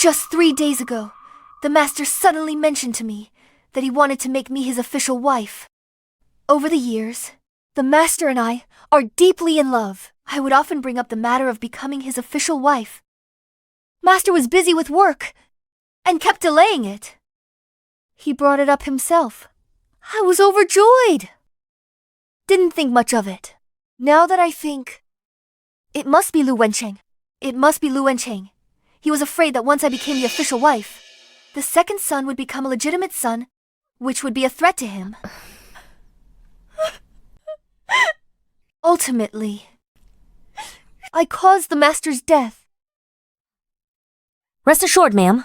Just 3 days ago, the master suddenly mentioned to me that he wanted to make me his official wife. Over the years, the master and I are deeply in love. I would often bring up the matter of becoming his official wife. Master was busy with work and kept delaying it. He brought it up himself. I was overjoyed. Didn't think much of it. Now that I think, it must be Lu Wencheng. It must be Lu Wencheng. He was afraid that once I became the official wife, the second son would become a legitimate son, which would be a threat to him. Ultimately, I caused the master's death. Rest assured, ma'am,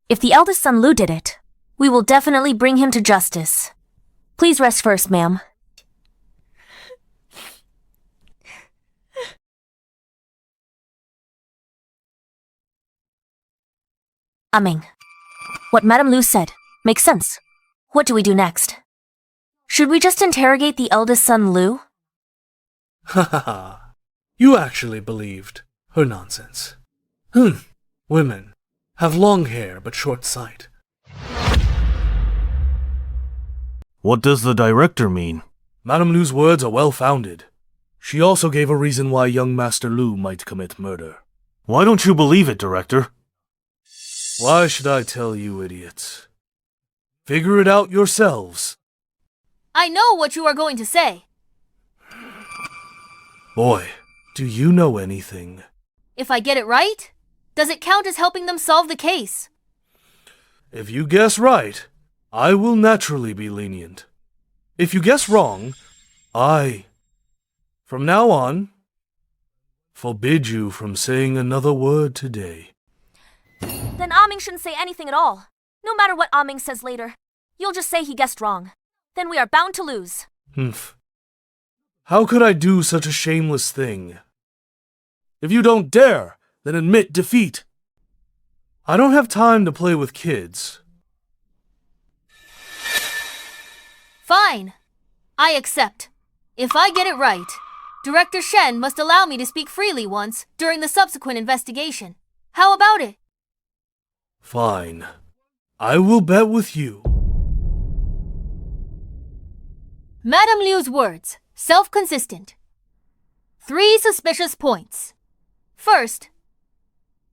if the eldest son Lu did it, we will definitely bring him to justice. Please rest first, ma'am. Ming, what Madame Lu said makes sense. What do we do next? Should we just interrogate the eldest son Lu? Ha ha ha. You actually believed her nonsense. Women have long hair but short sight. What does the director mean? Madame Lu's words are well-founded. She also gave a reason why young Master Lu might commit murder. Why don't you believe it, director? Why should I tell you, idiots? Figure it out yourselves. I know what you are going to say. Boy, do you know anything? If I get it right, does it count as helping them solve the case? If you guess right, I will naturally be lenient. If you guess wrong, from now on, forbid you from saying another word today. Then Ming shouldn't say anything at all. No matter what Ming says later, you'll just say he guessed wrong. Then we are bound to lose. How could I do such a shameless thing? If you don't dare, then admit defeat. I don't have time to play with kids. Fine. I accept. If I get it right, Director Shen must allow me to speak freely once during the subsequent investigation. How about it? Fine. I will bet with you. Madame Liu's words, self-consistent. 3 suspicious points. First,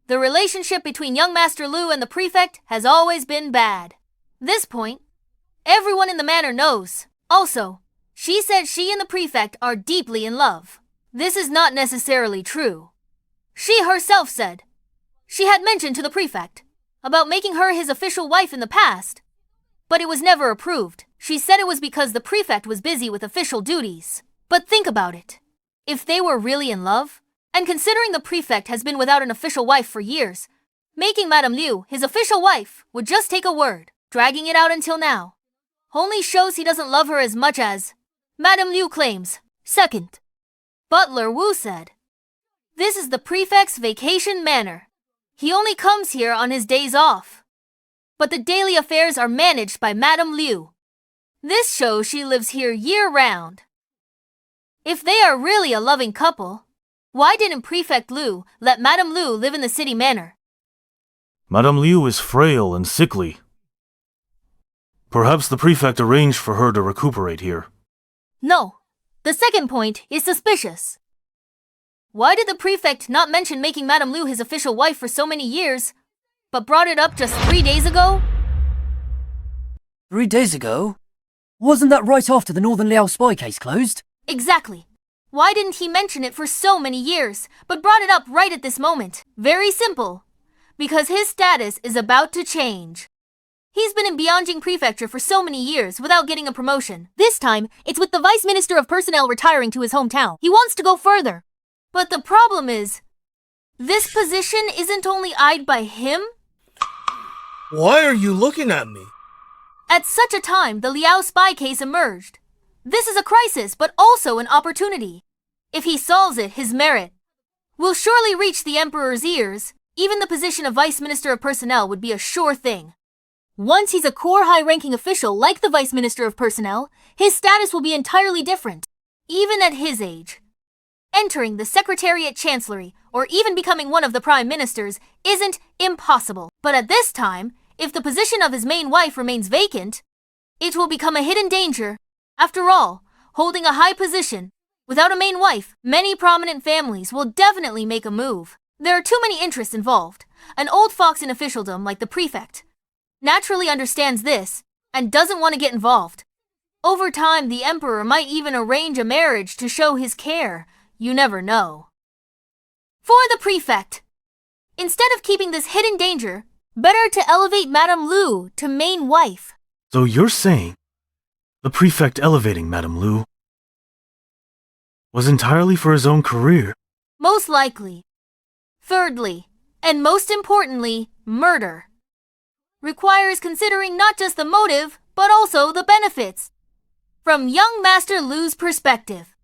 the relationship between young Master Lu and the prefect has always been bad. This point, everyone in the manor knows. Also, she said she and the prefect are deeply in love. This is not necessarily true. She herself said she had mentioned to the prefect about making her his official wife in the past, but it was never approved. She said it was because the prefect was busy with official duties. But think about it. If they were really in love, and considering the prefect has been without an official wife for years, making Madame Liu his official wife would just take a word. Dragging it out until now only shows he doesn't love her as much as Madame Liu claims. Second, Butler Wu said, this is the prefect's vacation manor. He only comes here on his days off. But the daily affairs are managed by Madame Liu. This shows she lives here year-round. If they are really a loving couple, why didn't Prefect Liu let Madame Liu live in the city manor? Madame Liu is frail and sickly. Perhaps the prefect arranged for her to recuperate here. No. The second point is suspicious. Why did the prefect not mention making Madame Liu his official wife for so many years, but brought it up just 3 days ago? 3 days ago? Wasn't that right after the Northern Liao spy case closed? Exactly. Why didn't he mention it for so many years, but brought it up right at this moment? Very simple. Because his status is about to change. He's been in Bianjing Prefecture for so many years without getting a promotion. This time, it's with the Vice Minister of Personnel retiring to his hometown. He wants to go further. But the problem is, this position isn't only eyed by him. Why are you looking at me? At such a time, the Liao spy case emerged. This is a crisis, but also an opportunity. If he solves it, his merit will surely reach the Emperor's ears. Even the position of Vice Minister of Personnel would be a sure thing. Once he's a core high-ranking official like the Vice Minister of Personnel, his status will be entirely different, even at his age. entering the Secretariat Chancellery or even becoming one of the Prime Ministers isn't impossible. But at this time, if the position of his main wife remains vacant, it will become a hidden danger. After all, holding a high position without a main wife, many prominent families will definitely make a move. There are too many interests involved. An old fox in officialdom like the prefect naturally understands this and doesn't want to get involved. Over time, the emperor might even arrange a marriage to show his care. You never know. For the prefect, instead of keeping this hidden danger, better to elevate Madame Lu to main wife. So you're saying the prefect elevating Madame Lu was entirely for his own career? Most likely. Thirdly, and most importantly, murder requires considering not just the motive, but also the benefits. From young Master Lu's perspective,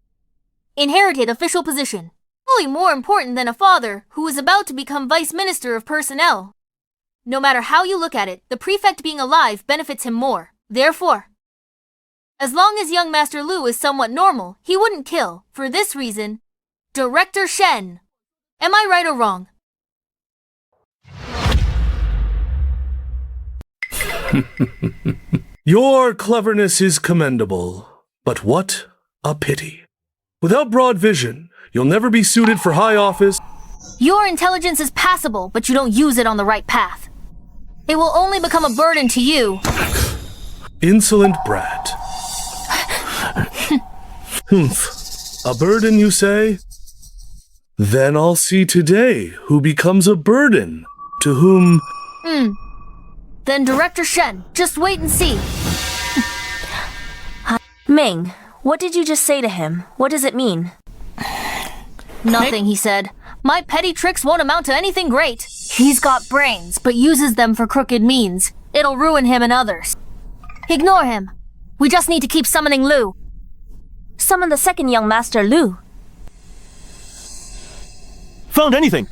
inherited official position, fully more important than a father who is about to become Vice Minister of Personnel. No matter how you look at it, the prefect being alive benefits him more. Therefore, as long as young Master Lu is somewhat normal, he wouldn't kill. For this reason, Director Shen. Am I right or wrong? Your cleverness is commendable, but what a pity. Without broad vision, you'll never be suited for high office. Your intelligence is passable, but you don't use it on the right path. It will only become a burden to you. Insolent brat. Humph. A burden, you say? Then I'll see today who becomes a burden to whom... Then Director Shen, just wait and see. Ming, what did you just say to him? What does it mean? Nothing, he said. My petty tricks won't amount to anything great. He's got brains, but uses them for crooked means. It'll ruin him and others. Ignore him. We just need to keep summoning Lu. Summon the second young Master Lu. Found anything?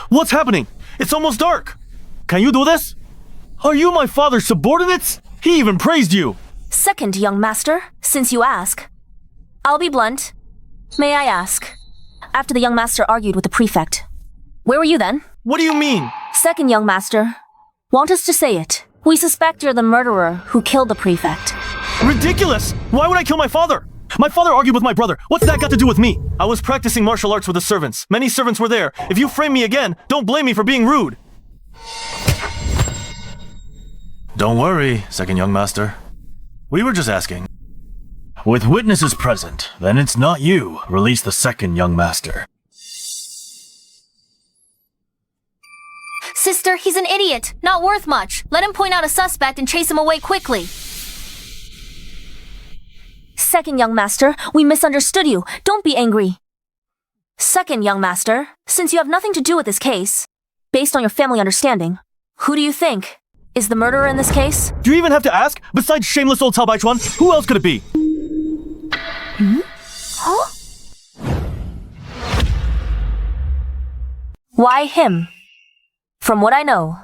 What's happening? It's almost dark. Can you do this? Are you my father's subordinates? He even praised you. Second young Master, since you ask. I'll be blunt. May I ask, after the young Master argued with the prefect, where were you then? What do you mean? Second young Master, want us to say it. We suspect you're the murderer who killed the prefect. Ridiculous! Why would I kill my father? My father argued with my brother. What's that got to do with me? I was practicing martial arts with the servants. Many servants were there. If you frame me again, don't blame me for being rude. Don't worry, second young master. We were just asking. With witnesses present, then it's not you. Release the second young master. Sister, he's an idiot. Not worth much. Let him point out a suspect and chase him away quickly. Second young Master, we misunderstood you. Don't be angry. Second young Master, since you have nothing to do with this case, based on your family understanding, who do you think is the murderer in this case? Do you even have to ask? Besides shameless old Cao Baichuan, who else could it be? Huh? Why him? From what I know,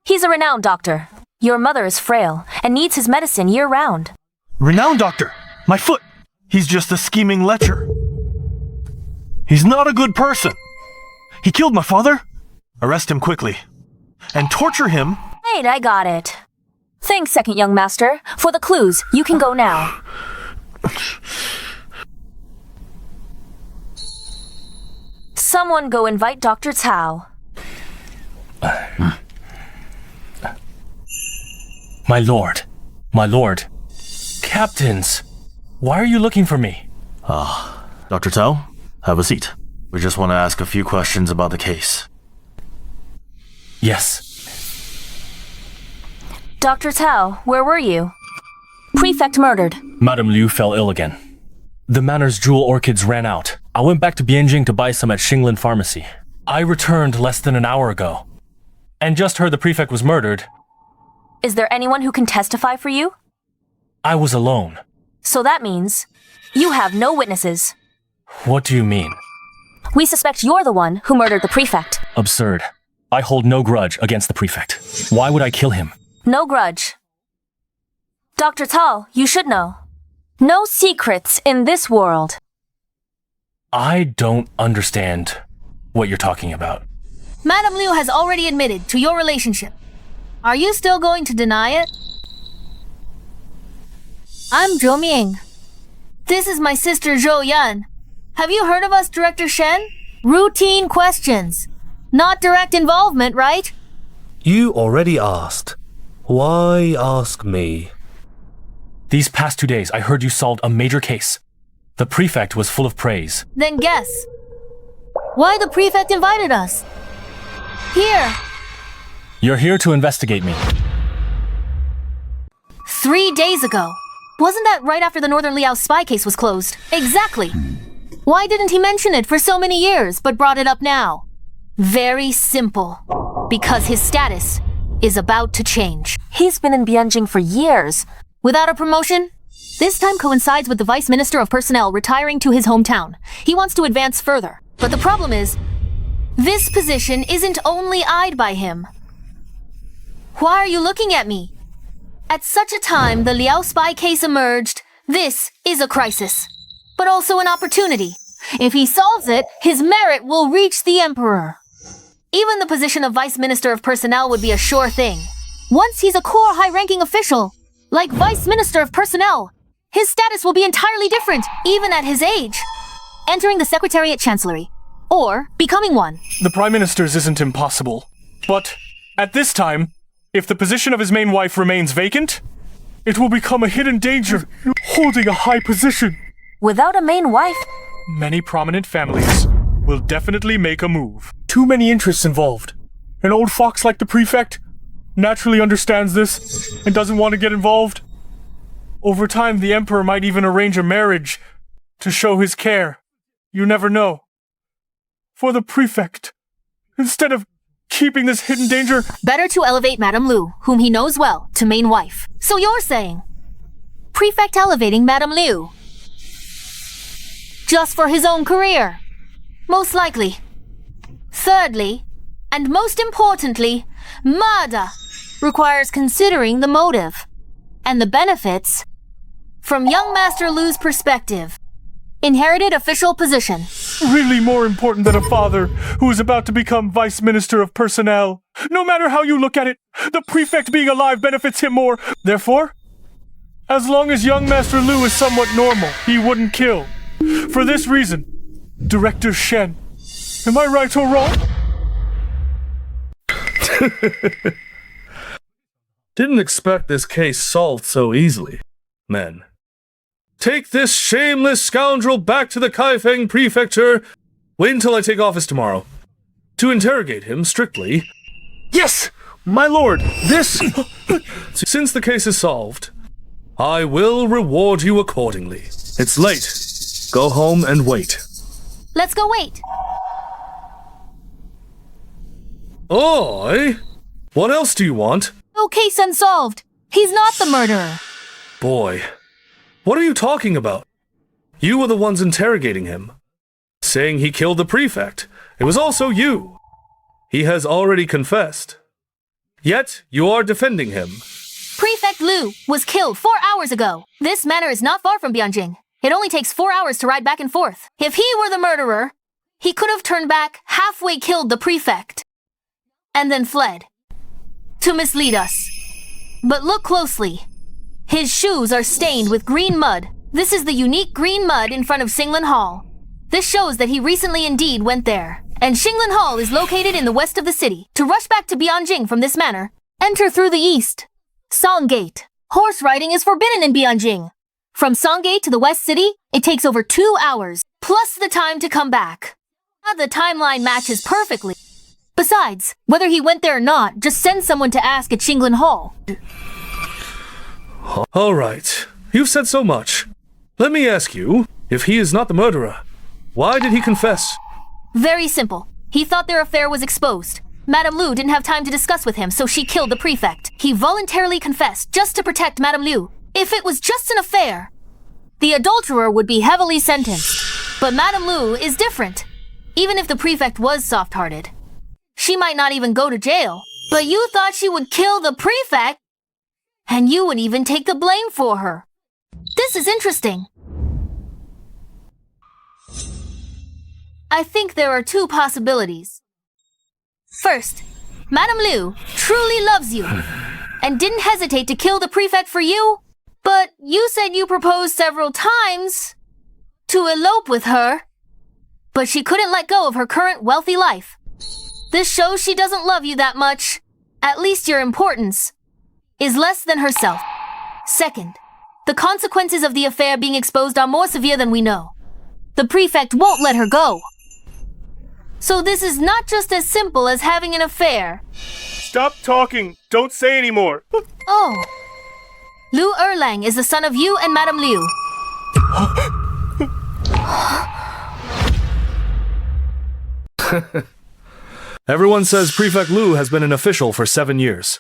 he's a renowned doctor. Your mother is frail and needs his medicine year-round. Renowned doctor? My foot! He's just a scheming lecher. He's not a good person. He killed my father? Arrest him quickly. And torture him. Wait, I got it. Thanks, second young master. For the clues, you can go now. Someone go invite Dr. Cao. My lord. My lord. Captains, why are you looking for me? Dr. Cao, have a seat. We just want to ask a few questions about the case. Yes. Dr. Cao, where were you? Prefect murdered. Madame Liu fell ill again. The manor's jewel orchids ran out. I went back to Bianjing to buy some at Xinglin Pharmacy. I returned less than an hour ago. And just heard the prefect was murdered. Is there anyone who can testify for you? I was alone. So that means you have no witnesses. What do you mean? We suspect you're the one who murdered the prefect. Absurd. I hold no grudge against the prefect. Why would I kill him? No grudge. Dr. Tal, you should know. No secrets in this world. I don't understand what you're talking about. Madame Liu has already admitted to your relationship. Are you still going to deny it? I'm Zhou Ming. This is my sister Zhou Yan. Have you heard of us, Director Shen? Routine questions. Not direct involvement, right? You already asked. Why ask me? These past 2 days, I heard you solved a major case. The prefect was full of praise. Then guess. Why the prefect invited us? Here. You're here to investigate me. 3 days ago. Wasn't that right after the Northern Liao spy case was closed? Exactly. Why didn't he mention it for so many years, but brought it up now? Very simple. Because his status is about to change. He's been in Bianjing for years. Without a promotion? This time coincides with the Vice Minister of Personnel retiring to his hometown. He wants to advance further. But the problem is, this position isn't only eyed by him. Why are you looking at me? At such a time the Liao spy case emerged, this is a crisis, but also an opportunity. If he solves it, his merit will reach the Emperor. Even the position of Vice Minister of Personnel would be a sure thing. Once he's a core high-ranking official, like Vice Minister of Personnel, his status will be entirely different, even at his age. Entering the Secretariat Chancellery, or becoming one. The Prime Minister's isn't impossible. But at this time, if the position of his main wife remains vacant, it will become a hidden danger, holding a high position. Without a main wife? Many prominent families will definitely make a move. Too many interests involved. An old fox like the prefect naturally understands this and doesn't want to get involved. Over time, the Emperor might even arrange a marriage to show his care. You never know. For the prefect, instead of keeping this hidden danger... Better to elevate Madame Liu, whom he knows well, to main wife. So you're saying, prefect elevating Madame Liu just for his own career? Most likely. Thirdly, and most importantly, murder requires considering the motive and the benefits from young Master Lu's perspective. Inherited official position. Really more important than a father who is about to become Vice Minister of Personnel. No matter how you look at it, the prefect being alive benefits him more. Therefore, as long as young Master Lu is somewhat normal, he wouldn't kill. For this reason, Director Shen. Am I right or wrong? Didn't expect this case solved so easily, men. Take this shameless scoundrel back to the Kaifeng prefecture. Wait until I take office tomorrow. To interrogate him strictly. Yes, my lord, this... Since the case is solved, I will reward you accordingly. It's late. Go home and wait. Let's go wait. Oi! What else do you want? No case unsolved. He's not the murderer. Boy, what are you talking about? You were the ones interrogating him, saying he killed the prefect. It was also you. He has already confessed. Yet, you are defending him. Prefect Lu was killed 4 hours ago. This manor is not far from Bianjing. It only takes 4 hours to ride back and forth. If he were the murderer, he could have turned back, halfway killed the prefect, and then fled. To mislead us. But look closely. His shoes are stained with green mud. This is the unique green mud in front of Xinglan Hall. This shows that he recently indeed went there. And Xinglan Hall is located in the west of the city. To rush back to Bianjing from this manor, enter through the east. Song Gate. Horse riding is forbidden in Bianjing. From Song Gate to the west city, it takes over 2 hours, plus the time to come back. The timeline matches perfectly. Besides, whether he went there or not, just send someone to ask at Xinglan Hall. All right. You've said so much. Let me ask you, if he is not the murderer, why did he confess? Very simple. He thought their affair was exposed. Madame Liu didn't have time to discuss with him, so she killed the prefect. He voluntarily confessed just to protect Madame Liu. If it was just an affair, the adulterer would be heavily sentenced. But Madame Liu is different. Even if the prefect was soft-hearted, she might not even go to jail. But you thought she would kill the prefect, and you would even take the blame for her. This is interesting. I think there are two possibilities. First, Madame Liu truly loves you and didn't hesitate to kill the prefect for you, but you said you proposed several times to elope with her, but she couldn't let go of her current wealthy life. This shows she doesn't love you that much. At least your importance is less than herself. Second, the consequences of the affair being exposed are more severe than we know. The prefect won't let her go. So this is not just as simple as having an affair. Stop talking. Don't say any more. Oh. Liu Erlang is the son of you and Madame Liu. Everyone says Prefect Liu has been an official for 7 years.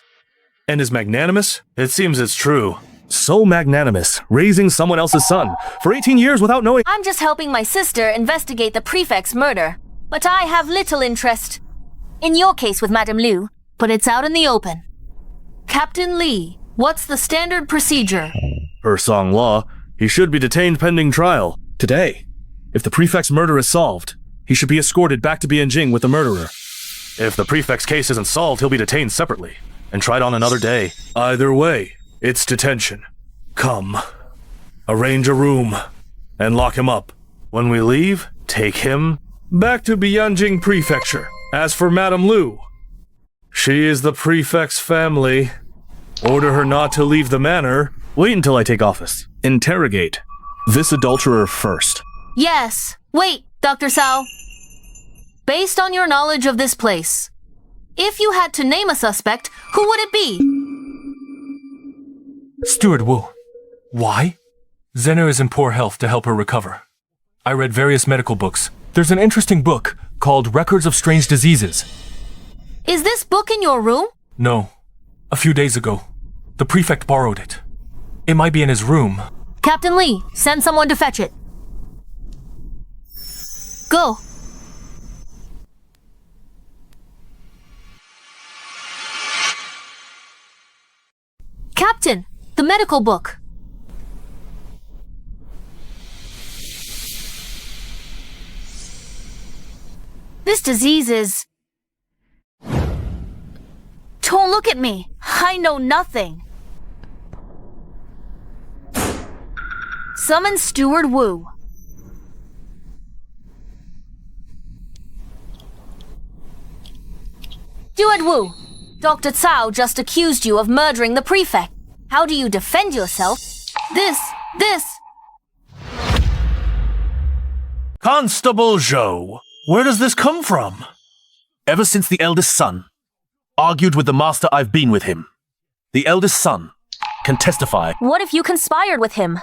And is magnanimous? It seems it's true. So magnanimous, raising someone else's son for 18 years without knowing— I'm just helping my sister investigate the prefect's murder, but I have little interest in your case with Madame Liu. But it's out in the open. Captain Li, what's the standard procedure? Per Song law, he should be detained pending trial. Today. If the prefect's murder is solved, he should be escorted back to Bianjing with the murderer. If the prefect's case isn't solved, he'll be detained separately and tried on another day. Either way, it's detention. Come. Arrange a room and lock him up. When we leave, take him back to Bianjing Prefecture. As for Madame Liu, she is the prefect's family. Order her not to leave the manor. Wait until I take office. Interrogate this adulterer first. Yes. Wait, Dr. Cao. Based on your knowledge of this place, if you had to name a suspect, who would it be? Steward Wu. Why? Zena is in poor health to help her recover. I read various medical books. There's an interesting book called Records of Strange Diseases. Is this book in your room? No. A few days ago, the prefect borrowed it. It might be in his room. Captain Li, send someone to fetch it. Go. Captain, the medical book. This disease is... Don't look at me. I know nothing. Summon Steward Wu. Steward Wu, Dr. Cao just accused you of murdering the prefect. How do you defend yourself? This... Constable Zhou, where does this come from? Ever since the eldest son argued with the master, I've been with him. The eldest son can testify. What if you conspired with him?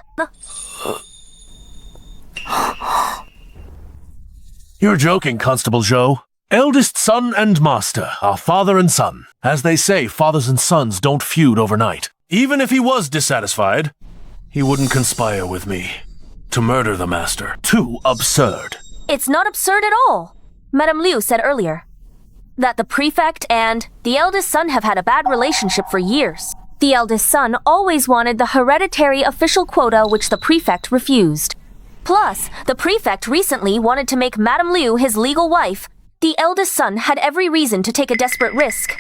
You're joking, Constable Zhou. Eldest son and master are father and son. As they say, fathers and sons don't feud overnight. Even if he was dissatisfied, he wouldn't conspire with me to murder the master. Too absurd. It's not absurd at all. Madame Liu said earlier that the prefect and the eldest son have had a bad relationship for years. The eldest son always wanted the hereditary official quota, which the prefect refused. Plus, the prefect recently wanted to make Madame Liu his legal wife. The eldest son had every reason to take a desperate risk.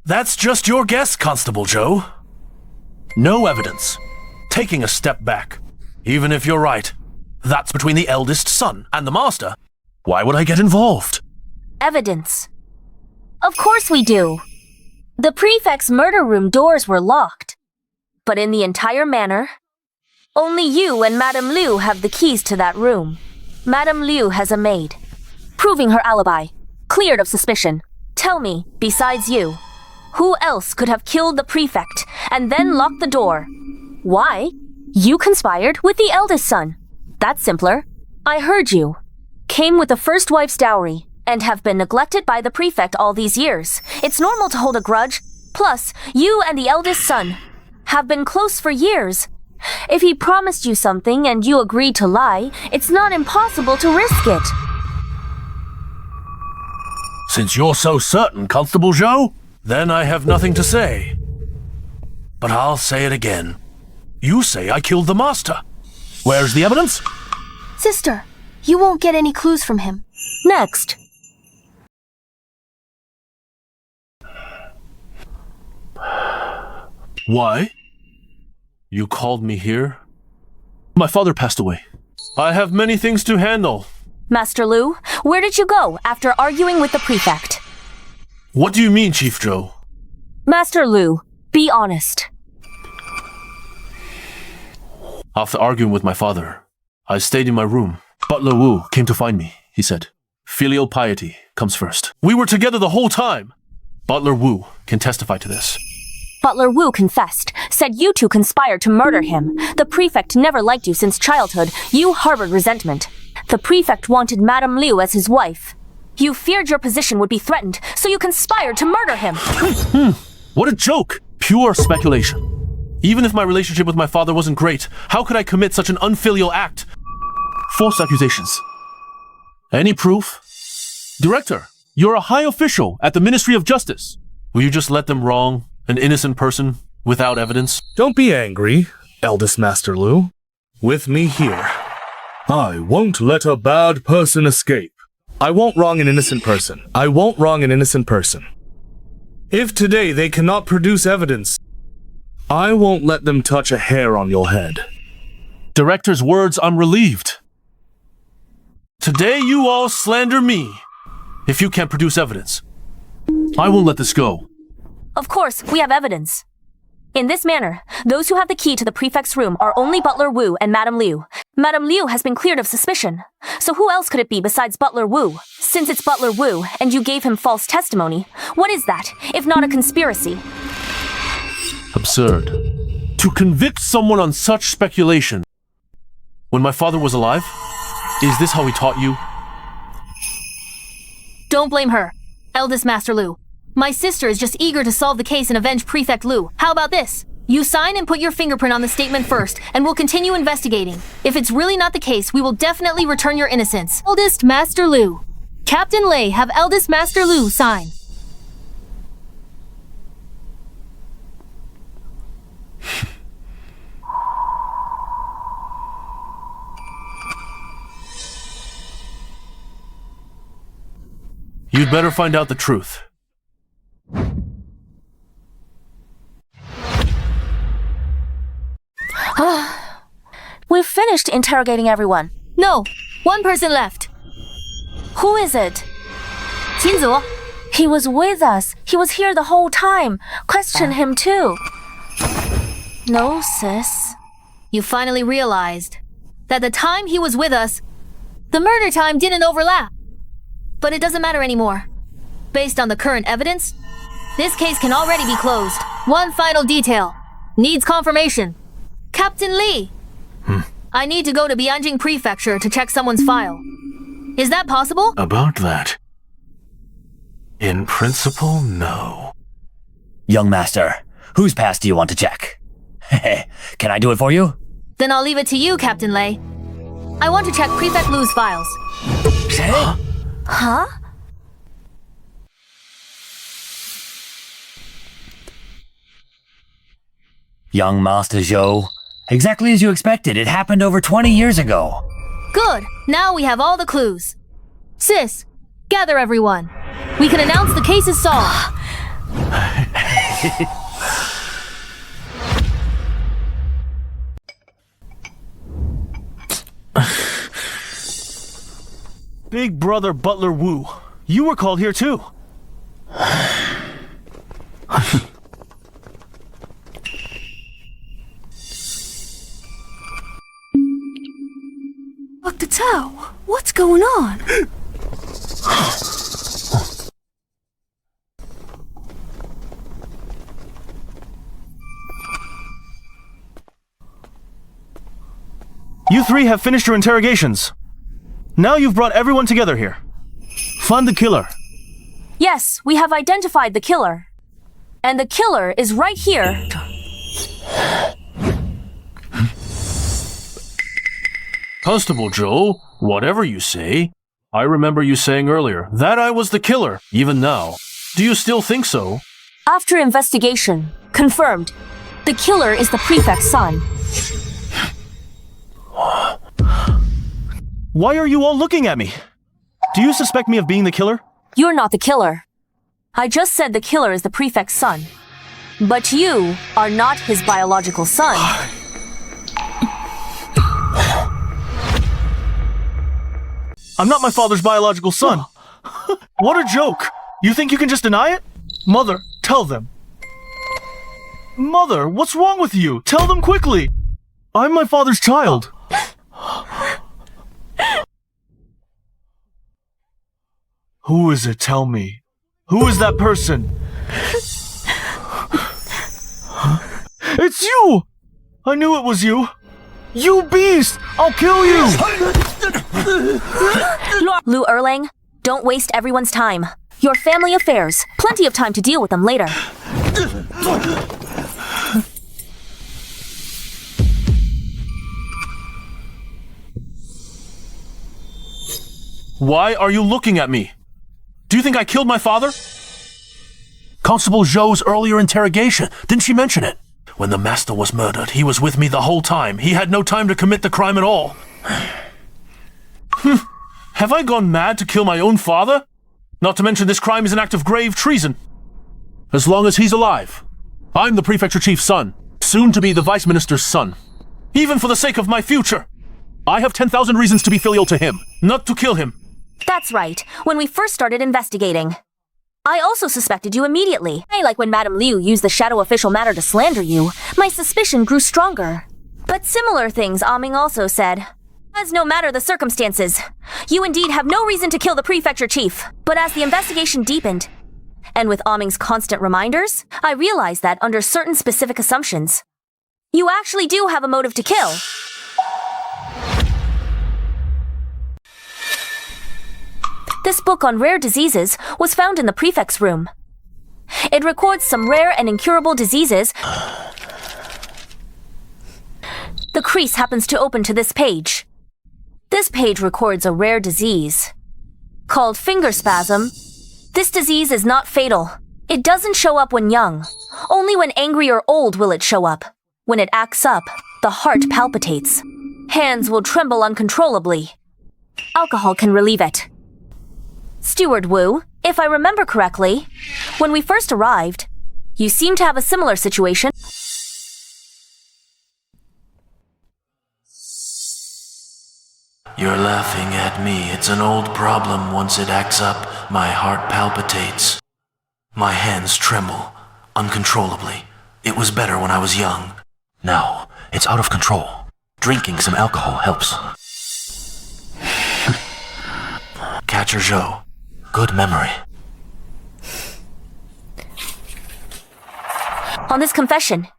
That's just your guess, Constable Zhou. No evidence. Taking a step back. Even if you're right, that's between the eldest son and the master. Why would I get involved? Evidence. Of course we do. The prefect's murder room doors were locked. But in the entire manor, only you and Madame Liu have the keys to that room. Madame Liu has a maid, proving her alibi, cleared of suspicion. Tell me, besides you, who else could have killed the prefect and then locked the door? Why? You conspired with the eldest son. That's simpler. I heard you. Came with the first wife's dowry and have been neglected by the prefect all these years. It's normal to hold a grudge. Plus, you and the eldest son have been close for years. If he promised you something and you agreed to lie, it's not impossible to risk it. Since you're so certain, Constable Zhou, then I have nothing to say. But I'll say it again. You say I killed the master. Where's the evidence? Sister, you won't get any clues from him. Next. Why? You called me here? My father passed away. I have many things to handle. Master Lu, where did you go after arguing with the prefect? What do you mean, Chief Zhou? Master Lu, be honest. After arguing with my father, I stayed in my room. Butler Wu came to find me, he said. Filial piety comes first. We were together the whole time. Butler Wu can testify to this. Butler Wu confessed, said you two conspired to murder him. The prefect never liked you since childhood. You harbored resentment. The prefect wanted Madame Liu as his wife. You feared your position would be threatened, so you conspired to murder him. What a joke! Pure speculation. Even if my relationship with my father wasn't great, how could I commit such an unfilial act? False accusations. Any proof? Director, you're a high official at the Ministry of Justice. Will you just let them wrong an innocent person without evidence? Don't be angry, eldest Master Lu. With me here, I won't let a bad person escape. I won't wrong an innocent person. I won't wrong an innocent person. If today they cannot produce evidence, I won't let them touch a hair on your head. Director's words, I'm relieved. Today you all slander me. If you can't produce evidence, I won't let this go. Of course, we have evidence. In this manner, those who have the key to the prefect's room are only Butler Wu and Madame Liu. Madame Liu has been cleared of suspicion. So who else could it be besides Butler Wu? Since it's Butler Wu and you gave him false testimony, what is that, if not a conspiracy? Absurd. To convict someone on such speculation. When my father was alive? Is this how he taught you? Don't blame her, eldest Master Lu. My sister is just eager to solve the case and avenge Prefect Lu. How about this? You sign and put your fingerprint on the statement first, and we'll continue investigating. If it's really not the case, we will definitely return your innocence. Eldest Master Lu. Captain Lei, have eldest Master Lu sign. You'd better find out the truth. We've finished interrogating everyone. No, one person left. Who is it? Qinzu. He was with us. He was here the whole time. Question him too. No, sis. You finally realized that the time he was with us, the murder time didn't overlap. But it doesn't matter anymore. Based on the current evidence, this case can already be closed. One final detail. Needs confirmation. Captain Li. I need to go to Bianjing Prefecture to check someone's file. Is that possible? About that? In principle, no. Young master, whose past do you want to check? Can I do it for you? Then I'll leave it to you, Captain Lei. I want to check Prefect Lu's files. Huh? Young Master Zhou, exactly as you expected. It happened over 20 years ago. Good. Now we have all the clues. Sis, gather everyone. We can announce the case is solved. Big brother Butler Wu, you were called here too. Dr. Tao, what's going on? You three have finished your interrogations. Now you've brought everyone together here. Find the killer. Yes, we have identified the killer. And the killer is right here. Constable Zhou, whatever you say, I remember you saying earlier that I was the killer, even now. Do you still think so? After investigation, confirmed. The killer is the prefect's son. Why are you all looking at me? Do you suspect me of being the killer? You're not the killer. I just said the killer is the prefect's son. But you are not his biological son. I'm not my father's biological son. What a joke. You think you can just deny it? Mother, tell them. Mother, what's wrong with you? Tell them quickly. I'm my father's child. Who is it? Tell me. Who is that person? It's you! I knew it was you. You beast! I'll kill you! Lu Erlang, don't waste everyone's time. Your family affairs. Plenty of time to deal with them later. Why are you looking at me? Do you think I killed my father? Constable Zhou's earlier interrogation, didn't she mention it? When the master was murdered, he was with me the whole time. He had no time to commit the crime at all. Have I gone mad to kill my own father? Not to mention this crime is an act of grave treason. As long as he's alive, I'm the prefecture chief's son, soon to be the vice minister's son. Even for the sake of my future, I have 10,000 reasons to be filial to him, not to kill him. That's right, when we first started investigating. I also suspected you immediately. Like when Madame Liu used the shadow official matter to slander you, my suspicion grew stronger. But similar things Ming also said. As no matter the circumstances, you indeed have no reason to kill the prefecture chief. But as the investigation deepened, and with Ming's constant reminders, I realized that under certain specific assumptions, you actually do have a motive to kill. This book on rare diseases was found in the prefect's room. It records some rare and incurable diseases. The crease happens to open to this page. This page records a rare disease called finger spasm. This disease is not fatal. It doesn't show up when young. Only when angry or old will it show up. When it acts up, the heart palpitates. Hands will tremble uncontrollably. Alcohol can relieve it. Steward Wu, if I remember correctly, when we first arrived, you seemed to have a similar situation. You're laughing at me. It's an old problem. Once it acts up, my heart palpitates. My hands tremble uncontrollably. It was better when I was young. Now, it's out of control. Drinking some alcohol helps. Catcher Zhou. Good memory. On this confession,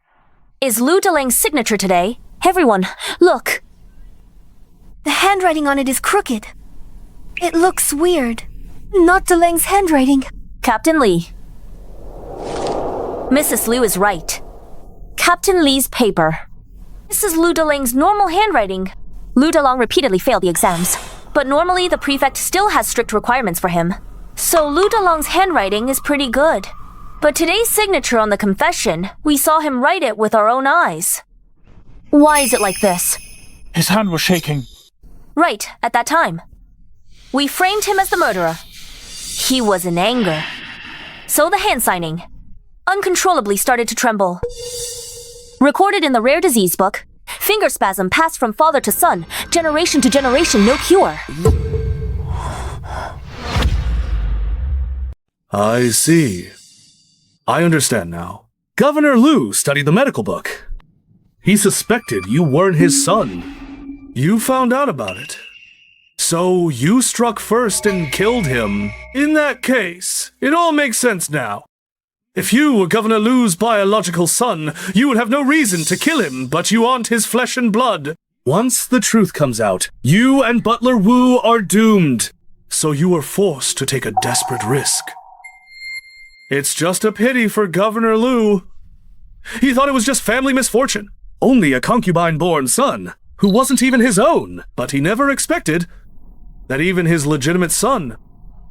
is Lu Delang's signature today? Everyone, look. The handwriting on it is crooked. It looks weird. Not Delang's handwriting. Captain Li. Mrs. Liu is right. Captain Li's paper. This is Lu Delang's normal handwriting. Lu Delang repeatedly failed the exams, but normally the prefect still has strict requirements for him. So Lu Delang's handwriting is pretty good. But today's signature on the confession, we saw him write it with our own eyes. Why is it like this? His hand was shaking. Right, at that time. We framed him as the murderer. He was in anger. So the hand signing uncontrollably started to tremble. Recorded in the rare disease book, finger spasm passed from father to son, generation to generation, no cure. I see. I understand now. Governor Liu studied the medical book. He suspected you weren't his son. You found out about it. So you struck first and killed him. In that case, it all makes sense now. If you were Governor Liu's biological son, you would have no reason to kill him, but you aren't his flesh and blood. Once the truth comes out, you and Butler Wu are doomed. So you were forced to take a desperate risk. It's just a pity for Governor Liu. He thought it was just family misfortune. Only a concubine-born son, who wasn't even his own. But he never expected that even his legitimate son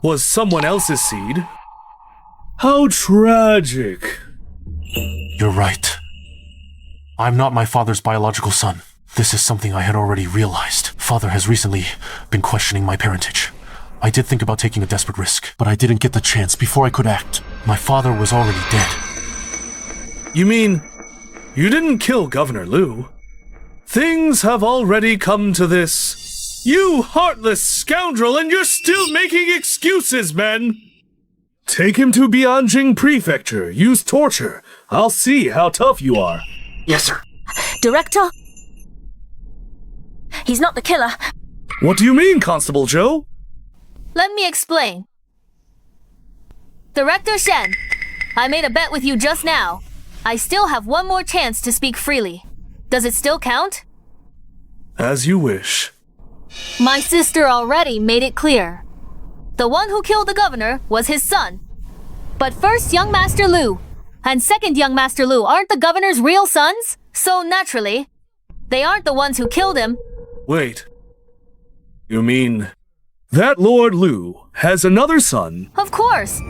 was someone else's seed. How tragic. You're right. I'm not my father's biological son. This is something I had already realized. Father has recently been questioning my parentage. I did think about taking a desperate risk, but I didn't get the chance before I could act. My father was already dead. You mean, you didn't kill Governor Liu? Things have already come to this. You heartless scoundrel, and you're still making excuses, man! Take him to Bianjing Prefecture. Use torture. I'll see how tough you are. Yes, sir. Director? He's not the killer. What do you mean, Constable Zhou? Let me explain. Director Shen, I made a bet with you just now. I still have one more chance to speak freely. Does it still count? As you wish. My sister already made it clear. The one who killed the governor was his son. But first, young Master Liu, and second, young Master Liu aren't the governor's real sons? So naturally, they aren't the ones who killed him. Wait. You mean that Lord Liu has another son? Of course.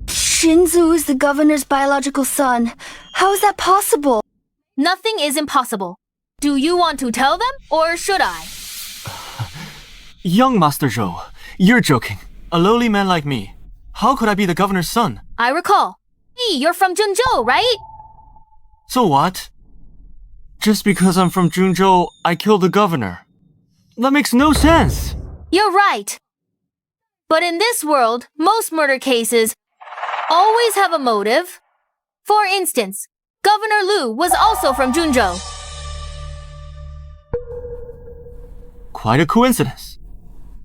Shinzu is the governor's biological son. How is that possible? Nothing is impossible. Do you want to tell them, or should I? Young Master Zhou, you're joking. A lowly man like me. How could I be the governor's son? I recall. Hey, you're from Junzhou, right? So what? Just because I'm from Junzhou, I killed the governor. That makes no sense. You're right. But in this world, most murder cases always have a motive. For instance, Governor Liu was also from Junzhou. Quite a coincidence.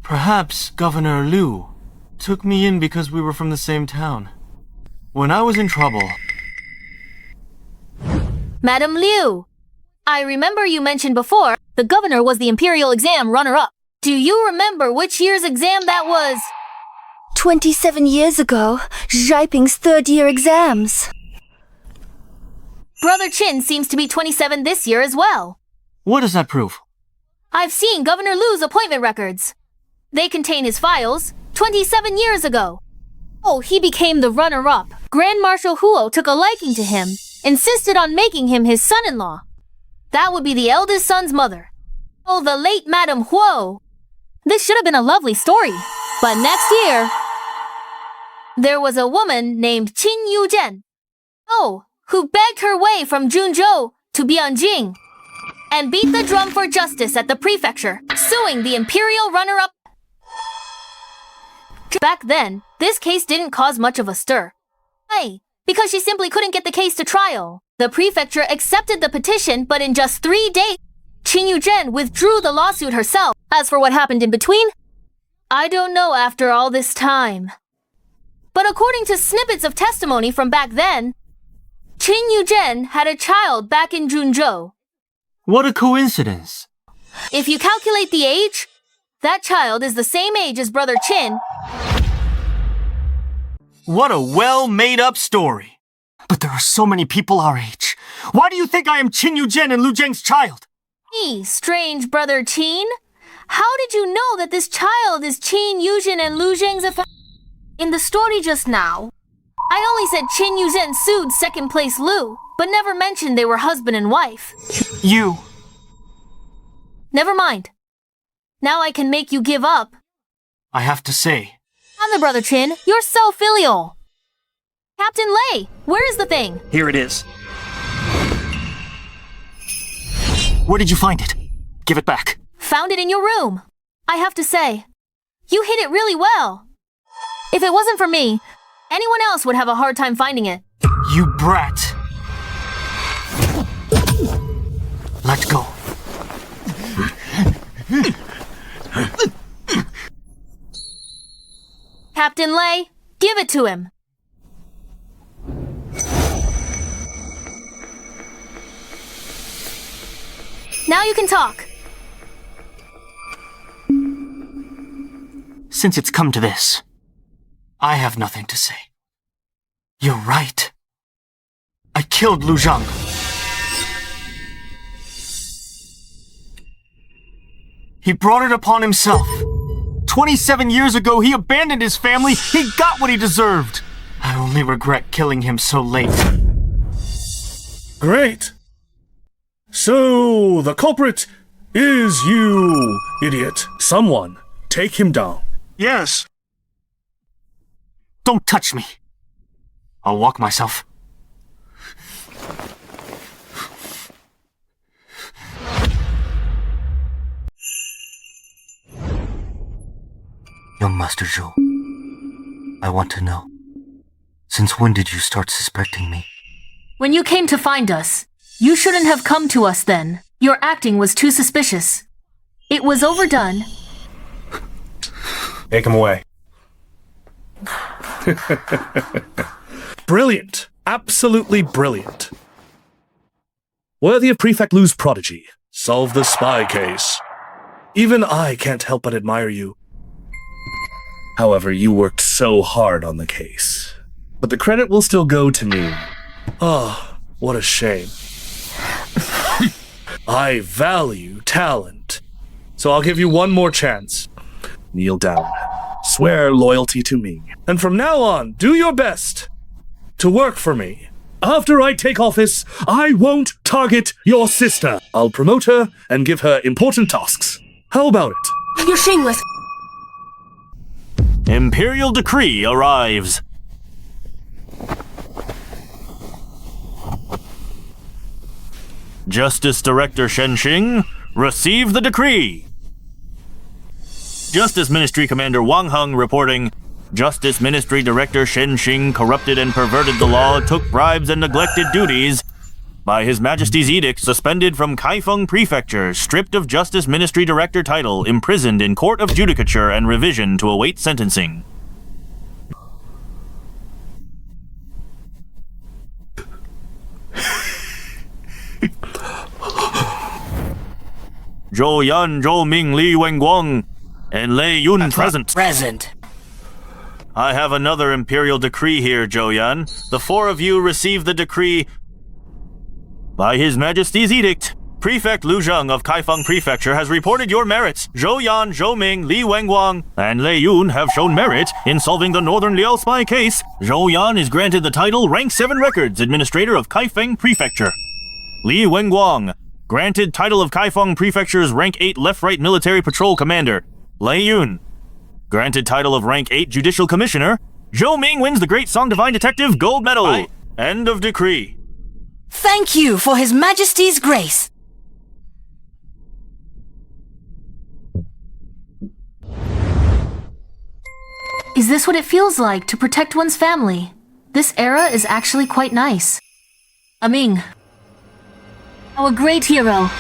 Perhaps Governor Liu took me in because we were from the same town. When I was in trouble... Madam Liu, I remember you mentioned before the governor was the imperial exam runner-up. Do you remember which year's exam that was? 27 years ago, Zhaiping's third-year exams. Brother Qin seems to be 27 this year as well. What does that prove? I've seen Governor Liu's appointment records. They contain his files 27 years ago. Oh, he became the runner-up. Grand Marshal Huo took a liking to him, insisted on making him his son-in-law. That would be the eldest son's mother. Oh, the late Madame Huo. This should have been a lovely story. But next year, there was a woman named Qin Yuzhen. Oh, who begged her way from Junzhou to Bianjing and beat the drum for justice at the prefecture, suing the imperial runner-up. Back then, this case didn't cause much of a stir. Why? Because she simply couldn't get the case to trial. The prefecture accepted the petition, but in just 3 days, Qin Yuzhen withdrew the lawsuit herself. As for what happened in between, I don't know after all this time. But according to snippets of testimony from back then, Qin Yuzhen had a child back in Junzhou. What a coincidence. If you calculate the age, that child is the same age as Brother Qin. What a well-made-up story. But there are so many people our age. Why do you think I am Qin Yuzhen and Lu Zheng's child? Strange Brother Qin. How did you know that this child is Qin Yuzhen and Lu Zheng's In the story just now, I only said Qin Yuzhen sued second place Lu, but never mentioned they were husband and wife. You. Never mind. Now I can make you give up. I have to say. On the Brother Qin, you're so filial. Captain Lei, where is the thing? Here it is. Where did you find it? Give it back. Found it in your room. I have to say, you hid it really well. If it wasn't for me, anyone else would have a hard time finding it. You brat. Let go. Captain Lei, give it to him. Now you can talk. Since it's come to this, I have nothing to say. You're right. I killed Lu Zhang. He brought it upon himself. 27 years ago, he abandoned his family. He got what he deserved. I only regret killing him so late. Great. So, the culprit is you, idiot. Someone, take him down. Yes. Don't touch me. I'll walk myself. Young Master Zhou, I want to know. Since when did you start suspecting me? When you came to find us, you shouldn't have come to us then. Your acting was too suspicious. It was overdone. Take him away. Brilliant. Absolutely brilliant. Worthy of Prefect Lu's prodigy. Solve the spy case. Even I can't help but admire you. However, you worked so hard on the case. But the credit will still go to me. Ah, what a shame. I value talent. So I'll give you one more chance. Kneel down. Swear loyalty to me. And from now on, do your best to work for me. After I take office, I won't target your sister. I'll promote her and give her important tasks. How about it? You're shameless. Imperial decree arrives. Justice Director Shenxing, receive the decree. Justice Ministry Commander Wang Heng reporting, Justice Ministry Director Shenxing corrupted and perverted the law, took bribes and neglected duties. By His Majesty's edict, suspended from Kaifeng Prefecture, stripped of Justice Ministry Director title, imprisoned in Court of Judicature and Revision to await sentencing. Zhou Yan, Zhou Ming, Li Wenguang, and Lei Yun present. Present. I have another imperial decree here, Zhou Yan. The four of you receive the decree. By His Majesty's edict, Prefect Lu Zheng of Kaifeng Prefecture has reported your merits. Zhou Yan, Zhou Ming, Li Wenguang, and Lei Yun have shown merit in solving the Northern Liao spy case. Zhou Yan is granted the title Rank 7 Records Administrator of Kaifeng Prefecture. Li Wenguang, granted title of Kaifeng Prefecture's Rank 8 Left-Right Military Patrol Commander. Lei Yun, granted title of Rank 8 Judicial Commissioner. Zhou Ming wins the Great Song Divine Detective Gold Medal. End of decree. Thank you for His Majesty's grace. Is this what it feels like to protect one's family? This era is actually quite nice. Ming, our great hero,